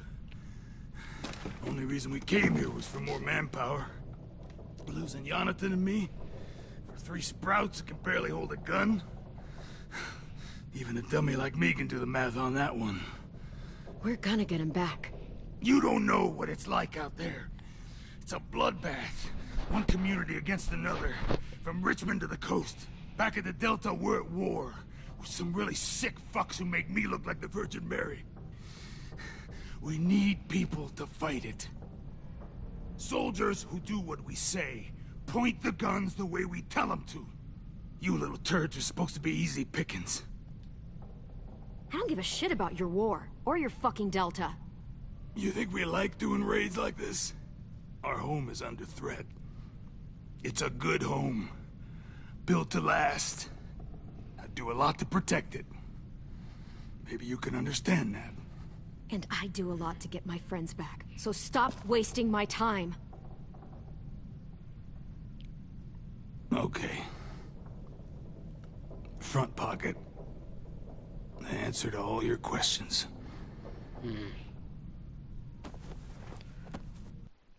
Only reason we came here was for more manpower. Losing Jonathan and me? For 3 sprouts that can barely hold a gun? Even a dummy like me can do the math on that one. We're gonna get him back. You don't know what it's like out there. It's a bloodbath. One community against another. From Richmond to the coast. Back at the Delta, we're at war. With some really sick fucks who make me look like the Virgin Mary. We need people to fight it. Soldiers who do what we say. Point the guns the way we tell them to. You little turds are supposed to be easy pickings. I don't give a shit about your war, or your fucking Delta. You think we like doing raids like this? Our home is under threat. It's a good home. Built to last. I do a lot to protect it. Maybe you can understand that. And I do a lot to get my friends back, so stop wasting my time. Okay. Front pocket. The answer to all your questions.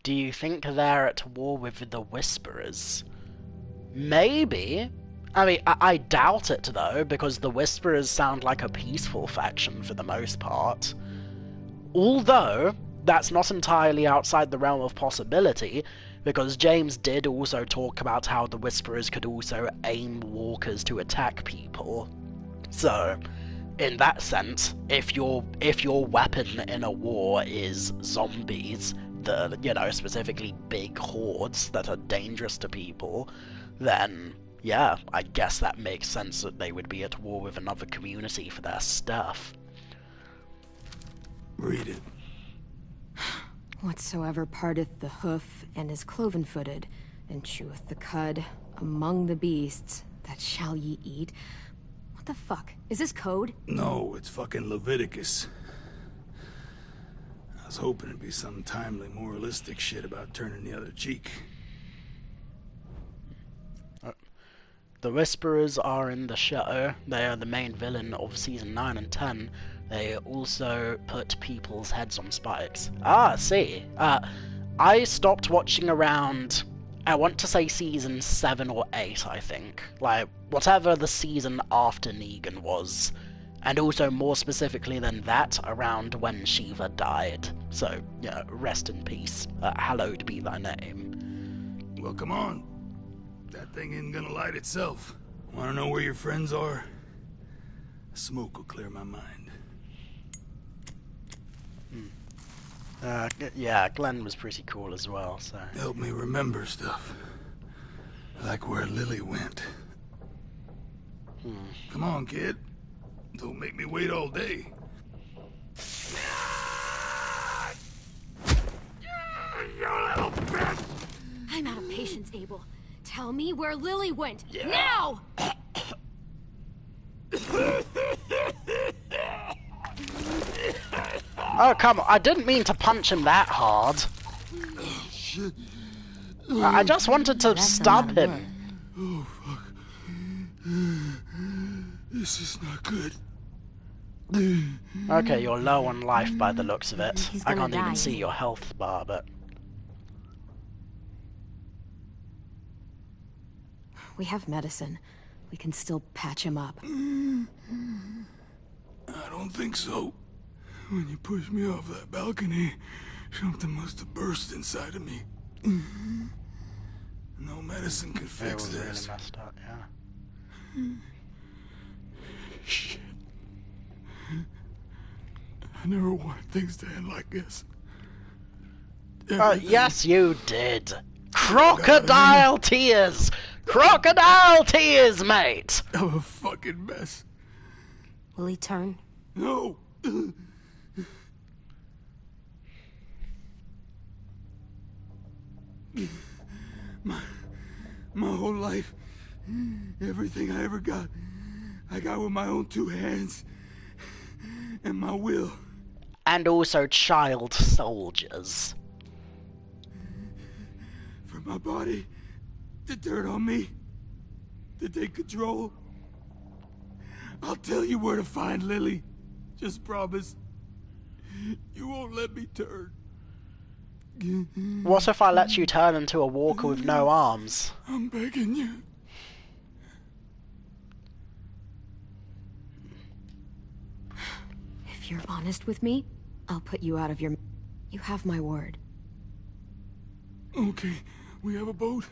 Do you think they're at war with the Whisperers? Maybe. I mean, I doubt it, though, because the Whisperers sound like a peaceful faction for the most part. Although, that's not entirely outside the realm of possibility, because James did also talk about how the Whisperers could also aim walkers to attack people. So, in that sense, if your weapon in a war is zombies, specifically big hordes that are dangerous to people, then yeah, I guess that makes sense that they would be at war with another community for their stuff. Read it. Whatsoever parteth the hoof and is cloven-footed, and cheweth the cud among the beasts, that shall ye eat. What the fuck? Is this code? No, it's fucking Leviticus. I was hoping it'd be some timely, moralistic shit about turning the other cheek. The Whisperers are in the show. They are the main villain of season 9 and 10. They also put people's heads on spikes. Ah, see. I stopped watching around, I want to say season 7 or 8, I think. Like, whatever the season after Negan was. And also, more specifically than that, around when Shiva died. So, rest in peace. Hallowed be thy name. Well, come on. That thing isn't gonna light itself. Wanna know where your friends are? Smoke will clear my mind. Yeah, Glenn was pretty cool as well, so... Help me remember stuff. Like where Lily went. Come on, kid. Don't make me wait all day. You little bitch! I'm out of patience, Abel. Tell me where Lily went. Yeah. Now! Oh, come on. I didn't mean to punch him that hard. I just wanted to stab him. Oh, fuck. This is not good. Okay, you're low on life by the looks of it. I can't even see your health bar, but... We have medicine. We can still patch him up. I don't think so. When you pushed me off that balcony, something must have burst inside of me. No medicine can fix this. Really messed up, yeah. Shit. I never wanted things to end like this. Yes, you did. Crocodile tears! Crocodile tears, mate! I'm a fucking mess. Will he turn? No! My whole life Everything I ever got, I got with my own 2 hands. And my will. And also child soldiers. For my body to turn on me, to take control. I'll tell you where to find Lily. Just promise. You won't let me turn. What if I let you turn into a walker with no arms? I'm begging you. If you're honest with me, I'll put you out of your... You have my word. Okay, we have a boat.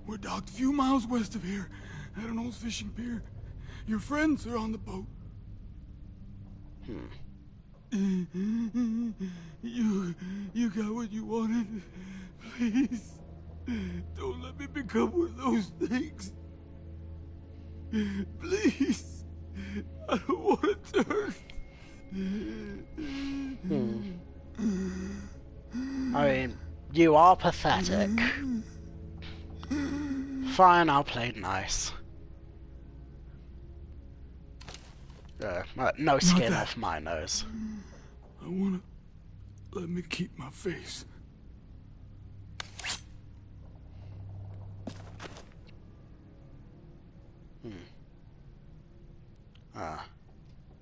We're docked a few miles west of here, at an old fishing pier. Your friends are on the boat. You got what you wanted. Please, don't let me become one of those things. Please, I don't want to turn. I mean, you are pathetic. Fine, I'll play nice. No skin off my nose. I wanna let me keep my face.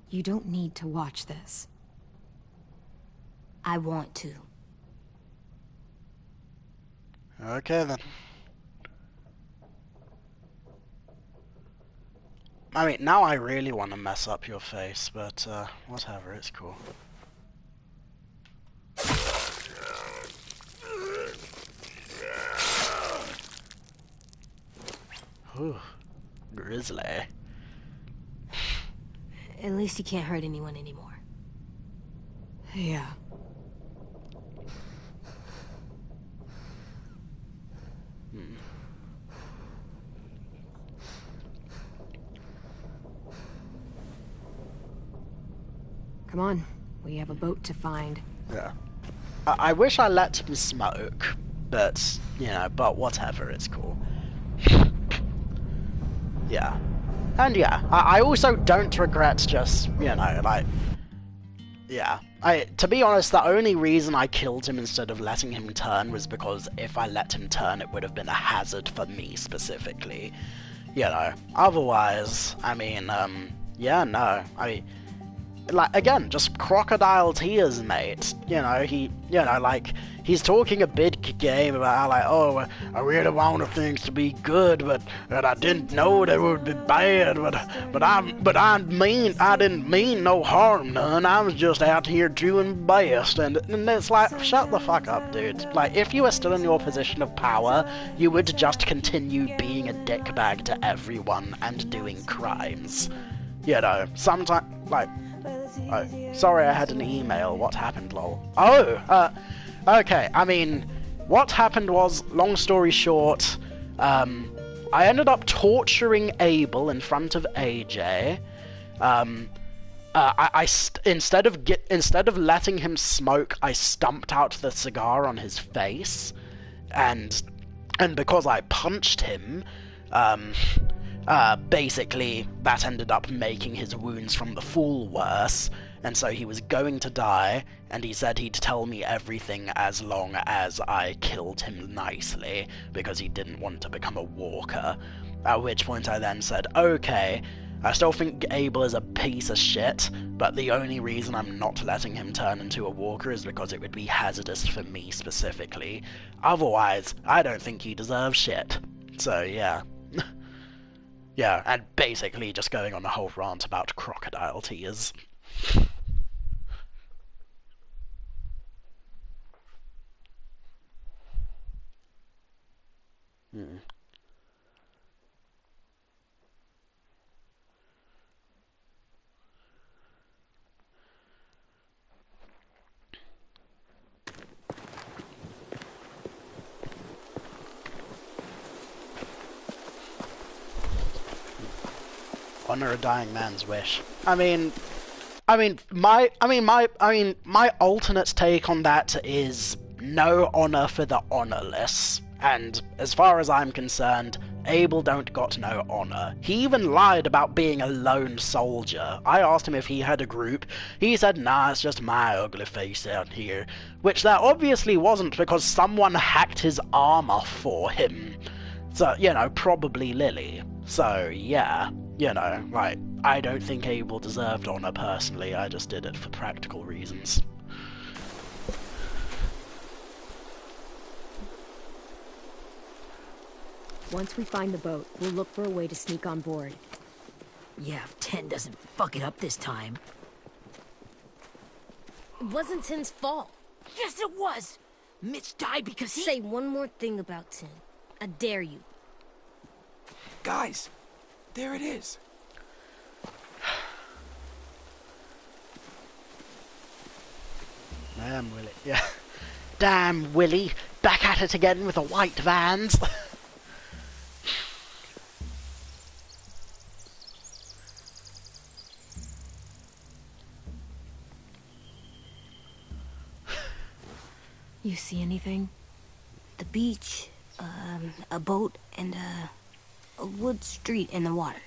You don't need to watch this. I want to. Okay then. I mean, now I really want to mess up your face, but whatever, it's cool. Ooh, grizzly. At least he can't hurt anyone anymore. Yeah. Come on, we have a boat to find. Yeah. I wish I let him smoke, but, you know, but whatever, it's cool. Yeah. And yeah, I also don't regret just, you know, like, yeah. To be honest, the only reason I killed him instead of letting him turn was because if I let him turn, it would have been a hazard for me specifically. You know, otherwise, I mean, yeah, no, like, again, just crocodile tears, mate. You know, he's talking a big game about how, like, oh, I really wanted things to be good, but I didn't know they would be bad, but I didn't mean no harm, none. I was just out here doing best, and it's like, shut the fuck up, dude. Like, if you were still in your position of power, you would just continue being a dickbag to everyone and doing crimes. You know, sometimes, like, oh, sorry, I had an email. What happened, lol? Oh, okay, I mean, what happened was, long story short, I ended up torturing Abel in front of AJ. Instead of letting him smoke, I stumped out the cigar on his face, and because I punched him, basically, that ended up making his wounds from the fall worse, and so he was going to die, and he said he'd tell me everything as long as I killed him nicely, because he didn't want to become a walker. At which point I then said, okay, I still think Abel is a piece of shit, but the only reason I'm not letting him turn into a walker is because it would be hazardous for me specifically. Otherwise, I don't think he deserves shit. So, yeah. Yeah, and basically just going on a whole rant about crocodile tears. Honor a dying man's wish. My alternate take on that is no honor for the honorless. And as far as I'm concerned, Abel don't got no honor. He even lied about being a lone soldier. I asked him if he had a group. He said, nah, it's just my ugly face out here. Which that obviously wasn't, because someone hacked his armor for him. So, you know, probably Lily. So, yeah, you know, like, I don't think Abel deserved honor personally. I just did it for practical reasons. Once we find the boat, we'll look for a way to sneak on board. Yeah, if 10 doesn't fuck it up this time. It wasn't Tin's fault. Yes, it was! Mitch died because he— Say one more thing about Tin. I dare you. Guys, there it is. Damn, Willie. Yeah. Damn, Willie. Back at it again with the white vans. You see anything? The beach, a boat, and a wood street in the water.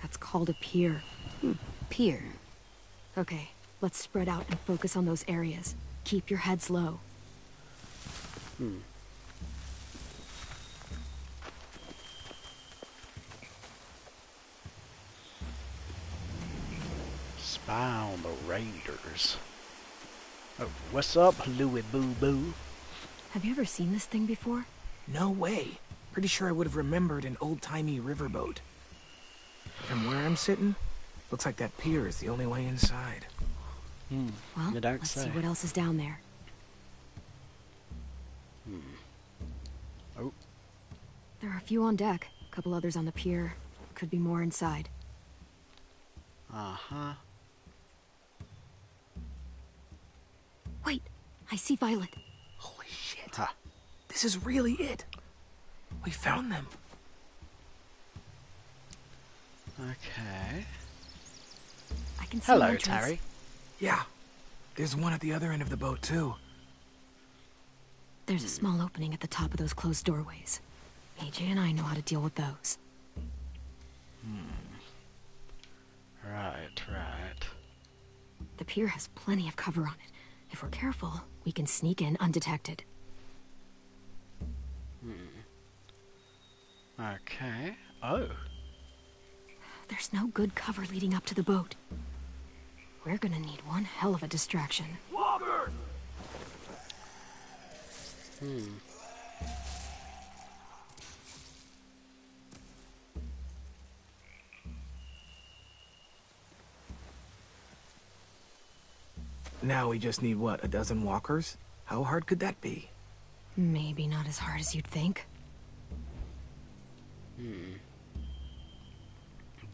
That's called a pier. Pier. Okay, let's spread out and focus on those areas. Keep your heads low. Spy on the raiders. Oh, what's up, Louie Boo Boo? Have you ever seen this thing before? No way. Pretty sure I would have remembered an old-timey riverboat. From where I'm sitting, looks like that pier is the only way inside. Well, let's see what else is down there. Oh. There are a few on deck, a couple others on the pier. Could be more inside. Uh-huh. Wait, I see Violet. Holy shit. Huh. This is really it. We found them. Okay. I can see Hello, Terry. Yeah. There's one at the other end of the boat, too. There's a small opening at the top of those closed doorways. AJ and I know how to deal with those. Right. The pier has plenty of cover on it. If we're careful, we can sneak in undetected. Okay. Oh. There's no good cover leading up to the boat. We're gonna need one hell of a distraction. Walker! Now we just need, what, a dozen walkers? How hard could that be? Maybe not as hard as you'd think.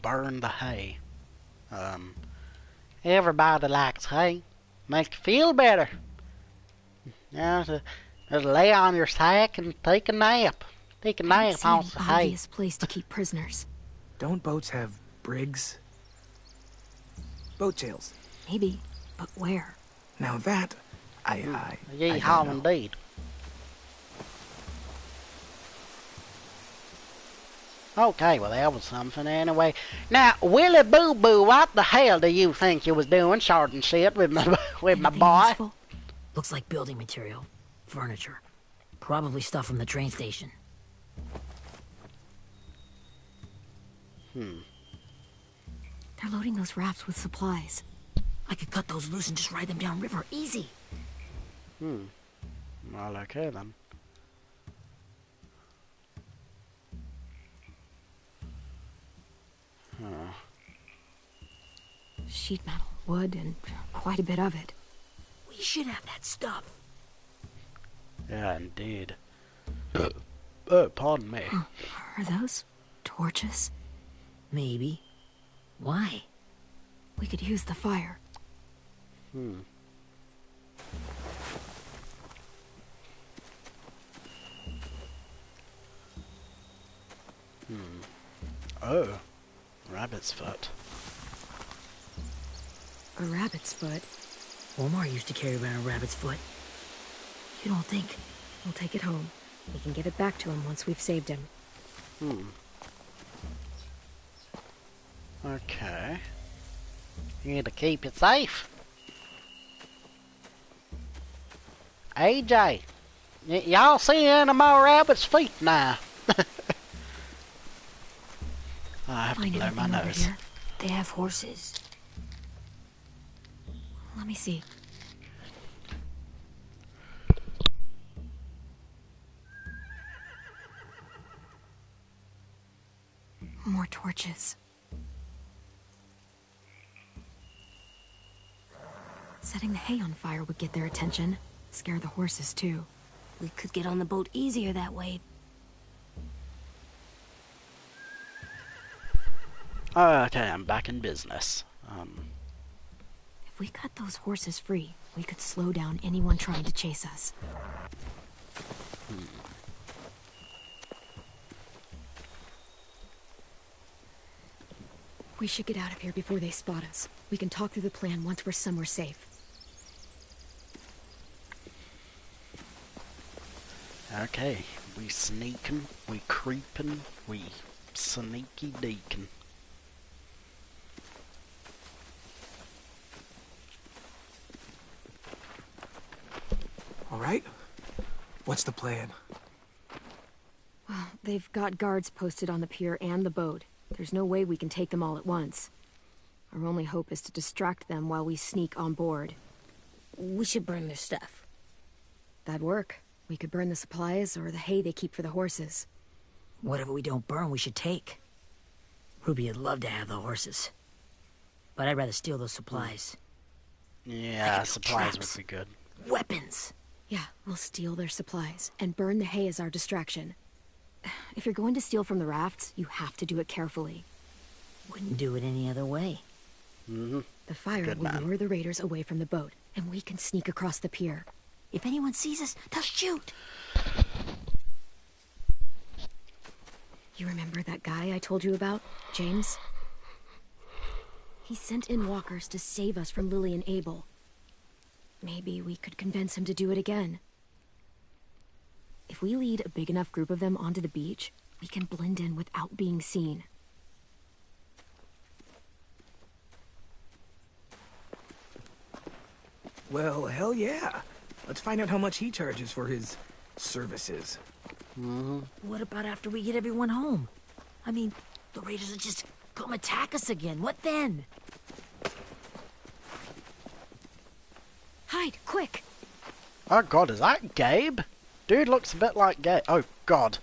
Burn the hay. Everybody likes hay. Makes you feel better. Yeah, just lay on your sack and take a nap. Take a nap on the An hay. obvious place to keep prisoners. Don't boats have brigs? Boat jails. Maybe, but where? Now that, I Yeehaw don't know. indeed. Okay, well that was something anyway. Now, Willie Boo Boo, what the hell do you think you was doing, shorting shit with my boy? Useful? Looks like building material. Furniture. Probably stuff from the train station. They're loading those rafts with supplies. I could cut those loose and just ride them downriver. Easy. Well, okay then. Sheet metal, wood, and quite a bit of it. We should have that stuff. Yeah, indeed. Pardon me. Are those torches? Maybe. Why? We could use the fire. Oh, rabbit's foot. A rabbit's foot. Omar used to carry around a rabbit's foot. You don't think? We'll take it home. We can give it back to him once we've saved him. Okay. You need to keep it safe. AJ, y'all see any more rabbits' feet now? I have to blow my nose. Here? They have horses. Let me see. More torches. Setting the hay on fire would get their attention. Scare the horses, too. We could get on the boat easier that way. Okay, I'm back in business. If we cut those horses free, we could slow down anyone trying to chase us. We should get out of here before they spot us. We can talk through the plan once we're somewhere safe. Okay, we sneaking, we creeping, we sneaky deakin'. All right. What's the plan? Well, they've got guards posted on the pier and the boat. There's no way we can take them all at once. Our only hope is to distract them while we sneak on board. We should burn their stuff. That'd work. We could burn the supplies or the hay they keep for the horses. Whatever we don't burn, we should take. Ruby would love to have the horses. But I'd rather steal those supplies. Yeah, supplies would be good. Weapons! Yeah, we'll steal their supplies and burn the hay as our distraction. If you're going to steal from the rafts, you have to do it carefully. Wouldn't do it any other way. Mm-hmm. The fire will lure the raiders away from the boat, and we can sneak across the pier. If anyone sees us, they'll shoot! You remember that guy I told you about, James? He sent in walkers to save us from Lily and Abel. Maybe we could convince him to do it again. If we lead a big enough group of them onto the beach, we can blend in without being seen. Well, hell yeah. Let's find out how much he charges for his services. What about after we get everyone home? I mean, the raiders will just come attack us again. What then? Hide, quick! Oh god, is that Gabe? Dude looks a bit like Gabe. Oh god.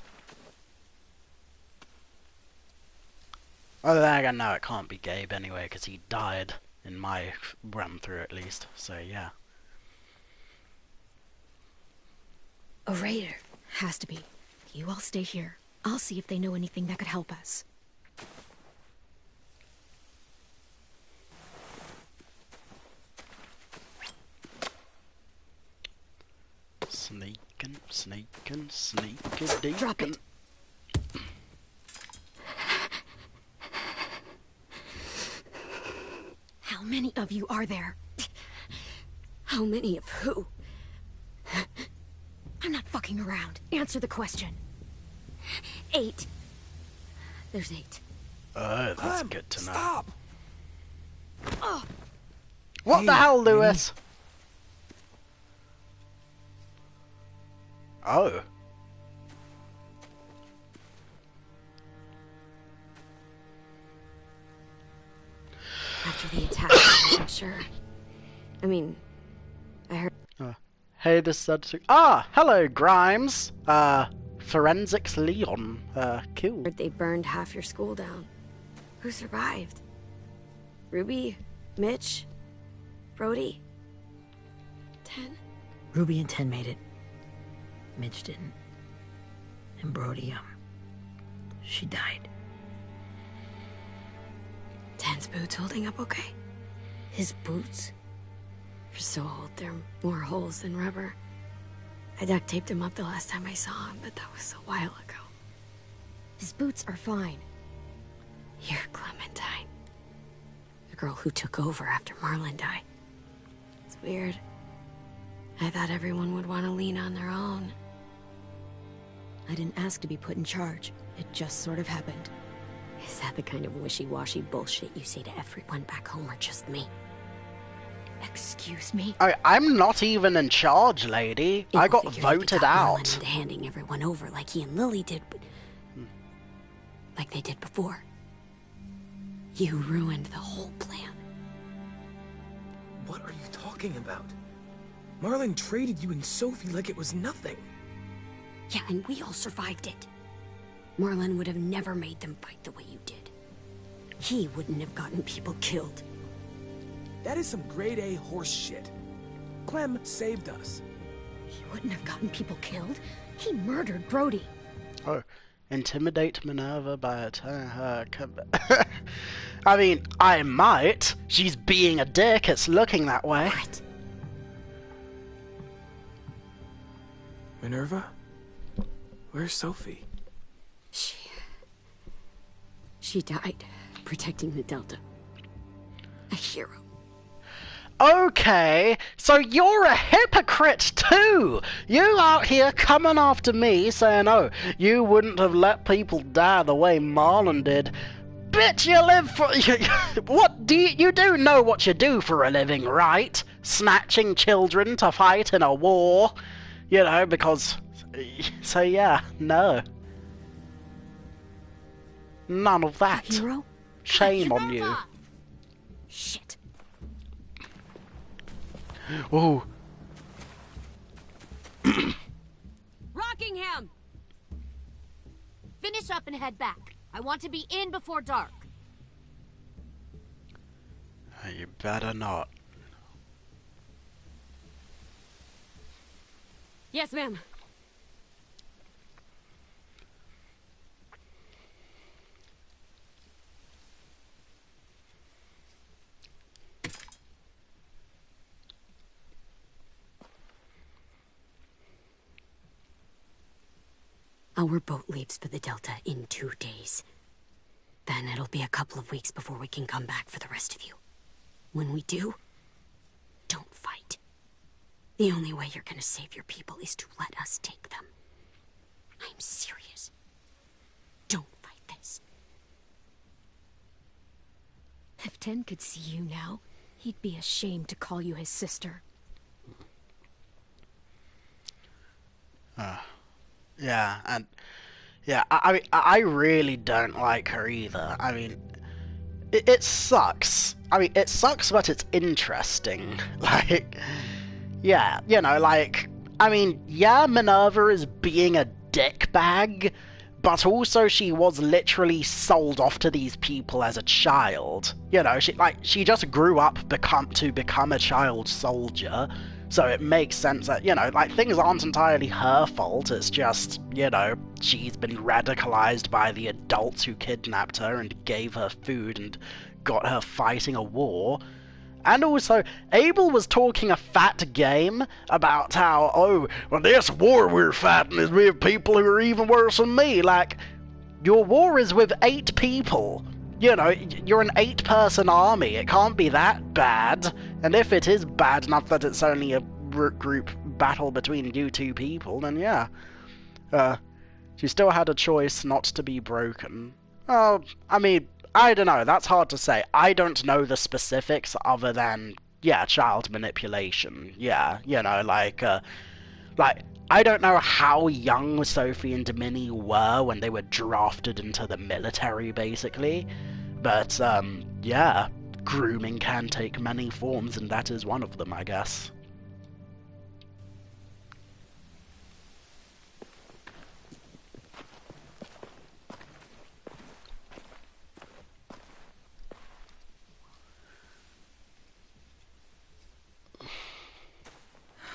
Oh, then again, no, it can't be Gabe anyway, because he died in my run through at least. So, yeah. A raider. Has to be. You all stay here. I'll see if they know anything that could help us. Sneakin', sneakin', sneakin', Drop it. How many of you are there? How many of who? I'm not fucking around. Answer the question. 8. There's 8. Oh, that's good to know. Stop! What the hell, Lewis? Oh. After the attack, I wasn't sure. I mean, I heard... Hey, this is... Ah! Hello, Grimes! Forensics Leon. Cool. They burned half your school down. Who survived? Ruby? Mitch? Brody? 10? Ruby and 10 made it. Mitch didn't. And Brody, she died. 10's boots holding up okay? His boots? They're so old, there are more holes than rubber. I duct taped him up the last time I saw him, but that was a while ago. His boots are fine. You're Clementine. The girl who took over after Marlon died. It's weird. I thought everyone would want to lean on their own. I didn't ask to be put in charge. It just sort of happened. Is that the kind of wishy-washy bullshit you say to everyone back home, or just me? Excuse me? I'm not even in charge, lady. I got voted out. Into handing everyone over like he and Lily did, but... like they did before. You ruined the whole plan. What are you talking about? Marlon traded you and Sophie like it was nothing. Yeah, and we all survived it. Marlon would have never made them fight the way you did. He wouldn't have gotten people killed. That is some grade A horse shit. Clem saved us. He wouldn't have gotten people killed. He murdered Brody. Oh, intimidate Minerva by attacking her. I mean, I might. She's being a dick. It's looking that way. What? Minerva? Where's Sophie? She died protecting the Delta. A hero. Okay, so you're a hypocrite too! You out here coming after me saying, oh, you wouldn't have let people die the way Marlon did. Bitch, you live for... What do you do know what you do for a living, right? Snatching children to fight in a war. You know, because... So yeah, no. None of that. Hero? Shame on you. Shit. Ooh. Rockingham! Finish up and head back. I want to be in before dark. You better not. Yes, ma'am. Our boat leaves for the Delta in 2 days. Then it'll be a couple of weeks before we can come back for the rest of you. When we do, don't fight. The only way you're gonna save your people is to let us take them. I'm serious. Don't fight this. If Ten could see you now, he'd be ashamed to call you his sister. Yeah, and yeah, I really don't like her either. I mean, it sucks. I mean, it sucks, but it's interesting. Like, yeah, you know, like, I mean, yeah, Minerva is being a dickbag, but also she was literally sold off to these people as a child. You know, she just grew up to become a child soldier. So it makes sense that, you know, like, things aren't entirely her fault, it's just, you know, she's been radicalized by the adults who kidnapped her and gave her food and got her fighting a war. And also, Abel was talking a fat game about how, oh, well, this war we're fighting is with people who are even worse than me. Like, your war is with 8 people. You know, you're an 8-person army. It can't be that bad. And if it is bad enough that it's only a group battle between you 2 people, then yeah. She still had a choice not to be broken. Oh, I mean, I don't know. That's hard to say. I don't know the specifics other than, yeah, child manipulation. Yeah, you know, like, I don't know how young Sophie and Domini were when they were drafted into the military, basically. But, yeah, grooming can take many forms, and that is one of them, I guess.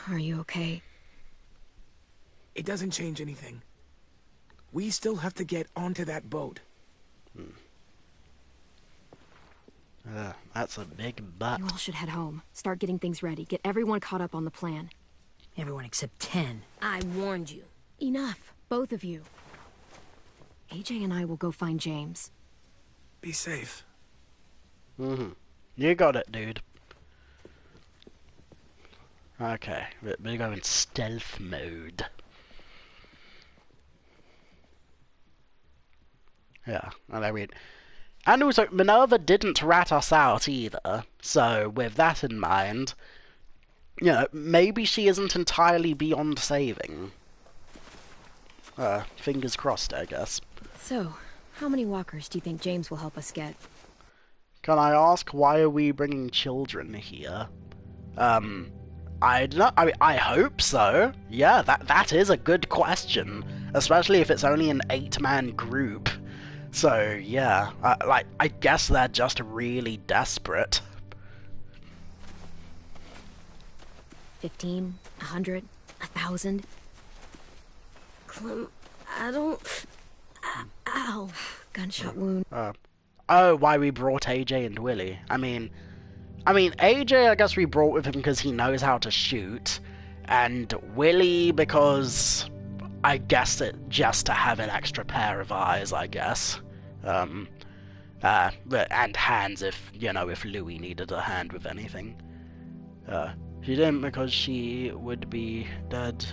Are you okay? It doesn't change anything. We still have to get onto that boat. That's a big butt. You all should head home. Start getting things ready. Get everyone caught up on the plan. Everyone except 10. I warned you. Enough, both of you. AJ and I will go find James. Be safe. You got it, dude. Okay, we're going stealth mode. Yeah, and I mean, and also Minerva didn't rat us out either. So with that in mind, you know, maybe she isn't entirely beyond saving. Fingers crossed, I guess. So, how many walkers do you think James will help us get? Can I ask, why are we bringing children here? I don't know. I mean, I hope so. Yeah, that is a good question, especially if it's only an 8-man group. So yeah, I guess they're just really desperate. 15, 100, 1,000. Clem, I don't... Ow. Gunshot wound. Oh, why we brought AJ and Willie. I mean, AJ, I guess we brought with him because he knows how to shoot, and Willie because I guess it just to have an extra pair of eyes, I guess. And hands if, you know, if Louis needed a hand with anything. She didn't because she would be dead.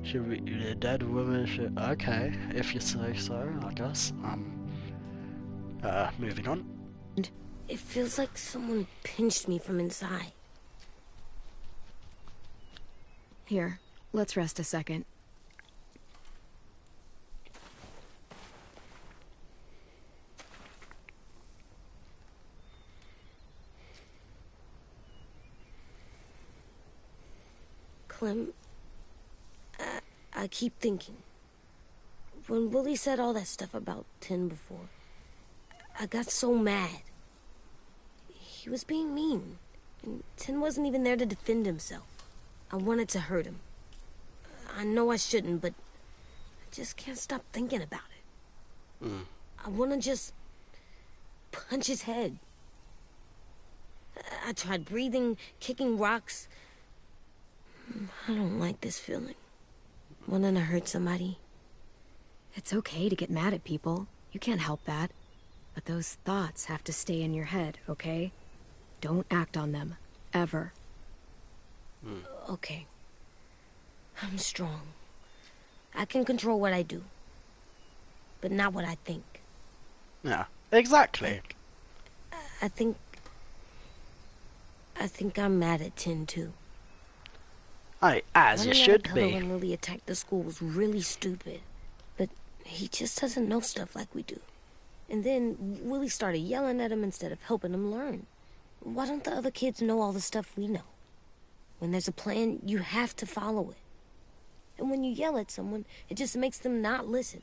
She would be a dead woman. Okay, if you say so, I guess. Moving on. It feels like someone pinched me from inside. Here, let's rest a second. Clem, I keep thinking. When Willie said all that stuff about Tin before, I got so mad. He was being mean, and Tin wasn't even there to defend himself. I wanted to hurt him. I know I shouldn't, but I just can't stop thinking about it. I want to just punch his head. I tried breathing, kicking rocks. I don't like this feeling. Wanting to hurt somebody. It's okay to get mad at people. You can't help that. But those thoughts have to stay in your head, okay? Don't act on them. Ever. Okay. I'm strong. I can control what I do. But not what I think. Yeah, exactly. I think I'm mad at Tin, too. As you should be. When Lily attacked the school was really stupid. But he just doesn't know stuff like we do. And then Willie started yelling at him instead of helping him learn. Why don't the other kids know all the stuff we know? When there's a plan, you have to follow it. And when you yell at someone, it just makes them not listen.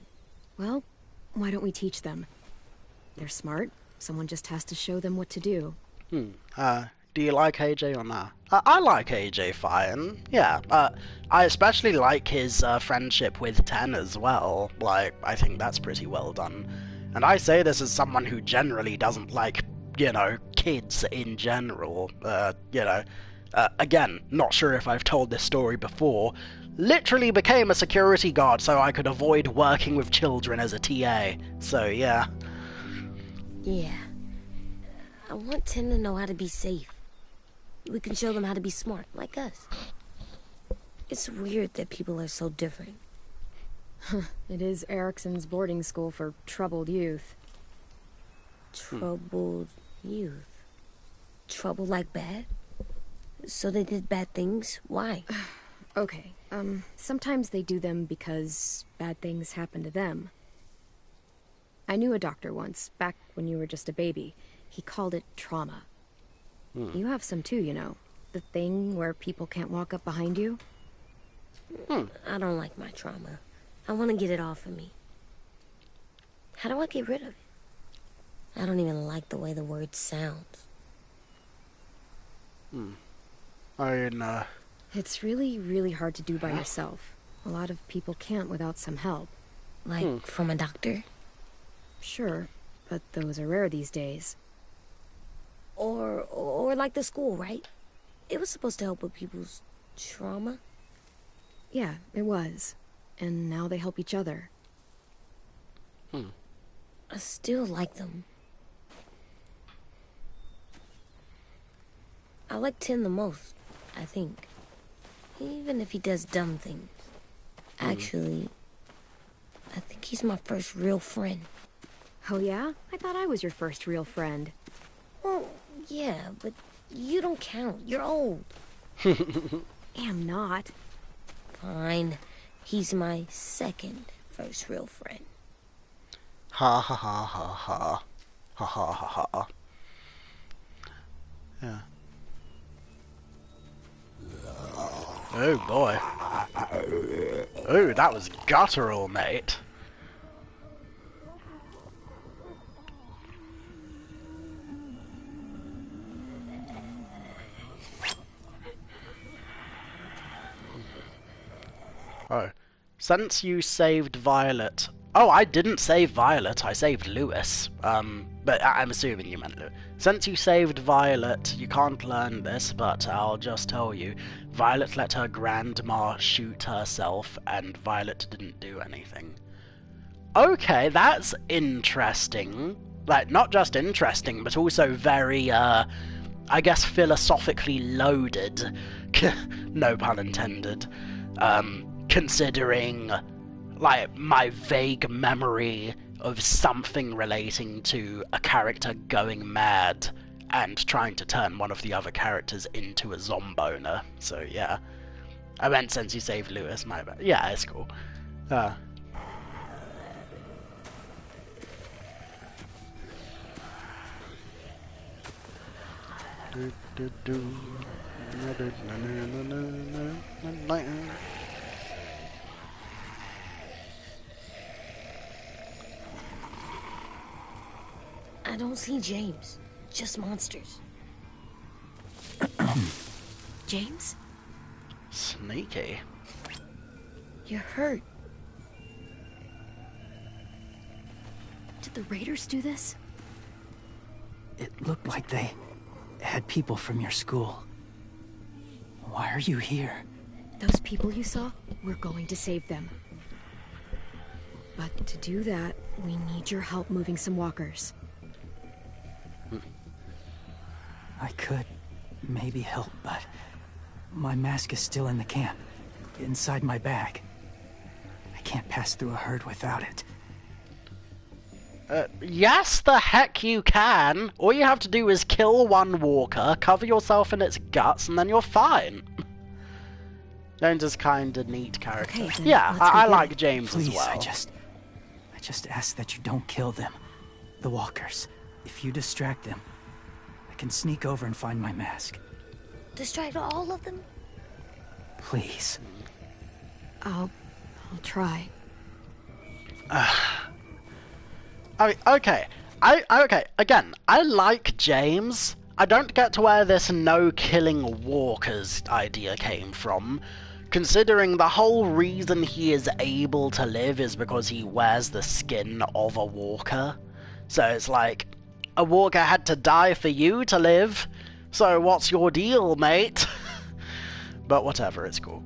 Well, why don't we teach them? They're smart. Someone just has to show them what to do. Do you like AJ or not? I like AJ fine. Yeah. I especially like his friendship with Ten as well. Like, I think that's pretty well done. And I say this as someone who generally doesn't like, you know, kids in general. Again, not sure if I've told this story before. Literally became a security guard so I could avoid working with children as a TA. So, yeah. Yeah. I want Tin to know how to be safe. We can show them how to be smart, like us. It's weird that people are so different. It is Erickson's boarding school for troubled youth. Troubled youth? Trouble like bad? So they did bad things? Why? Okay, sometimes they do them because bad things happen to them. I knew a doctor once, back when you were just a baby. He called it trauma. You have some too, you know. The thing where people can't walk up behind you. I don't like my trauma. I want to get it off of me. How do I get rid of it? I don't even like the way the word sounds. It's really, really hard to do by yourself. A lot of people can't without some help. Like from a doctor? Sure, but those are rare these days. Or like the school, right? It was supposed to help with people's trauma. Yeah, it was. And now they help each other. I still like them. I like Tin the most, I think. Even if he does dumb things. Actually, I think he's my first real friend. Oh yeah? I thought I was your first real friend. Well, yeah, but you don't count. You're old. Am not. Fine. He's my second first real friend. Ha ha ha ha ha. Ha ha ha ha. Yeah. Oh boy. Oh, that was guttural, mate. Oh. Since you saved Violet... Oh, I didn't save Violet, I saved Lewis. But I'm assuming you meant Lewis. Since you saved Violet, you can't learn this, but I'll just tell you. Violet let her grandma shoot herself, and Violet didn't do anything. Okay, that's interesting. Like, not just interesting, but also very, I guess philosophically loaded. No pun intended. Considering, like, my vague memory of something relating to a character going mad and trying to turn one of the other characters into a zomboner. So, yeah. I meant since you saved Lewis, my bad. Yeah, it's cool. I don't see James. Just monsters. James? Sneaky. You're hurt. Did the raiders do this? It looked like they had people from your school. Why are you here? Those people you saw, we're going to save them. But to do that, we need your help moving some walkers. I could maybe help, but my mask is still in the camp, inside my bag. I can't pass through a herd without it. Yes, the heck you can! All you have to do is kill one walker, cover yourself in its guts, and then you're fine. James is kinda neat character. Okay, yeah, I like James Please, as well. I just ask that you don't kill them. The walkers. If you distract them, I can sneak over and find my mask. Distract all of them? Please. I'll try. I mean, okay. Okay, again, I like James. I don't get to where this no killing walkers idea came from, considering the whole reason he is able to live is because he wears the skin of a walker. So it's like, a walker had to die for you to live, so what's your deal, mate? But whatever, it's cool.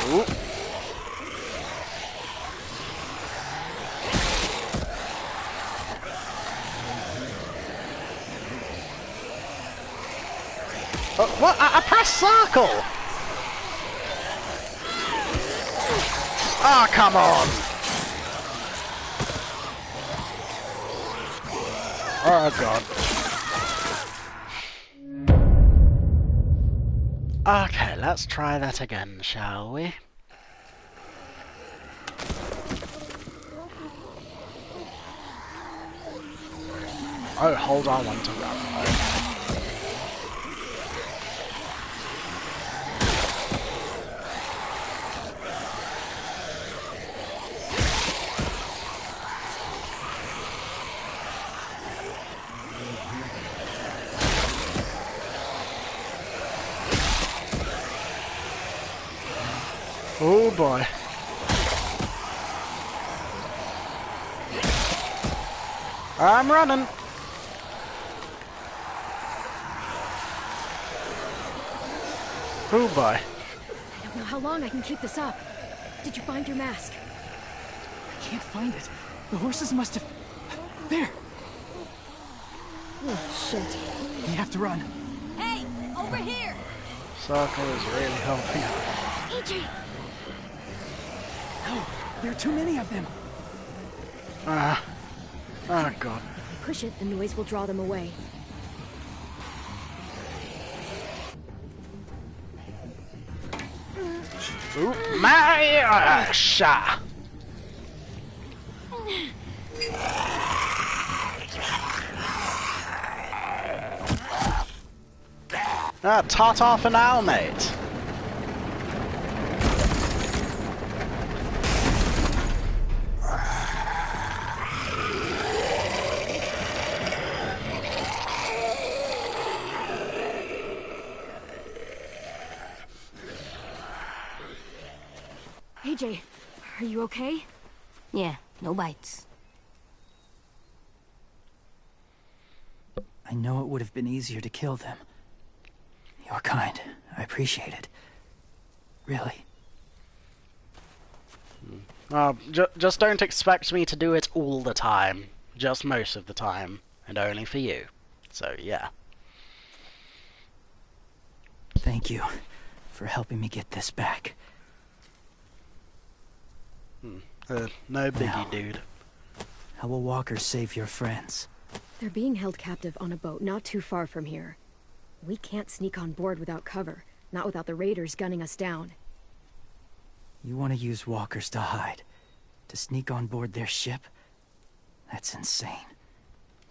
Ooh. What? I pressed circle! Ah, oh, come on! Oh, God. Okay, let's try that again, shall we? Oh, hold on, one to run. Oh boy. I'm running. Oh boy. I don't know how long I can keep this up. Did you find your mask? I can't find it. The horses must have... There! Oh, shit. We have to run. Hey, over here! Circle is really helping out. AJ! No, there are too many of them. Oh god. If we push it, the noise will draw them away. Ooh, my shot. Ta-ta for now, mate. AJ, are you okay? Yeah, no bites. I know it would have been easier to kill them. You're kind. I appreciate it. Really. Just don't expect me to do it all the time. Just most of the time. And only for you. So, yeah. Thank you for helping me get this back. No biggie, now, dude. How will walkers save your friends? They're being held captive on a boat not too far from here. We can't sneak on board without cover, not without the raiders gunning us down. You want to use walkers to hide? To sneak on board their ship? That's insane.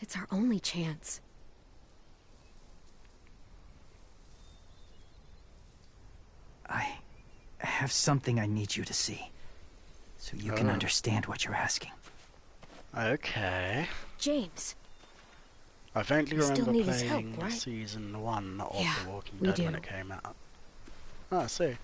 It's our only chance. I have something I need you to see, so you can understand what you're asking. Okay. James. I vaguely You still remember need his playing help, right? season 1 of Yeah, The Walking we Dead do. when it came out. Oh, I see.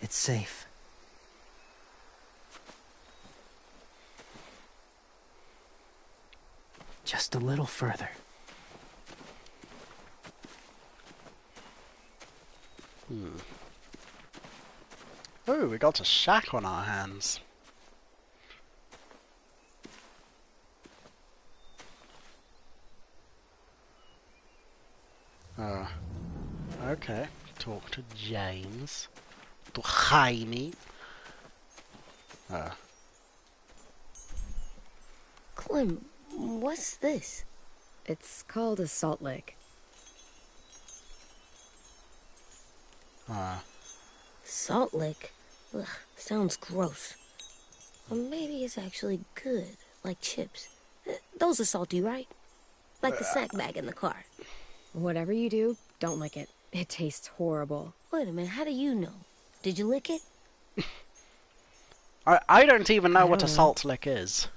It's safe. Just a little further. Oh, we got a shack on our hands. Okay. Talk to James. To Jaime. Clem, what's this? It's called a salt lick. Salt lick? Ugh, sounds gross. Or maybe it's actually good, like chips. Those are salty, right? Like the sack bag in the car. Whatever you do, don't lick it. It tastes horrible. Wait a minute, how do you know? Did you lick it? I don't even know what a salt lick is.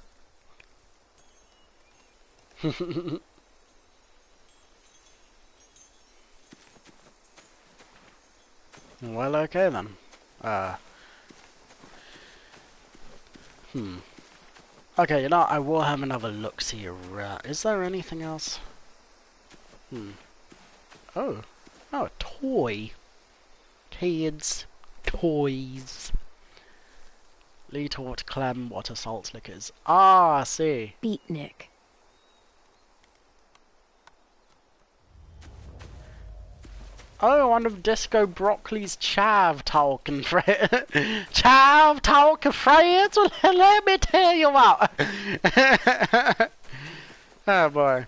Well, okay then. Okay, you know, I will have another look-see around. Is there anything else? Oh, a toy. Kids, toys. Lee taught Clem what a salt lick is. Ah, I see. Beatnik. Oh, one of Disco Broccoli's chav talking friends. Chav talking friends? Well, let me tell you what. Oh boy.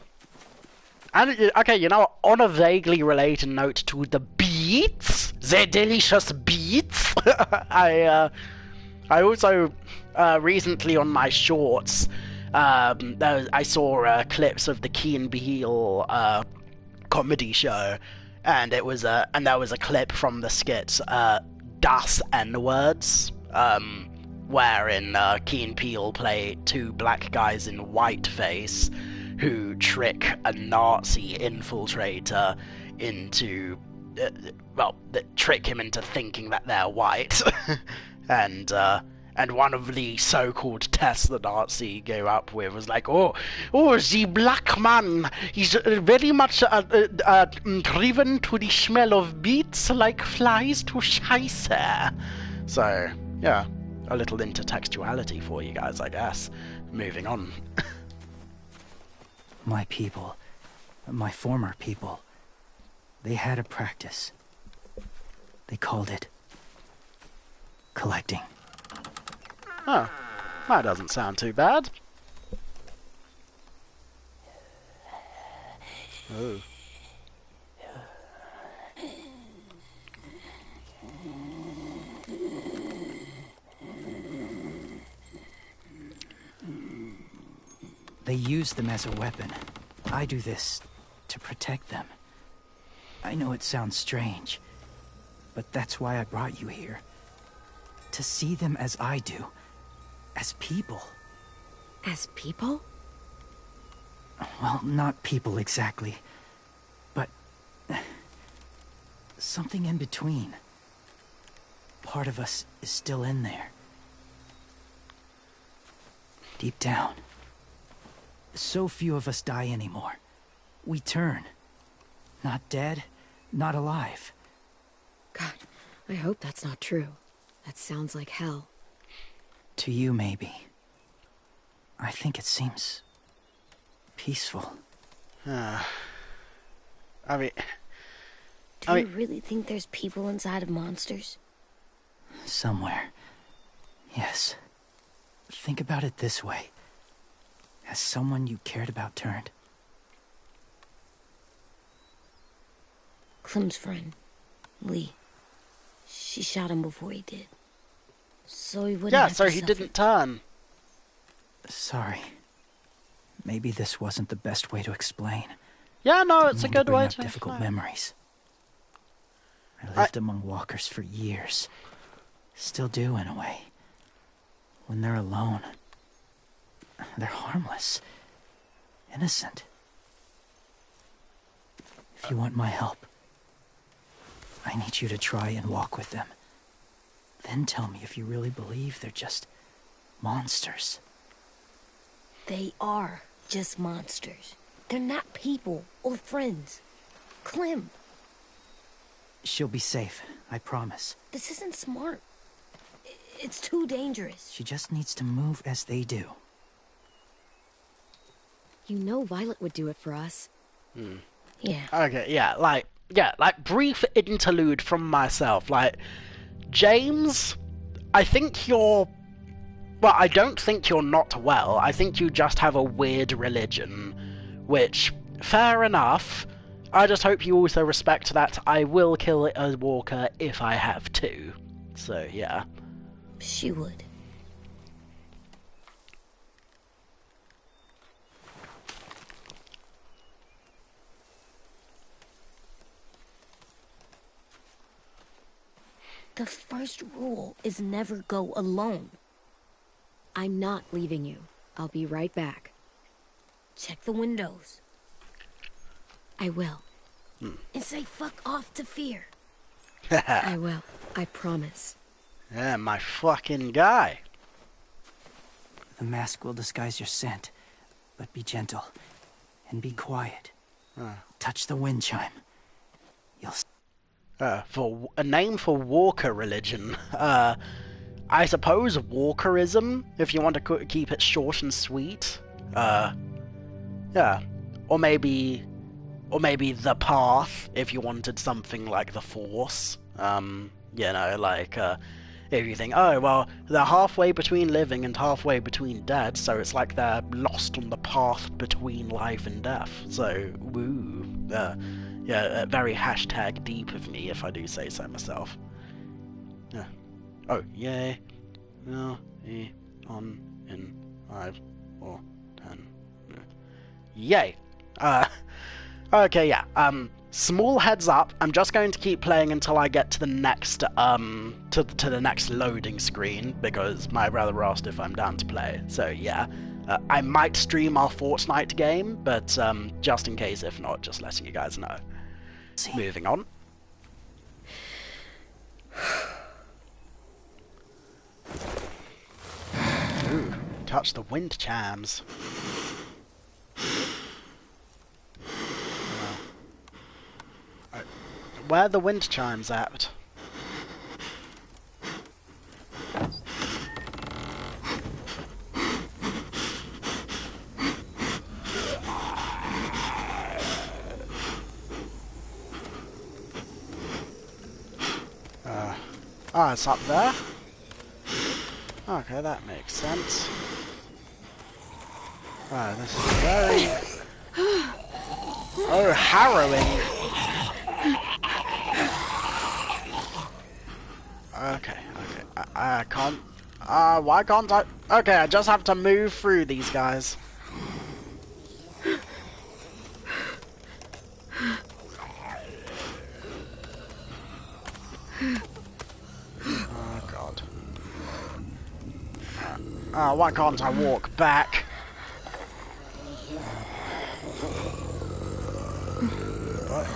And okay, you know, on a vaguely related note to the beets, the delicious beets, I also recently on my shorts, I saw clips of the Key and Peele comedy show. And it was and there was a clip from the skit Das N-Words, wherein Key and Peele play two black guys in whiteface who trick a Nazi infiltrator into that trick him into thinking that they're white, and one of the so-called tests the Nazi gave up with was like, oh, the black man, he's very much driven to the smell of beets like flies to Scheisse. So, yeah, a little intertextuality for you guys, I guess. Moving on. My people, my former people, they had a practice. They called it collecting. Oh, that doesn't sound too bad. Oh. They use them as a weapon. I do this to protect them. I know it sounds strange, but that's why I brought you here. To see them as I do. As people. As people? Well, not people exactly, but something in between. Part of us is still in there. Deep down. So few of us die anymore. We turn. Not dead, not alive. God, I hope that's not true. That sounds like hell. To you, maybe. I think it seems peaceful. I mean... Do you really think there's people inside of monsters? Somewhere. Yes. Think about it this way. Has someone you cared about turned? Clem's friend, Lee. She shot him before he did. So he wouldn't have to so he suffer. didn't turn. Sorry. Maybe this wasn't the best way to explain. Yeah, no, Didn't it's a mean good bring way up to difficult explain. memories. I lived among walkers for years. Still do, in a way. When they're alone, they're harmless. Innocent. If you want my help, I need you to try and walk with them. Then tell me if you really believe they're just monsters. They are just monsters. They're not people or friends. Clem, She'll be safe, I promise. this isn't smart. It's too dangerous. She just needs to move as they do. You know Violet would do it for us. Yeah. Okay, like brief interlude from myself. Like, James, I think you're... Well, I don't think you're not well. I think you just have a weird religion. Which, fair enough. I just hope you also respect that I will kill a walker if I have to. So, yeah. She would. The first rule is never go alone. I'm not leaving you. I'll be right back. Check the windows. I will. And say fuck off to fear. I will. I promise. Yeah, my fucking guy. The mask will disguise your scent, but be gentle and be quiet. Touch the wind chime. You'll... For a name for Walker religion. I suppose Walkerism, if you want to keep it short and sweet. Yeah. Or maybe the Path, if you wanted something like the Force. You know, like, if you think, oh, well, they're halfway between living and halfway between dead, so it's like they're lost on the path between life and death. So, woo. Yeah, very hashtag deep of me, if I do say so myself. Yeah. Oh, yay. No, on, in, 5, 4, 10. Yay! Okay, yeah, small heads up, I'm just going to keep playing until I get to the next, to the next loading screen, because my brother asked if I'm down to play, so yeah. I might stream our Fortnite game, but, just in case if not, just letting you guys know. Moving on. touch the wind chimes. Where are the wind chimes at? Oh, it's up there? Okay, that makes sense. Oh, this is very... Oh, harrowing! Okay. I can't... why can't I... Okay, I just have to move through these guys. Oh, God. Why can't I walk back?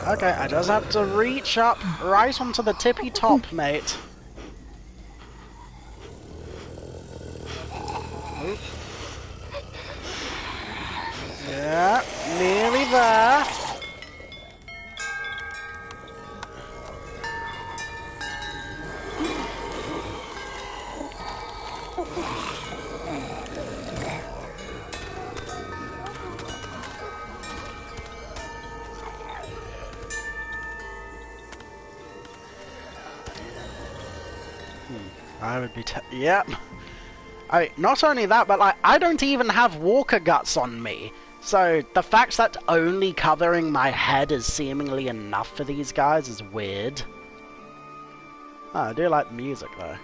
Okay, I just have to reach up right onto the tippy top, mate. Oop. Yeah, nearly there. I would be yep. Not only that, but like, I don't even have walker guts on me. So the fact that only covering my head is seemingly enough for these guys is weird. Oh, I do like the music though.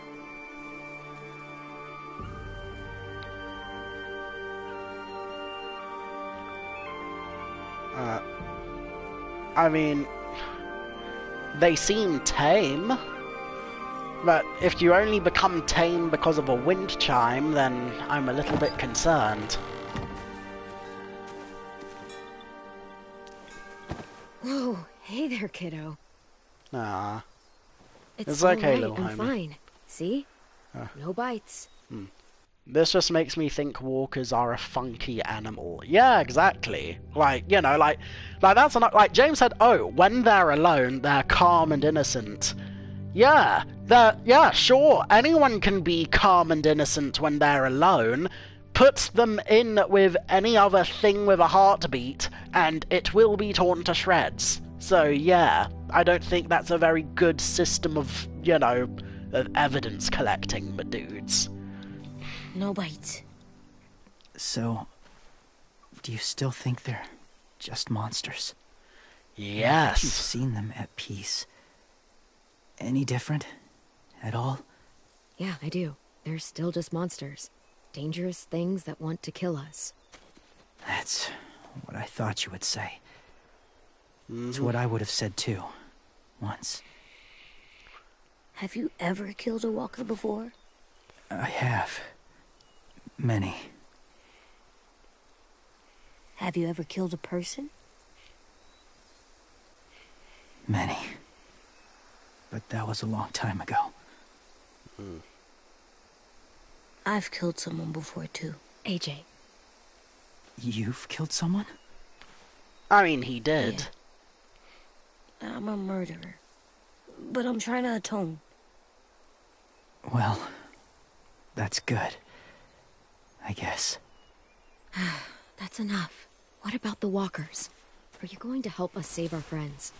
I mean, they seem tame. But if you only become tame because of a wind chime, then I'm a little bit concerned. Whoa, hey there, kiddo. Ah. It's okay, right, little homie. I'm fine. See? No bites. This just makes me think walkers are a funky animal. Yeah, exactly. Like, you know, like that's enough. Like James said, oh, when they're alone, they're calm and innocent. Yeah, sure, anyone can be calm and innocent when they're alone. Put them in with any other thing with a heartbeat, and it will be torn to shreds. So yeah, I don't think that's a very good system of, you know, of evidence collecting, my dudes. No bites. So, do you still think they're just monsters? Yes. You've seen them at peace. Any different? At all? Yeah, I do. They're still just monsters. Dangerous things that want to kill us. That's what I thought you would say. It's what I would have said too. Once. Have you ever killed a walker before? I have. Many. Have you ever killed a person? Many. But that was a long time ago. I've killed someone before, too. AJ. You've killed someone? I mean, he did. Yeah. I'm a murderer. But I'm trying to atone. Well, that's good. I guess. That's enough. What about the walkers? Are you going to help us save our friends?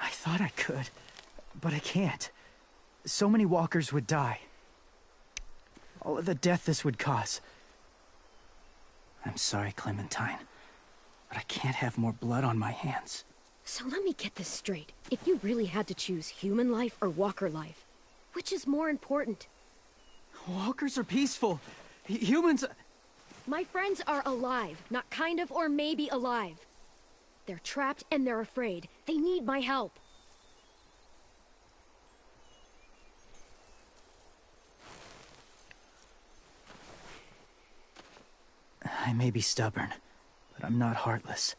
I thought I could, but I can't. So many walkers would die. All of the death this would cause. I'm sorry, Clementine, but I can't have more blood on my hands. So let me get this straight. If you really had to choose human life or walker life, which is more important? Walkers are peaceful. Humans... My friends are alive, not kind of or maybe alive. They're trapped and they're afraid. They need my help. I may be stubborn, but I'm not heartless.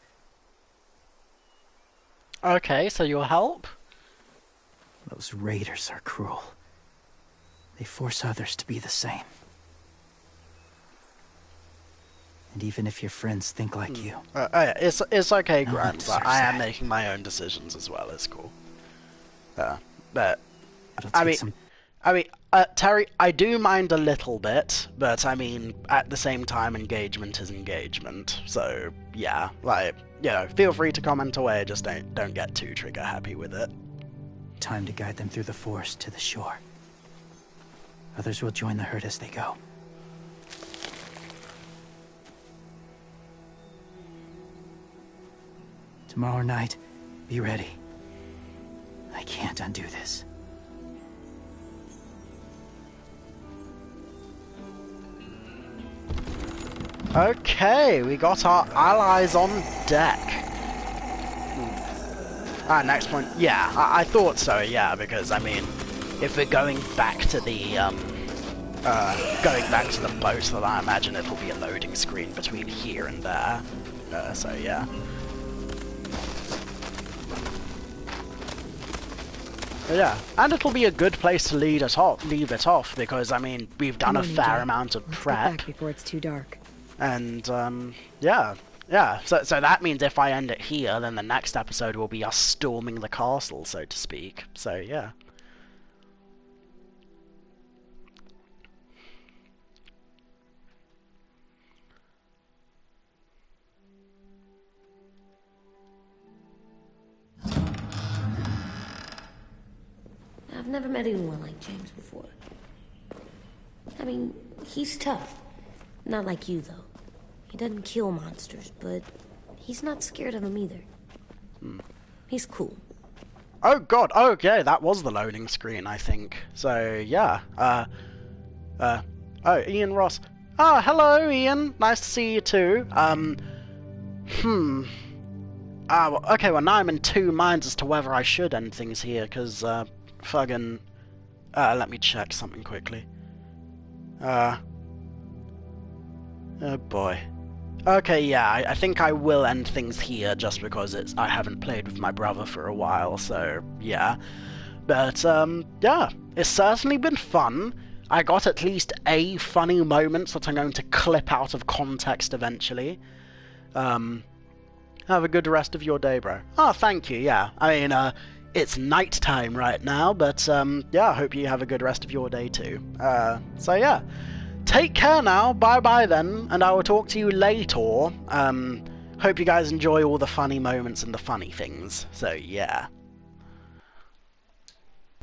Okay, so you'll help? Those raiders are cruel. They force others to be the same. And even if your friends think like you... yeah, it's okay, no one Grant, but deserves I am that. making my own decisions as well, it's cool. But, It'll I take mean, some... Terry, I do mind a little bit, but I mean, at the same time, engagement is engagement. So, yeah, like, you know, feel free to comment away, just don't get too trigger happy with it. Time to guide them through the forest to the shore. Others will join the herd as they go. Tomorrow night, be ready. I can't undo this. Okay, we got our allies on deck. Next point. Yeah, I thought so, yeah, because, I mean, if we're going back to the, boat, then I imagine it'll be a loading screen between here and there. So, yeah. But yeah, and it'll be a good place to leave it off, because, I mean, we've done a fair amount of prep. Let's get back before it's too dark. And, yeah. So that means if I end it here, then the next episode will be us storming the castle, so to speak. So, yeah. I've never met anyone like James before. I mean, he's tough. Not like you, though. He doesn't kill monsters, but he's not scared of them either. He's cool. Oh god, okay, that was the loading screen, I think. So, yeah. Oh, Ian Ross. Oh, hello, Ian. Nice to see you too. Okay, well, now I'm in two minds as to whether I should end things here, because, fucking... let me check something quickly. Oh boy. Okay, yeah, I think I will end things here just because I haven't played with my brother for a while, so yeah. But, yeah, it's certainly been fun. I got at least a funny moment that I'm going to clip out of context eventually. Have a good rest of your day, bro. Oh, thank you, yeah. I mean, it's night time right now, but, yeah, I hope you have a good rest of your day too. So yeah. Take care now, bye-bye then, and I will talk to you later. Hope you guys enjoy all the funny moments and the funny things, so yeah.